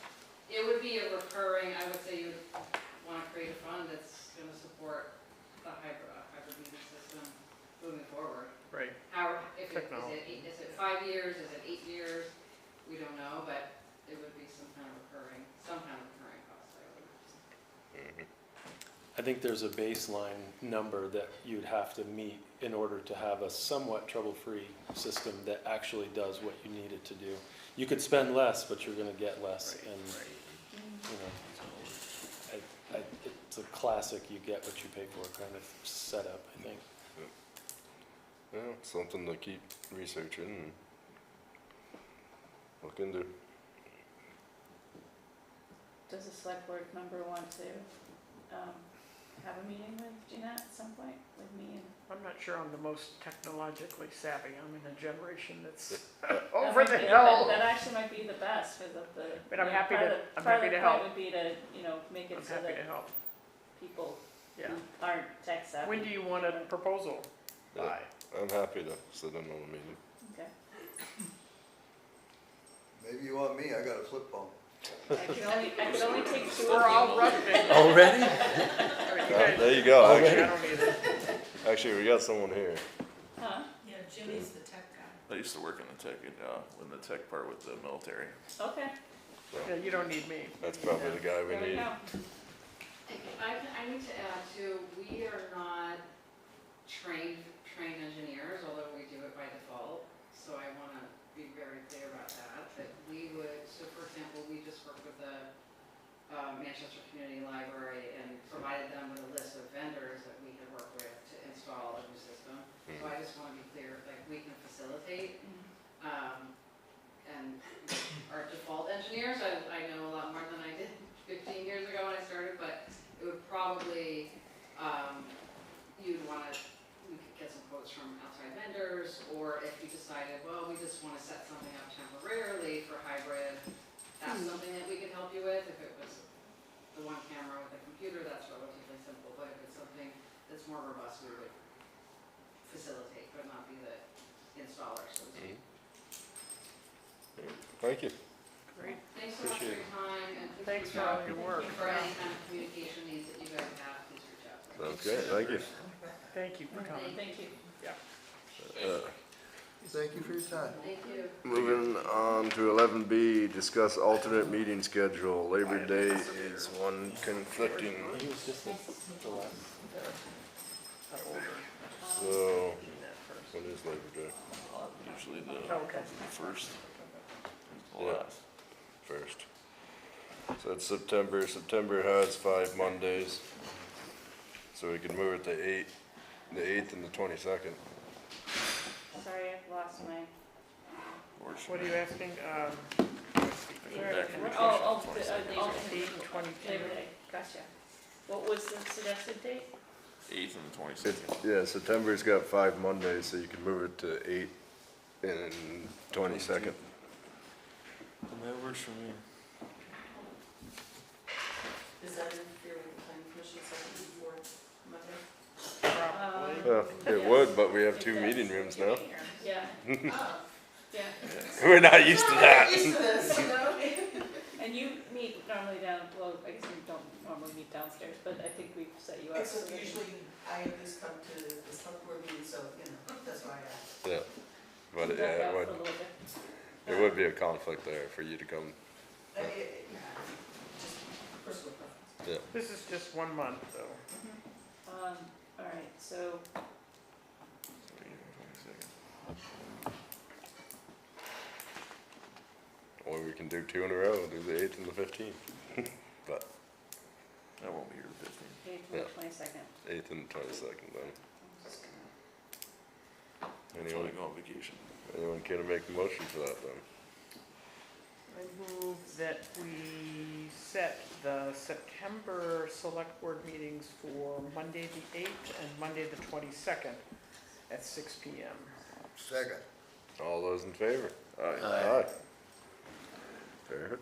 it would be a recurring, I would say you would want to create a fund that's going to support the hybrid meeting system moving forward. Right. How, is Technology. it 5 years, is it 8 years? We don't know, but it would be some kind of recurring cost, I would. I think there's a baseline number that you'd have to meet in order to have a somewhat trouble-free system that actually does what you need it to do. You could spend less, but you're gonna get less, and, it's a classic, you get what you pay for kind of setup, I think. Yeah, something to keep researching and look into. Does the select board member want to, have a meeting with Jeanette at some point, with me and? I'm not sure I'm the most technologically savvy. I'm in a generation that's That over might the be hill. That actually might be the best, because of the. But I'm you know, happy part to- of the- I'm part of happy the to point help. would be to, make it I'm so happy that to help. people Yeah. who aren't tech savvy. When do you want a proposal Yeah. by? I'm happy to sit in on a meeting. Okay. Maybe you want me, I got a flip phone. I could only take 2 We're of all you. running. Already? You guys- There you go. I Actually, don't need it. actually, we got someone here. Huh? Yeah, Jimmy's the tech guy. I used to work in the tech part with the military. Okay, Yeah, you don't need me. That's probably the guy we there we need. go. I need to add too, we are not trained engineers, although we do it by default. So I want to be very clear about that we would, so for example, we just worked with the Manchester Community Library and provided them with a list of vendors that we could work with to install a new system. So I just want to be clear, like, we can facilitate. And our default engineers, I know a lot more than I did 15 years ago when I started, but it would probably, you'd want to, we could get some quotes from outside vendors, or if you decided, well, we just want to set something up temporarily for hybrid, that's something that we could help you with. If it was the one camera with a computer, that's relatively simple, but if it's something that's more robust, we would facilitate, but not be the installer, so to speak. Thank you. Great. Thanks so much for Appreciate your time, and Thanks for all your work. For any kind of communication needs that you guys have, please reach out to us. Sounds great. Thank you. Thank you for coming. Thank you. Thank you for your time. Thank you. Moving on to 11B, discuss alternate meeting schedule. Labor Day is one conflicting. He was just the last. Not older. Labor Day? Usually Oh, okay. the first. Yeah. Last. First. So it's September. September has 5 Mondays. So we can move it to the 8th and the 22nd. Sorry, I've lost my. What are you asking? Oh, the Eight alternate and 22. Labor Day, gotcha. What was the suggested date? 8th and the 22nd. Yeah, September's got 5 Mondays, so you can move it to 8 and 22nd. And that works for me. Is that interfere with the planning commission second and fourth Monday? Probably. Well, it would, but we have 2 meeting rooms now. Yeah, Oh, yeah. We're not used to that. used to this, you know? And you meet normally well, I guess we don't normally meet downstairs, but I think we've set you up. Except usually I at least come to the select board meeting, so, you know, that's why I asked. Yeah, but Back yeah, out for a little bit. it would be a conflict there for you to come. Yeah, just personal preference. Yeah. This is just 1 month, though. All right, so, Or we can do 2 in a row, do the 8th and the 15th. But I won't be here the 15th. 8th and the 22nd. 8th and 22nd then. That's when I go on vacation. Anyone care to make a motion for that then? I move that we set the September select board meetings for Monday the 8th and Monday the 22nd at 6 PM. Second. All those in favor? Aye. Perfect.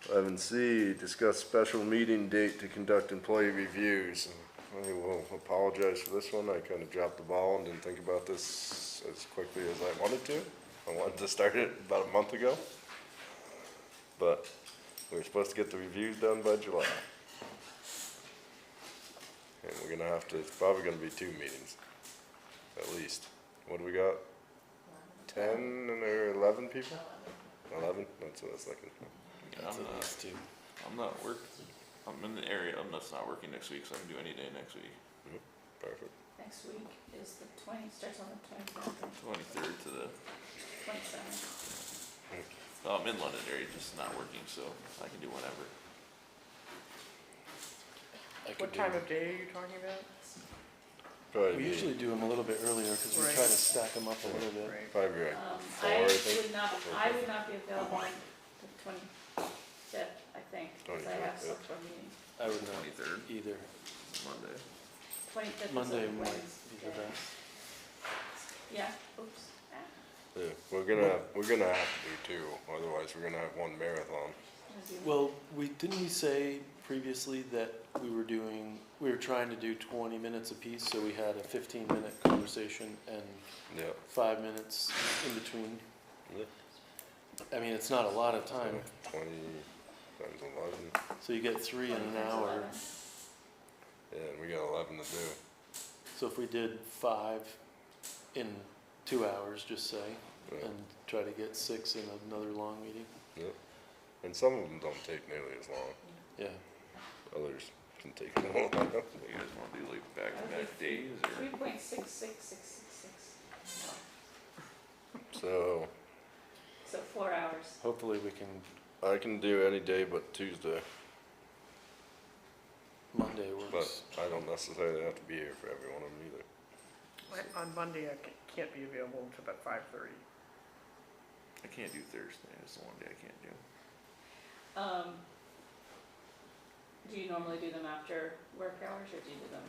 11C, discuss special meeting date to conduct employee reviews. I will apologize for this one. I kind of dropped the ball and didn't think about this as quickly as I wanted to. I wanted to start it about a month ago. But we were supposed to get the reviews done by July. And we're gonna have to, it's probably gonna be 2 meetings, at least. What do we got? 10 or 11 people? 11? That's what I was thinking. That's at least 2. I'm not I'm in the area, I'm just not working next week, so I can do any day next week. Perfect. Next week is the starts on the 22nd, 23rd to the, 27th. I'm in Londonderry, just not working, so I can do whenever. I could What do- time of day are you talking about? Probably We be- usually do them a little bit earlier because we Right. try to stack them up a little bit. Right. Probably like 4, I I think. would not be available on the 25th, I think, because I have 25th, select board meeting. I would not 23rd, either. Monday. 25th is Monday a might be the Wednesday. best. Yeah, oops. Yeah, we're gonna have to do 2, otherwise we're gonna have 1 marathon. Well, didn't we say previously that we were trying to do 20 minutes apiece, so we had a 15-minute conversation and Yeah. 5 minutes in between? Yeah. I mean, it's not a lot of time, 20 times 11. so you get 3 in an hour. Yeah, and we got 11 to do. So if we did 5 in 2 hours, just say, Yeah. and try to get 6 in another long meeting. Yeah. And some of them don't take nearly as long. Yeah. Others can take a long time. You guys wanna do like back-to-back days, or? 3.66666. So So 4 hours. Hopefully we can, I can do any day but Tuesday, Monday but works. I don't necessarily have to be here for every one of them either. On Monday, I can't be available until about 5:30. I can't do Thursday, that's the one day I can't do. Do you normally do them after work hours, or do you do them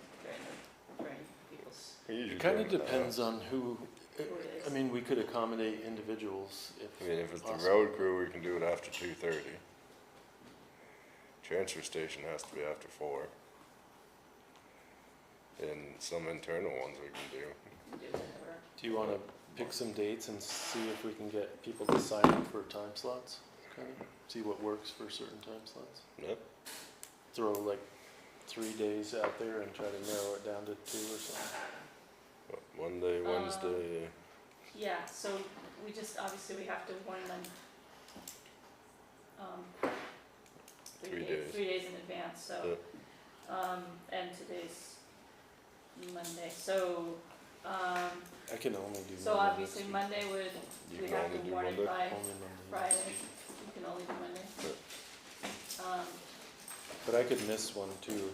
during people's? It kind of depends on who, Who it is. I mean, we could accommodate individuals if. I mean, if it's the possible. road crew, we can do it after 2:30. Transfer station has to be after 4. And some internal ones we can do. Do whatever. Do you want to pick some dates and see if we can get people to sign up for time slots? Kind of see what works for certain time slots. Yeah. Throw like 3 days out there and try to narrow it down to 2 or something. What, Monday, Wednesday. Yeah, so we just, obviously we have to warn them, 3 days. 3 days in advance, so, and today's Monday, so, I can only do. So Monday obviously next week. Monday would, You we can have only to do warn it Monday? by Only Monday. Friday. You can only do Monday. But I could miss one too.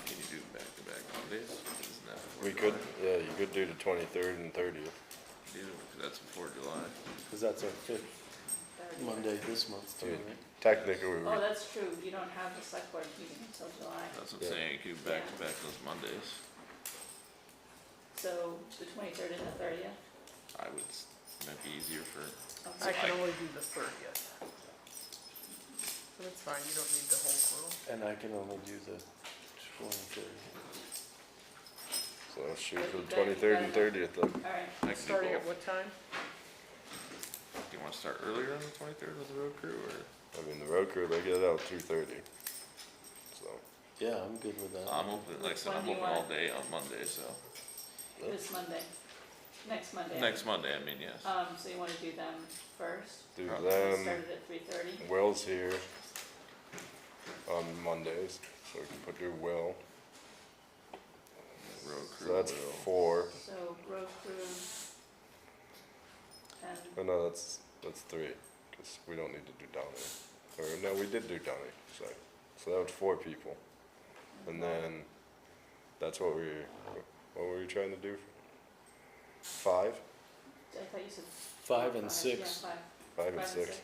Can you do back-to-back Mondays? Isn't that before We could, July? yeah, you could do the 23rd and 30th. That's before July. Cause that's our 5th Thirty. Monday this month too, Yeah. right? Technically, we Oh, that's true. You don't have the select board meeting until July. That's what I'm Yeah. saying, you could do back-to-back those Mondays. So the 23rd and the 30th. I would, might be easier for, Okay. I can only do the 30th. So that's fine, you don't need the whole crew. And I can only do the 23rd. So let's shoot for the But you 23rd and gotta- 30th then. All right. I can do Starting at both. what time? Do you wanna start earlier on the 23rd with the road crew, or? I mean, the road crew, they get out 2:30. So, Yeah, I'm good with that. I'm open, like I said, When I'm do you open all want? day on Monday, so. This Monday. Next Monday. Next Monday, I mean, yes. So you wanna do them first? do Probably them, Started at 3:30. Will's here on Mondays, so we can put your Will. Road crew. So that's will. 4. So road crew. And Oh no, that's 3, because we don't need to do Donnie. Or no, we did do Donnie, sorry. So that was 4 people. And then, that's what were you trying to do? 5? I thought you said 5 and Yeah, 6. 5. 5 and 6.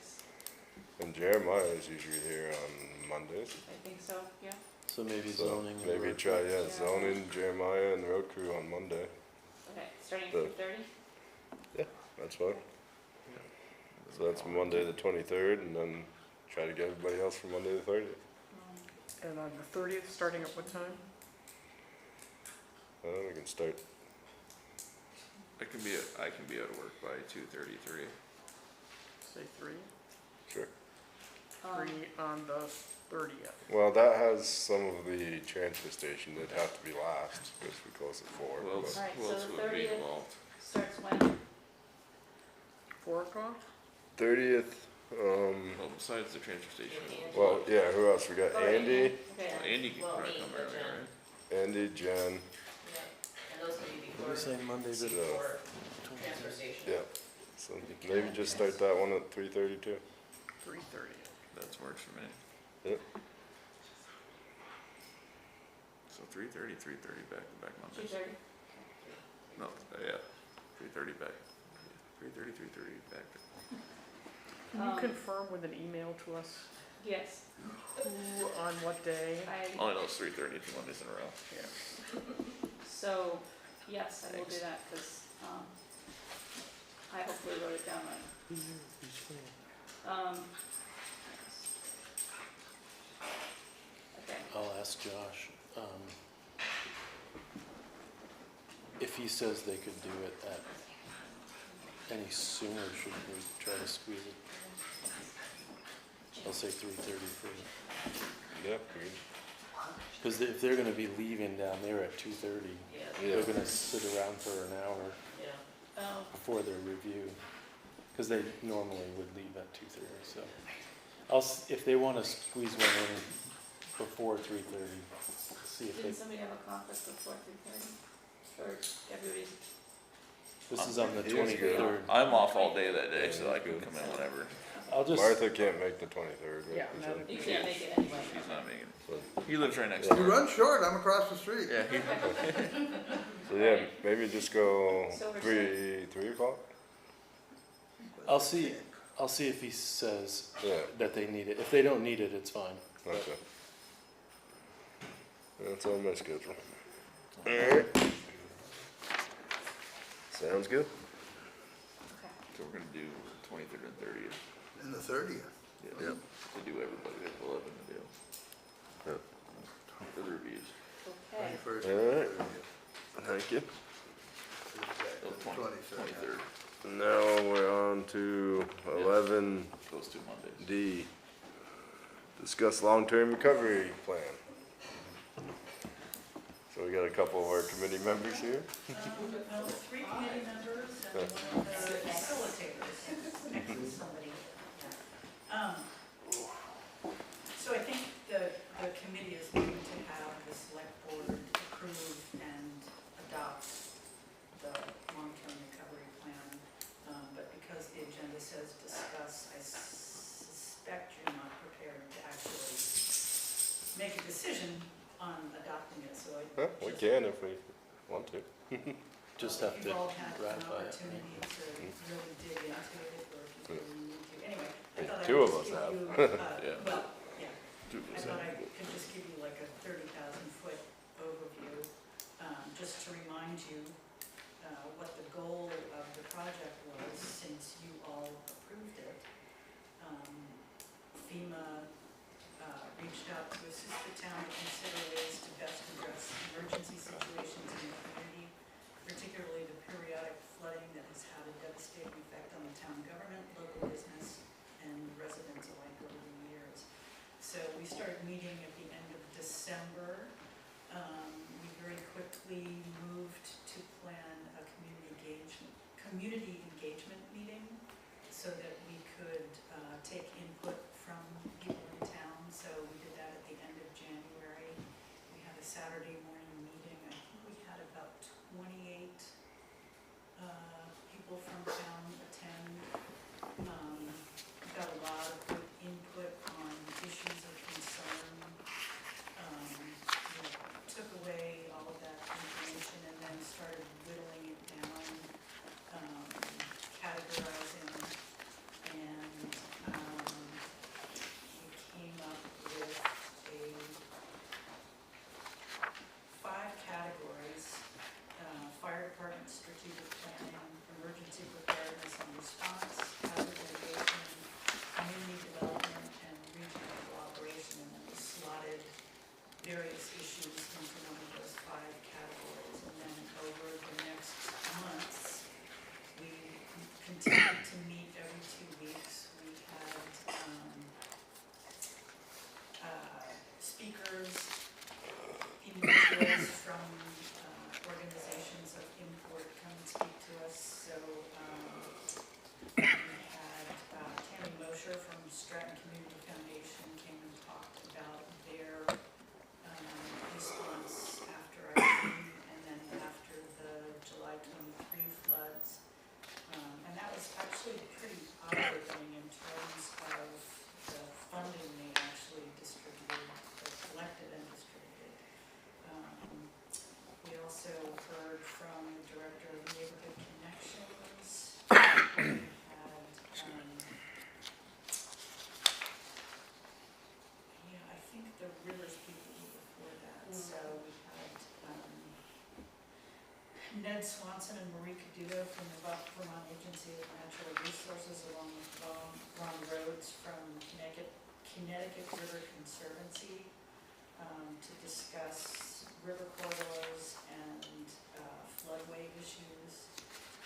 And Jeremiah is usually here on Mondays. I think so, yeah. So maybe So zoning. and maybe road try, crew. yeah, zoning, Jeremiah and the road crew on Monday. Okay, starting at The- 3:30? That's fine. So that's Monday the 23rd, and then try to get everybody else for Monday the 30th. And on the 30th, starting at what time? We can start, I can be out of work by 2:33. Say 3? sure. 3 on the 30th. Well, that has some of the transfer station, it'd have to be last, because we close at 4. Who else, but- Alright, who so else the would be 30th. involved? Starts when? 4 o'clock? 30th, Well, besides the transfer station. well, yeah, who else? We got Oh, Andy, Okay. Andy can Well, probably me, come but earlier, Jen. right? Andy, Jen, Yeah, and those may be What before, are you saying, Monday the before 20th? transfer station. yeah. So maybe just start that one at 3:32. 3:30. That's works for me. Yep. So 3:30 back-to-back Mondays. 2:30. No, yeah, 3:30 back. 3:30 back. Can you Um, confirm with an email to us Yes, who, on what day? Only know it's 3:30 2 Mondays in a row. Yeah. so, yes, I will do Thanks. that, because, I hopefully wrote it down right. Okay, I'll ask Josh, if he says they could do it at any sooner, should we try to squeeze it? I'll say 3:30 for, Yeah, we can- because if they're gonna be leaving down there at 2:30, Yeah, they're gonna sit around for an hour yeah. before their review, because they normally would leave at 2:30, so. If they wanna squeeze one in before 3:30, see if they, didn't somebody have a conflict before 3:30? Or everybody's, this is on the He is good. 23rd. I'm off all day that day, so I can come in whenever. I'll just, Martha can't make the 23rd, right? Yeah, You no, said? you can't make it anyway. She's not making So- it. He lives right next Yeah. You door. run short, I'm across the street. Yeah, he, So yeah, maybe just go So we're 3 o'clock? I'll see if he says Yeah, that they need it. If they don't need it, it's fine. okay. That's on my schedule. Alright. Sounds good. Okay. so we're gonna do 23rd and 30th. And the 30th. Yeah. To do everybody, we have 11 to do. Yep. For the reviews. Okay, 21st. Alright. Thank you. Oh, 23rd, Now we're on to 11D. those 2 Mondays. Discuss long-term recovery plan. So we got a couple of our committee members here. Well, 3 committee members and one of the facilitators. Somebody, So I think the committee is going to have the select board approve and adopt the Huh, we can if we want to. Just have to You've all had an ratify it. opportunity to really dig into it, or if you really need to. Anyway, I thought I Two would of just us give you, Yeah. well, yeah, Two I of us thought have. I could just give you like a 30,000-foot overview, just to remind you what the goal of the project was since you all approved it. FEMA reached out to assist the town to consider ways to best address emergency situations in the community, particularly the periodic flooding that has had a devastating effect on the town government, local business, and residents alike over the years. So we started meeting at the end of December. We very quickly moved to plan a community engagement meeting so that we could take input from people in town. So we did that at the end of January. We had a Saturday morning meeting. I think we had about 28 people from town attend. Got a lot of good input on issues of concern. Took away all of that information and then started whittling it down, categorizing, and we came up with 5 categories: fire department strategic planning, emergency preparedness and response, hazard mitigation, community development, and regional cooperation. And then we slotted various issues into one of those 5 categories. And then over the next months, we continued to meet every 2 weeks. We had speakers, individuals from organizations of import come and speak to us. So we had Tammy Mosher from Stratton Community Foundation came and talked about their response after Irene and then after the July 23 floods. And that was actually pretty eye-opening in terms of the funding they actually distributed, or collected and distributed. We also heard from the Director of Neighborhood Connections. We had, yeah, I think the Rivers people were before that. So we had Ned Swanson and Marie Caduto from the Vermont Agency of Natural Resources, along with Ron Rhodes from Connecticut River Conservancy, to discuss river corridors and floodway issues.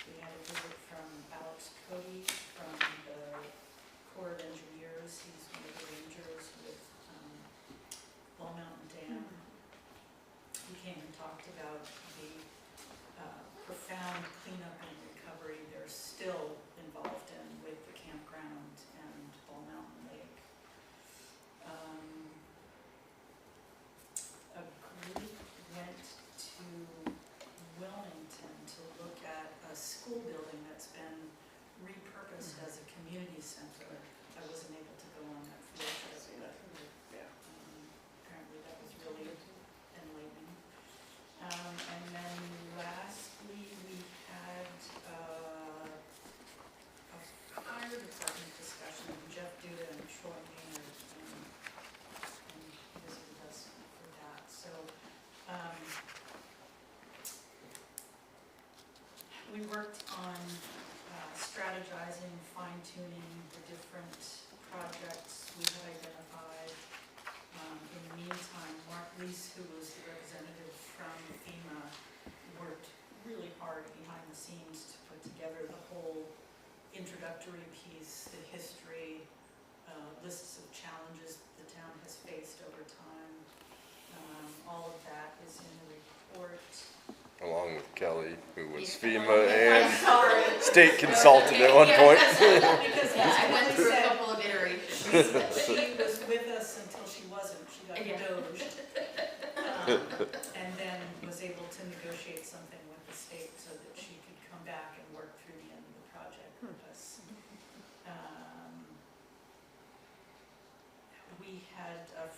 We had a visit from Alex Cody from the Corps of Engineers. He's one of the rangers with Bull Mountain Dam. He came and talked about the profound cleanup and recovery they're still involved in with the campground and Bull Mountain Lake. A group went to Wilmington to look at a school building that's been repurposed as a community center. I wasn't able to go on that field trip, but apparently that was really enlightening. And then lastly, we had a fire department discussion. Jeff Duda and Troy Maynard and visited us for that. So we worked on strategizing, fine-tuning the different projects we had identified. In the meantime, Mark Leese, who was the representative from FEMA, worked really hard behind the scenes to put together the whole introductory piece, the history, lists of challenges the town has faced over time. All of that is in the report. Along with Kelly, who was Yeah. FEMA I'm and sorry. state consultant at one point. Because I went through a couple of iterations. She was with us until she wasn't. She got doged. And then was able to negotiate something with the state so that she could come back and work through the end of the project with us. We had a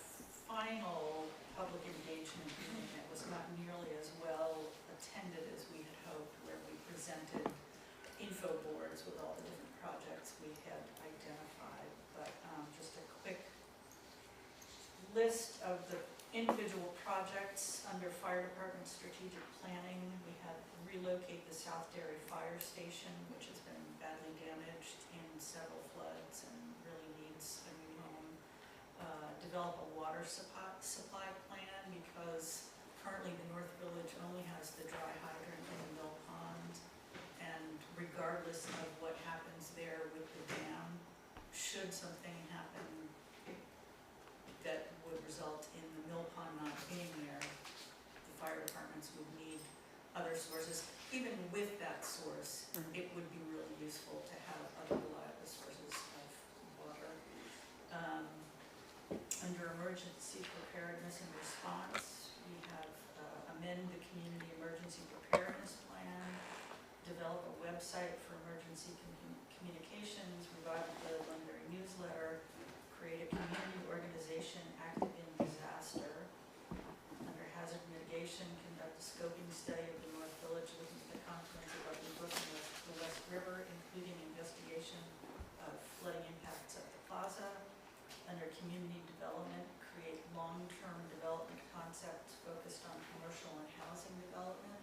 final public engagement meeting that was was not nearly as well attended as we had hoped, where we presented info boards with all the different projects we had identified. But just a quick list of the individual projects under fire department strategic planning. We had relocate the South Dairy Fire Station, which has been badly damaged in several floods and really needs a new home. Develop a water supply plan, because currently the North Village only has the dry hydrant in the mill pond, and regardless of what happens there with the dam, should something happen that would result in the mill pond not being there, the fire departments would need other sources. Even with that source, it would be really useful to have other reliable sources of water. Under emergency preparedness and response, we have amend the community emergency preparedness plan, develop a website for emergency communications, revive the Londonderry newsletter, create a community organization active in disaster. Under hazard mitigation, conduct a scoping study of the North Village looking at the confluence of Buckley Brook and the West River, including investigation of flooding impacts at the plaza. Under community development, create long-term development concepts focused on commercial and housing development.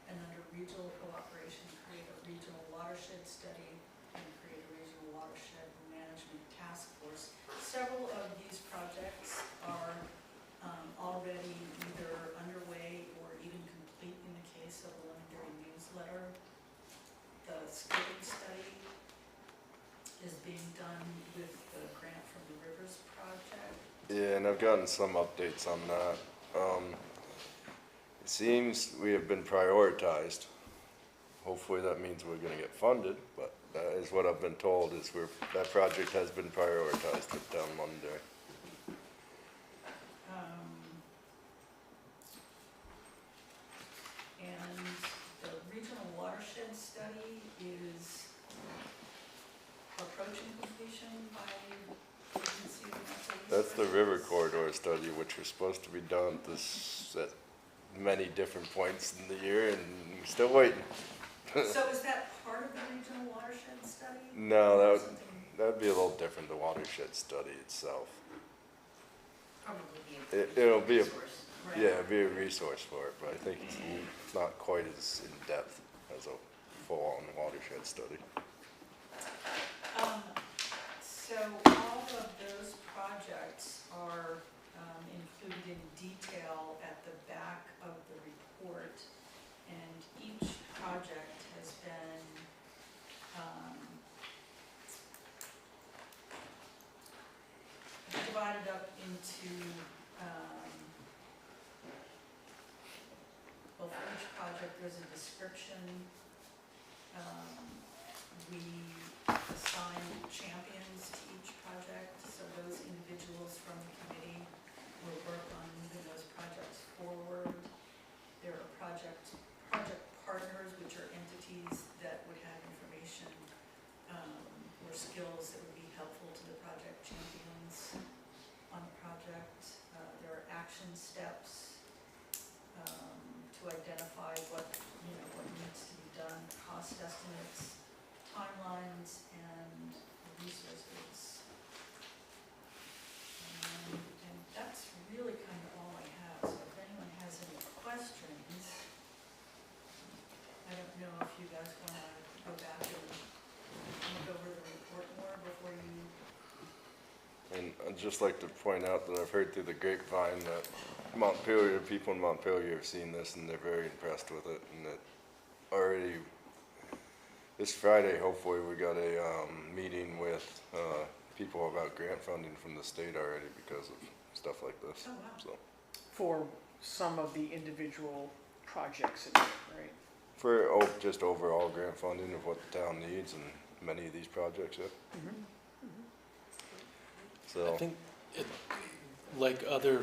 And under regional cooperation, create a regional watershed study and create a regional watershed management task force. Several of these projects are already either underway or even complete in the case of the Londonderry newsletter. The scoping study is being done with the grant from the Rivers Project. Yeah, and I've gotten some updates on that. It seems we have been prioritized. Hopefully that means we're gonna get funded, but that is what I've been told, is that project has been prioritized with down Londonderry. And the regional watershed study is approaching completion by agency. That's the river corridor study, which was supposed to be done at many different points in the year, and we're still waiting. So is that part of the regional watershed study? No, that'd be a little different, the watershed study itself. Probably It'll be a, resource. yeah, it'll be a resource for it, but I think it's not quite as in-depth as a full-on watershed study. So all of those projects are included in detail at the back of the report, and each project has been divided up into, well, for each project there's a description. We assign champions to each project, so those individuals from the committee will work on moving those projects forward. There are project partners, which are entities that would have information or skills that would be helpful to the project champions on the project. There are action steps to identify what needs to be done, cost estimates, timelines, and resources. And that's really kind of all I have. So if anyone has any questions, I don't know if you guys want to go back and look over the report more before you. And I'd just like to point out that I've heard through the grapevine that Montpelier, people in Montpelier have seen this and they're very impressed with it, and that already this Friday, hopefully, we got a meeting with people about grant funding from the state already because of stuff like this. Oh, wow. So For some of the individual projects in it, right? for just overall grant funding of what the town needs, and many of these projects, yeah. So I think, like other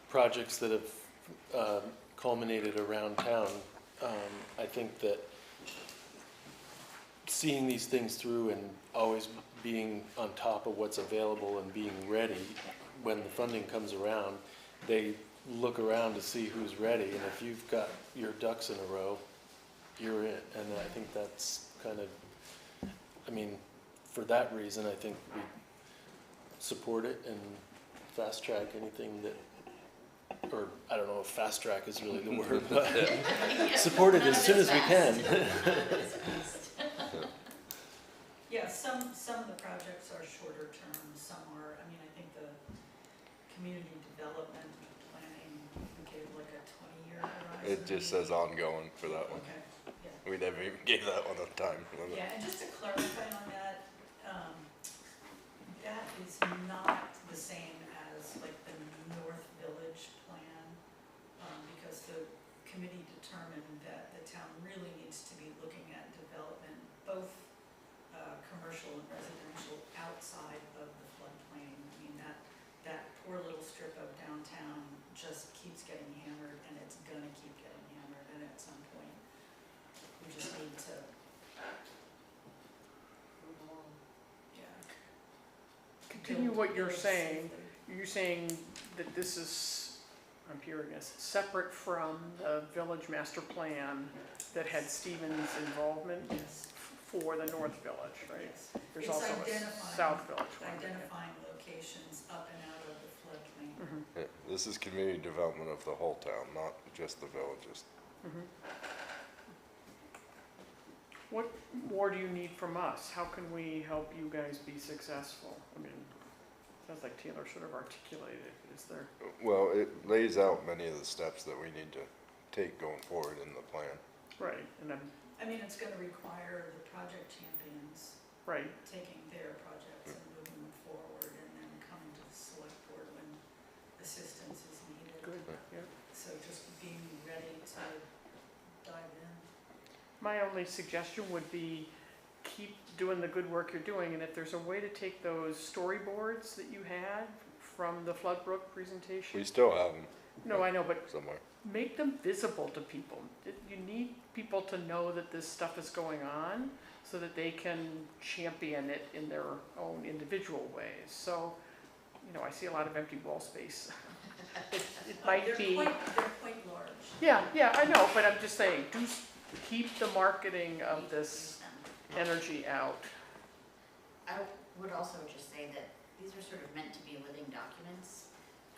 projects that have culminated around town, I think that seeing these things through and always being on top of what's available and being ready when the funding comes around, they look around to see who's ready, and if you've got your ducks in a row, you're in. And I think that's kind of, I mean, for that reason, I think we support it and fast track anything that, or I don't know if fast track is really the word, but support it as soon as we can. Yeah, some of the projects are shorter term, some are, I mean, I think the community development planning, we gave like a 20-year horizon. It just says ongoing for that one. Okay, yeah. We never even gave that one a time limit. Yeah, and just to clarify on that, that is not the same as like the North Village plan, because the committee determined that the town really needs to be looking at development, both commercial and residential outside of the floodplain. I mean, that poor little strip of downtown just keeps getting hammered, and it's gonna keep getting hammered, and at some point, we just need to, yeah. Continue what you're saying. You're saying that this is, I'm hearing this, separate from the village master plan that had Stephen's involvement for the North Village, right? Yes. There's It's also a identifying- South Village one. Identifying locations up and out of the floodplain. Mhm, Yeah, this is community development of the whole town, not just the villages. mhm. What more do you need from us? How can we help you guys be successful? I mean, sounds like Taylor sort of articulated it. Is there? Well, it lays out many of the steps that we need to take going forward in the plan. Right, and I'm, I mean, it's gonna require the project champions right, taking their projects and moving them forward, and then coming to the select board when assistance is needed. good, yeah. So just being ready to dive in. My only suggestion would be keep doing the good work you're doing, and if there's a way to take those storyboards that you had from the Floodbrook presentation. We still have them No, I know, but somewhere. make them visible to people. You need people to know that this stuff is going on so that they can champion it in their own individual ways. So, you know, I see a lot of empty wall space. It might be. They're quite large. Yeah, I know, but I'm just saying, keep the marketing of this energy out. I would also just say that these are sort of meant to be living documents.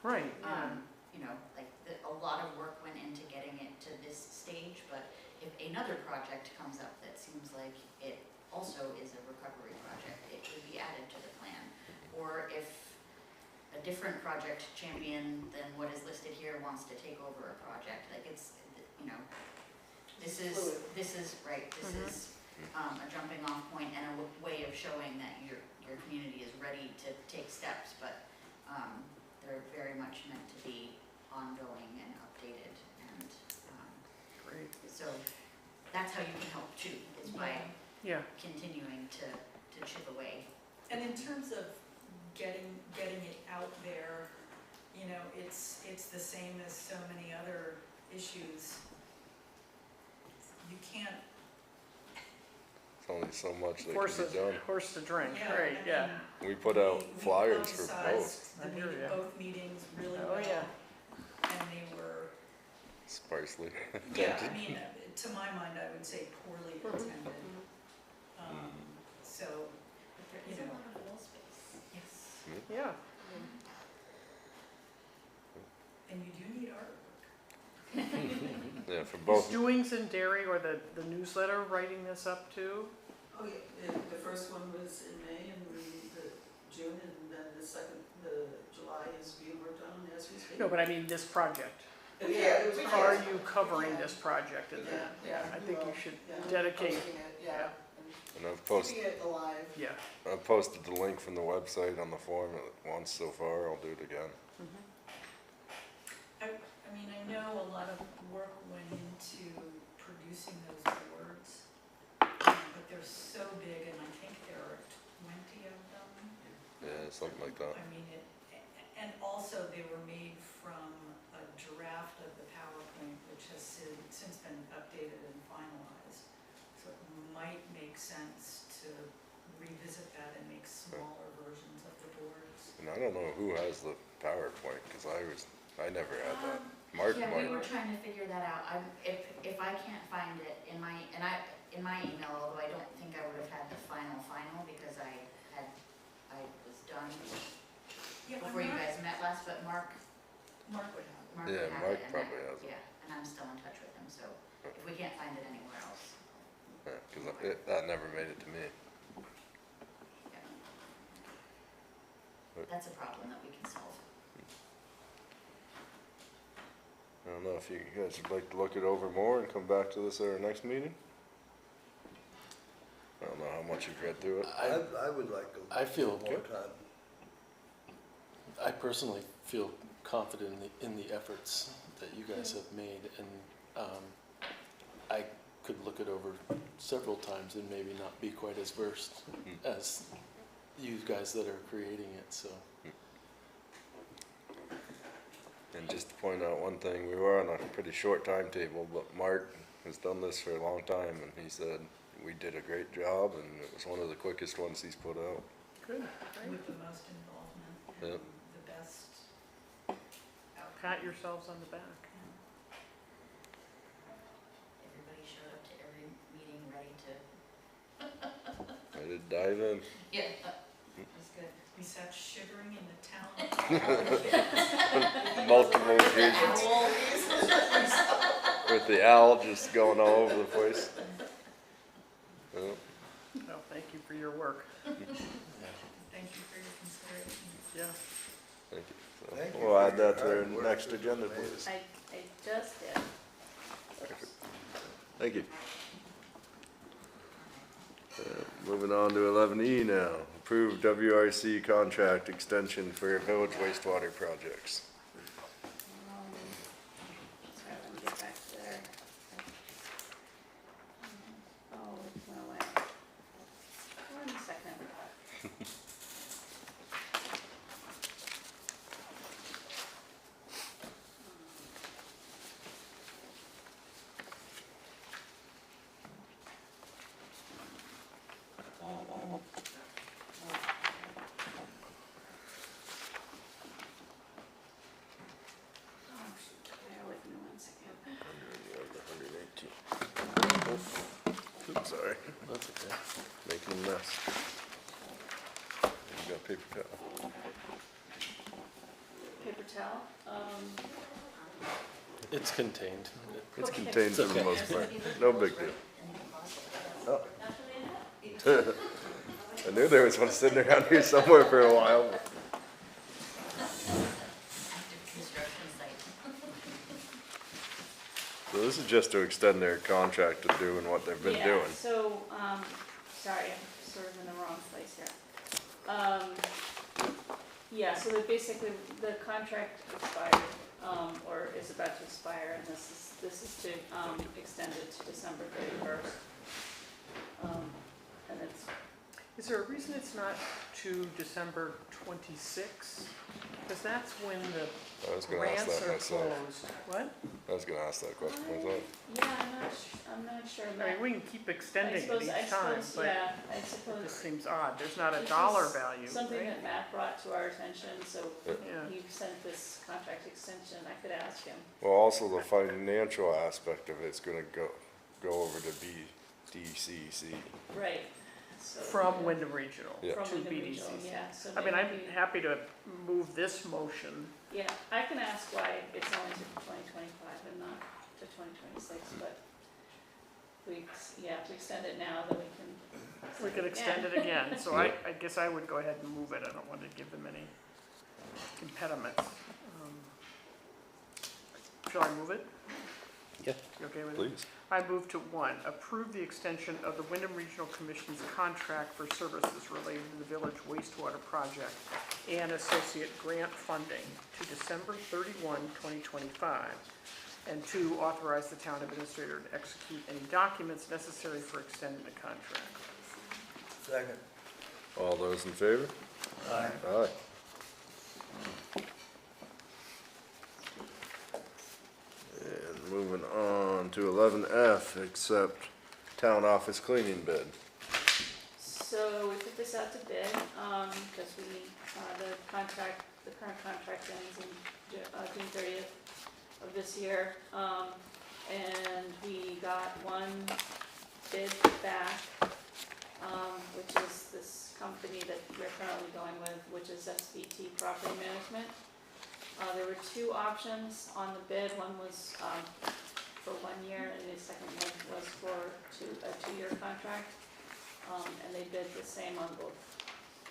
Right, yeah. You know, like, a lot of work went into getting it to this stage, but if another project comes up that seems like it also is a recovery project, it should be added to the plan. Or if a different project champion than what is listed here wants to take over a project, like, it's, you know, this is right, this is a jumping off point and a way of showing that your community is ready to take steps, but they're very much meant to be ongoing and updated, and Great. so that's how you can help too, is by Yeah. continuing to chip away. And in terms of getting it out there, you know, it's the same as so many other issues. You can't. It's only so much that Horse can be done. to drink, Yeah, right, I yeah. mean, We put out we flyers for both. publicized I hear ya. both meetings really Oh, well. yeah. And they were, Sparsely. yeah, I mean, to my mind, I would say poorly attended. So, you There's a know, lot of wall space. yes, Yeah. and you do need artwork. Yeah, for Is both. Doings and Dairy or the newsletter writing this up too? Oh, yeah, the first one was in May and the June, and then the July is being worked on as we speak. No, but I mean this project. Yeah, it was. Are you covering this project in that? Yeah, I we think you will. should Yeah, dedicate, posting it, yeah. And I've And posted, keeping it alive. yeah. I've posted the link from the website on the forum once so far. I'll do it again. I mean, I know a lot of work went into producing those boards, but they're so big, and I think there are 20 of them. Yeah, something like that. I mean, and also they were made from a draft of the PowerPoint, which has since been updated and finalized. So it might make sense to revisit that and make smaller versions of the boards. And I don't know who has the PowerPoint, because I was I never had that. Mark Yeah, we might. were trying to figure that out. If I can't find it in my email, although I don't think I would have had the final because I was done before you guys met last, but Mark would have. Mark would Yeah, have Mark it, and probably has it. Yeah, and I'm still in touch with him, so if we can't find it anywhere else. Yeah, 'cause that never made it to me. Yeah. That's a problem that we can solve. I don't know if you guys would like to look it over more and come back to this at our next meeting? I don't know how much you've read through it. I would like I feel more time. I personally feel confident in the efforts that you guys have made, and I could look it over several times and maybe not be quite as versed as you guys that are creating it, so. And just to point out one thing, we were on a pretty short timetable, but Mark has done this for a long time, and he said we did a great job, and it was one of the quickest ones he's put out. Good. With the most involvement Yep. and the best outcome. Pat yourselves on the back. Everybody showed up to every meeting ready to. I did dive in. Yeah. It was good. We sat shivering in the town. Multiple occasions. With the owl just going all over the place. Yep. Well, thank you for your work. Thank you for your consideration. Yeah. Thank you. So Thank you we'll for add that to your our hard work. next agenda, please. I just did. Thank you. Moving on to 11E now. Approved WRC contract extension for village wastewater projects. Sorry, let me get back to there. Oh, it went away. 1 second. Oh, shoot. Bear with me 1 second. 118. Oops, sorry. That's okay. Making a mess. You got paper towel. Paper towel. It's contained. It's Okay. contained for the okay. most part. No big deal. Oh. Actually, I knew there was one sitting around here somewhere for a while. but- Active construction site. So this is just to extend their contract to doing what they've been yeah, doing. so, sorry, I'm sort of in the wrong place here. Yeah, so basically, the contract expired, or is about to expire, and this is to, extend it to December 31st. And it's, Is there a reason it's not to December 26th? Because that's when the I was gonna ask grants that are myself. closed. What? I was gonna ask that question myself. yeah, I'm not sure. I mean, we can keep extending it I each time, suppose, but yeah, I it suppose. just seems odd. There's not a This dollar is value, Something right? that Matt brought to our attention, so Yeah. he sent this contract extension, I could ask him. Well, also the financial aspect of it's gonna go over to BDCC. Right, so. From Wyndham Regional Yeah. From to Wyndham Regional, BDCC. yeah, so I mean, I'm maybe- happy to move this motion. Yeah, I can ask why it's only to 2025 and not to 2026, but we extend it now, then we can. We could extend it again, so I guess I would go ahead and move it. I don't want to give them any impediments. Shall I move it? Yeah. You okay with it? Please. I move to 1, approve the extension of the Wyndham Regional Commission's contract for services related to the village wastewater project and associate grant funding to December 31, 2025. And 2, authorize the town administrator to execute any documents necessary for extending the contract. Second. All those in favor? Aye. Aye. And moving on to 11F, accept town office cleaning bid. So we put this out to bid, because the current contract ends in June 30th of this year. And we got one bid back, which is this company that we're currently going with, which is SVT Property Management. There were two options on the bid. One was for 1 year, and the second one was for a 2-year contract. And they bid the same on both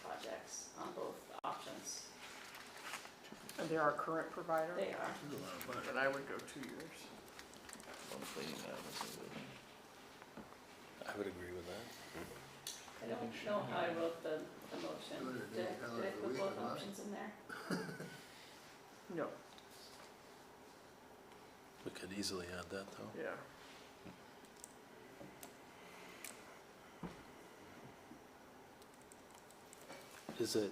projects, on both options. And they're our current provider? They are. Then I would go 2 years. I would agree with that. I don't know how I wrote the motion. Did I put both options in there? No, We could easily add that, though. yeah. Is it,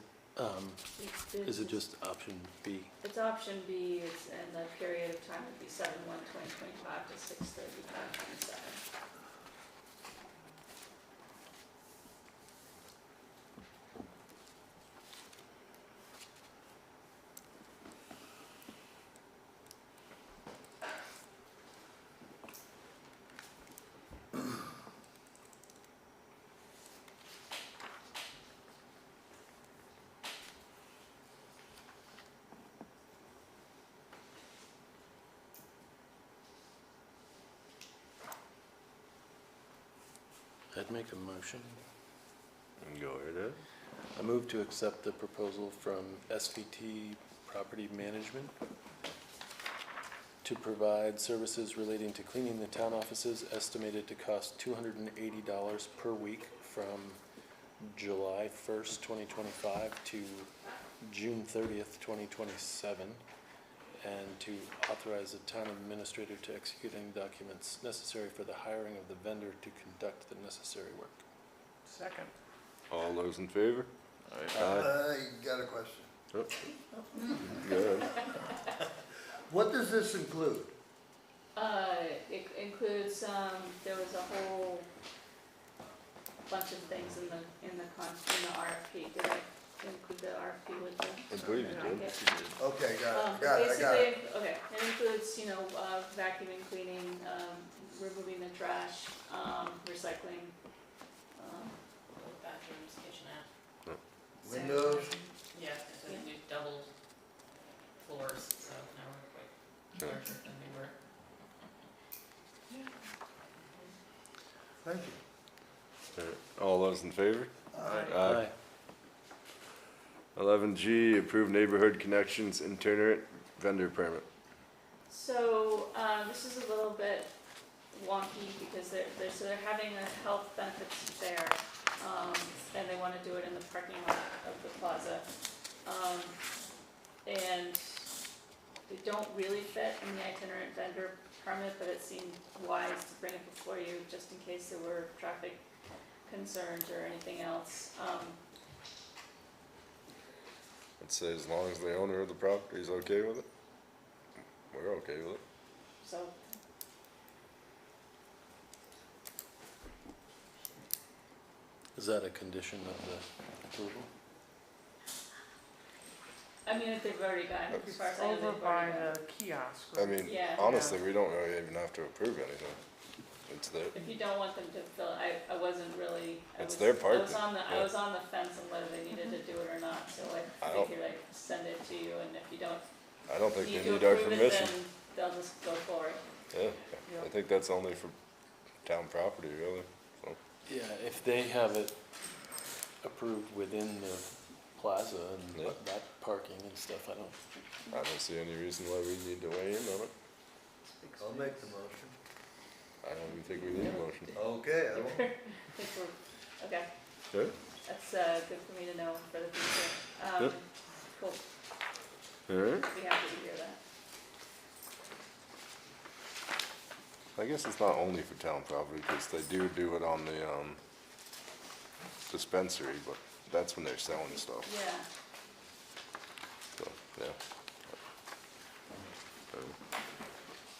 is it just option B? It's option B, and the period of time would be 7/1/2025 to 6/30/2027. I'd make a motion. Go right ahead. I move to accept the proposal from SVT Property Management to provide services relating to cleaning the town offices, estimated to cost $280 per week from July 1st, 2025 to June 30th, 2027, and to authorize the town administrator to execute any documents necessary for the hiring of the vendor to conduct the necessary work. Second. All those in favor? Got a question. Oh. Good. What does this include? It includes, there was a whole bunch of things in the RFP. Did I include the RFP with the? I believe you did. Okay, got it, But got it, I got it. basically, okay, it includes, vacuuming, cleaning, removing the trash, recycling. Both bathrooms, kitchenette. Windows, Yeah, so we doubled floors, so now we're quite larger than we were. thank you. All those in favor? Aye. 11G, approved neighborhood connections internet vendor permit. So, this is a little bit wonky because they're having a health benefits fair, and they want to do it in the parking lot of the plaza. And they don't really fit in the itinerant vendor permit, but it seemed wise to bring it before you just in case there were traffic concerns or anything else. I'd say as long as the owner of the property is okay with it, we're okay with it. So, Is that a condition of the approval? I mean, if they've already gotten, as far as I know, Over they've by already gotten. the kiosk. I right? mean, Yeah. honestly, we don't really even have to approve anything. It's their, If you don't want them to fill, I wasn't really, It's their part I was then, on the, I yeah. was on the fence on whether they needed to do it or not, so I I don't- figured I'd send it to you, and if you don't I don't think need they to need our approve it, permission. then they'll just go forward. Yeah, Yeah. I think that's only for town property, really. So, Yeah, if they have it approved within the plaza and Yeah. that parking and stuff, I don't see any reason why we need to weigh in on it. I'll make the motion. I don't even think we need a motion. Okay, I I will. think we're, okay, Okay, that's, good for me to know for the future. Yep. Cool, alright. be happy to hear that. I guess it's not only for town property, because they do it on the, dispensary, but that's when they're selling stuff, Yeah, so, yeah. don't.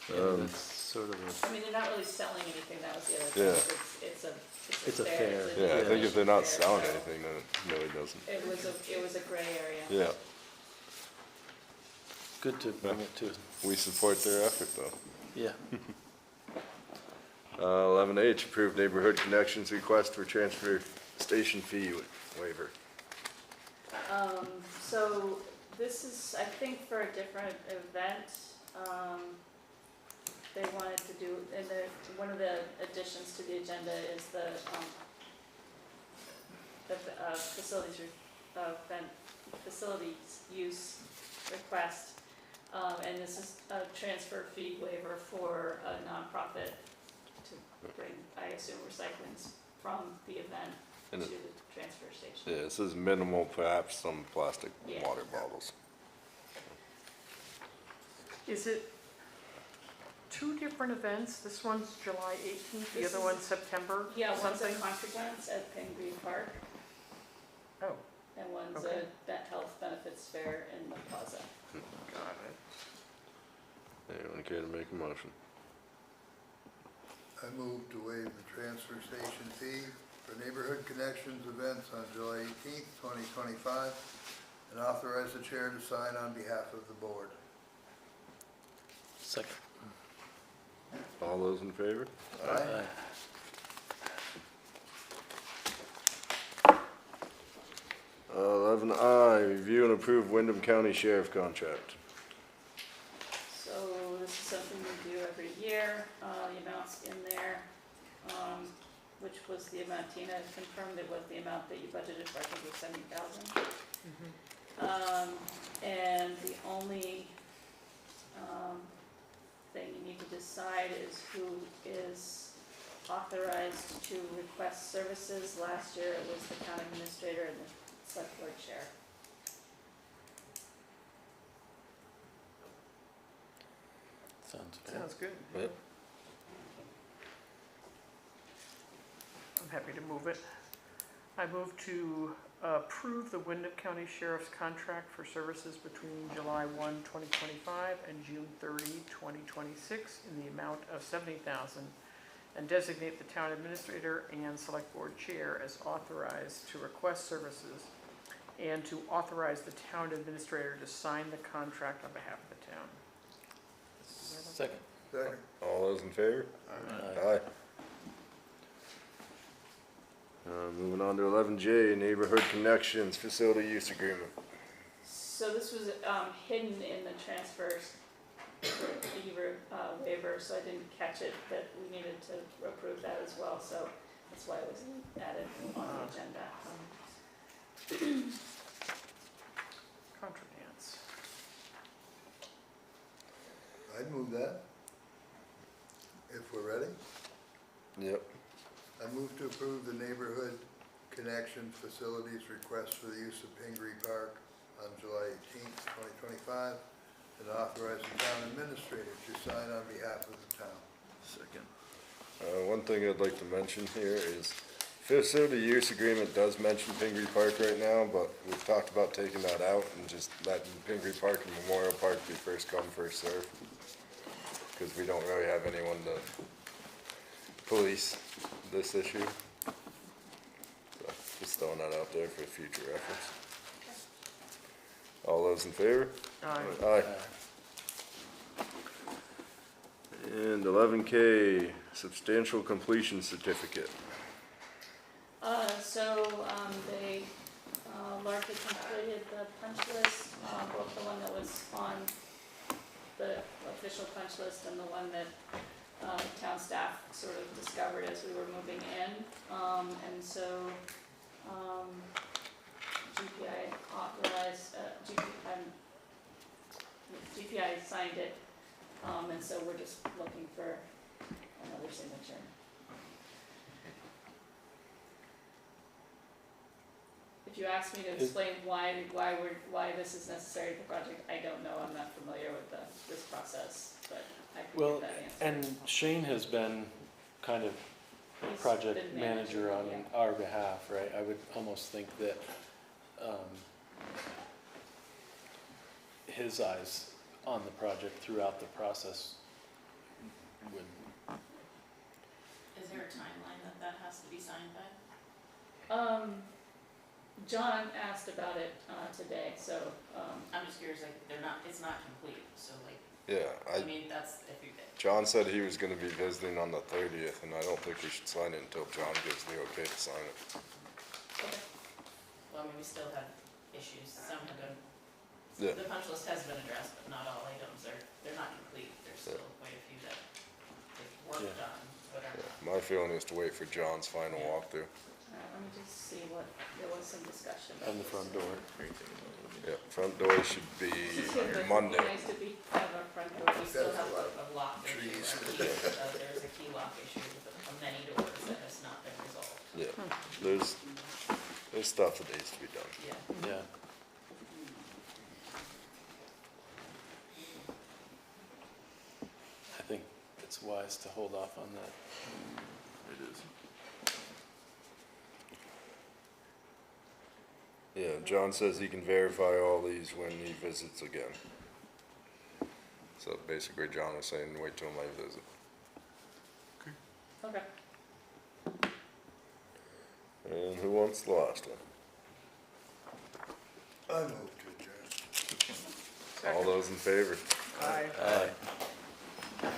Yeah, that's sort of I mean, they're not really selling anything, that was the other Yeah. thing, It's a fair. it's a Yeah, I think if they're not fair, selling so anything, then it really doesn't. It was a gray area. Yeah. good to bring it to, We support their effort, though. yeah. 11H, approved neighborhood connections request for transfer station fee waiver. So this is, I think, for a different event. They wanted to do, and one of the additions to the agenda is the facilities use request. And this is a transfer fee waiver for a nonprofit to bring, I assume, recyclings from the event to And the transfer station. Yeah, this is minimal, perhaps some plastic Yeah. water bottles. Is it two different events? This one's July 18th, the This other is- one's September Yeah, one's a something? concert dance at Pengreen Park, Oh, and one's Okay. a health benefits fair in the plaza. got it. Anyone care to make a motion? I move to waive the transfer station fee for Neighborhood Connections events on July 18th, 2025, and authorize the chair to sign on behalf of the board. Second. All those in favor? Aye. 11I, review and approve Wyndham County Sheriff contract. So this is something we do every year, the amount's in there, which was the amount Tina confirmed it was the amount that you budgeted for, I think it was 70,000. And the only, thing you need to decide is who is authorized to request services. Last year it was the town administrator and the select board chair. Sounds fair. Sounds good. Yep. I'm happy to move it. I move to approve the Wyndham County Sheriff's contract for services between July 1, 2025 and June 30, 2026 in the amount of $70,000 and designate the town administrator and select board chair as authorized to request services and to authorize the town administrator to sign the contract on behalf of the town. Second. Second. All those in favor? Aye. Aye. Moving on to 11J, neighborhood connections facility use agreement. So this was hidden in the transfers fee waiver, so I didn't catch it, but we needed to approve that as well, so that's why it was added on the agenda. Contra dance. I'd move that. If we're ready. Yep. I move to approve the Neighborhood Connections Facilities request for the use of Pingree Park on July 18th, 2025, and authorize the town administrator to sign on behalf of the town. Second. One thing I'd like to mention here is facility use agreement does mention Pingree Park right now, but we've talked about taking that out and just letting Pingree Park and Memorial Park be first come, first served. Because we don't really have anyone to police this issue. So just throwing that out there for future reference. All those in favor? Aye. Aye. And 11K, substantial completion certificate. They largely completed the punch list, both the one that was on the official punch list and the one that town staff sort of discovered as we were moving in. And so GPI authorized, GPI signed it, and so we're just looking for another signature. If you ask me to explain why this is necessary for the project, I don't know. I'm not familiar with this process, but I can Well, give that answer. and Shane has been kind of He's project been manager on managing, our behalf, right? I would almost think that his eyes on the project throughout the process would, Is there a timeline that has to be signed by? John asked about it, today, so, I'm just curious, like, it's not complete, so like, Yeah, I mean, that's, if you, John said he was gonna be visiting on the 30th, and I don't think we should sign it until John gives the okay to sign it. okay. Well, I mean, we still have issues, some have been, Yeah. the punch list has been addressed, but not all items they're not complete, there's still quite a few that they've worked Yeah. on, whatever. My feeling is to wait for John's final walkthrough. let me just see what, there was some discussion about And the this. front door. Yeah, front door should be It would Monday. be nice to have a front door. We still have a lock issue, there's a key lock issue with many doors that has not been resolved. Yeah, there's stuff that needs to be done. Yeah. Yeah. I think it's wise to hold off on that. It is. Yeah, John says he can verify all these when he visits again. So basically, John was saying, wait till my visit. Okay. And who wants the last one? I move to adjourn. All those in favor? Aye. Aye.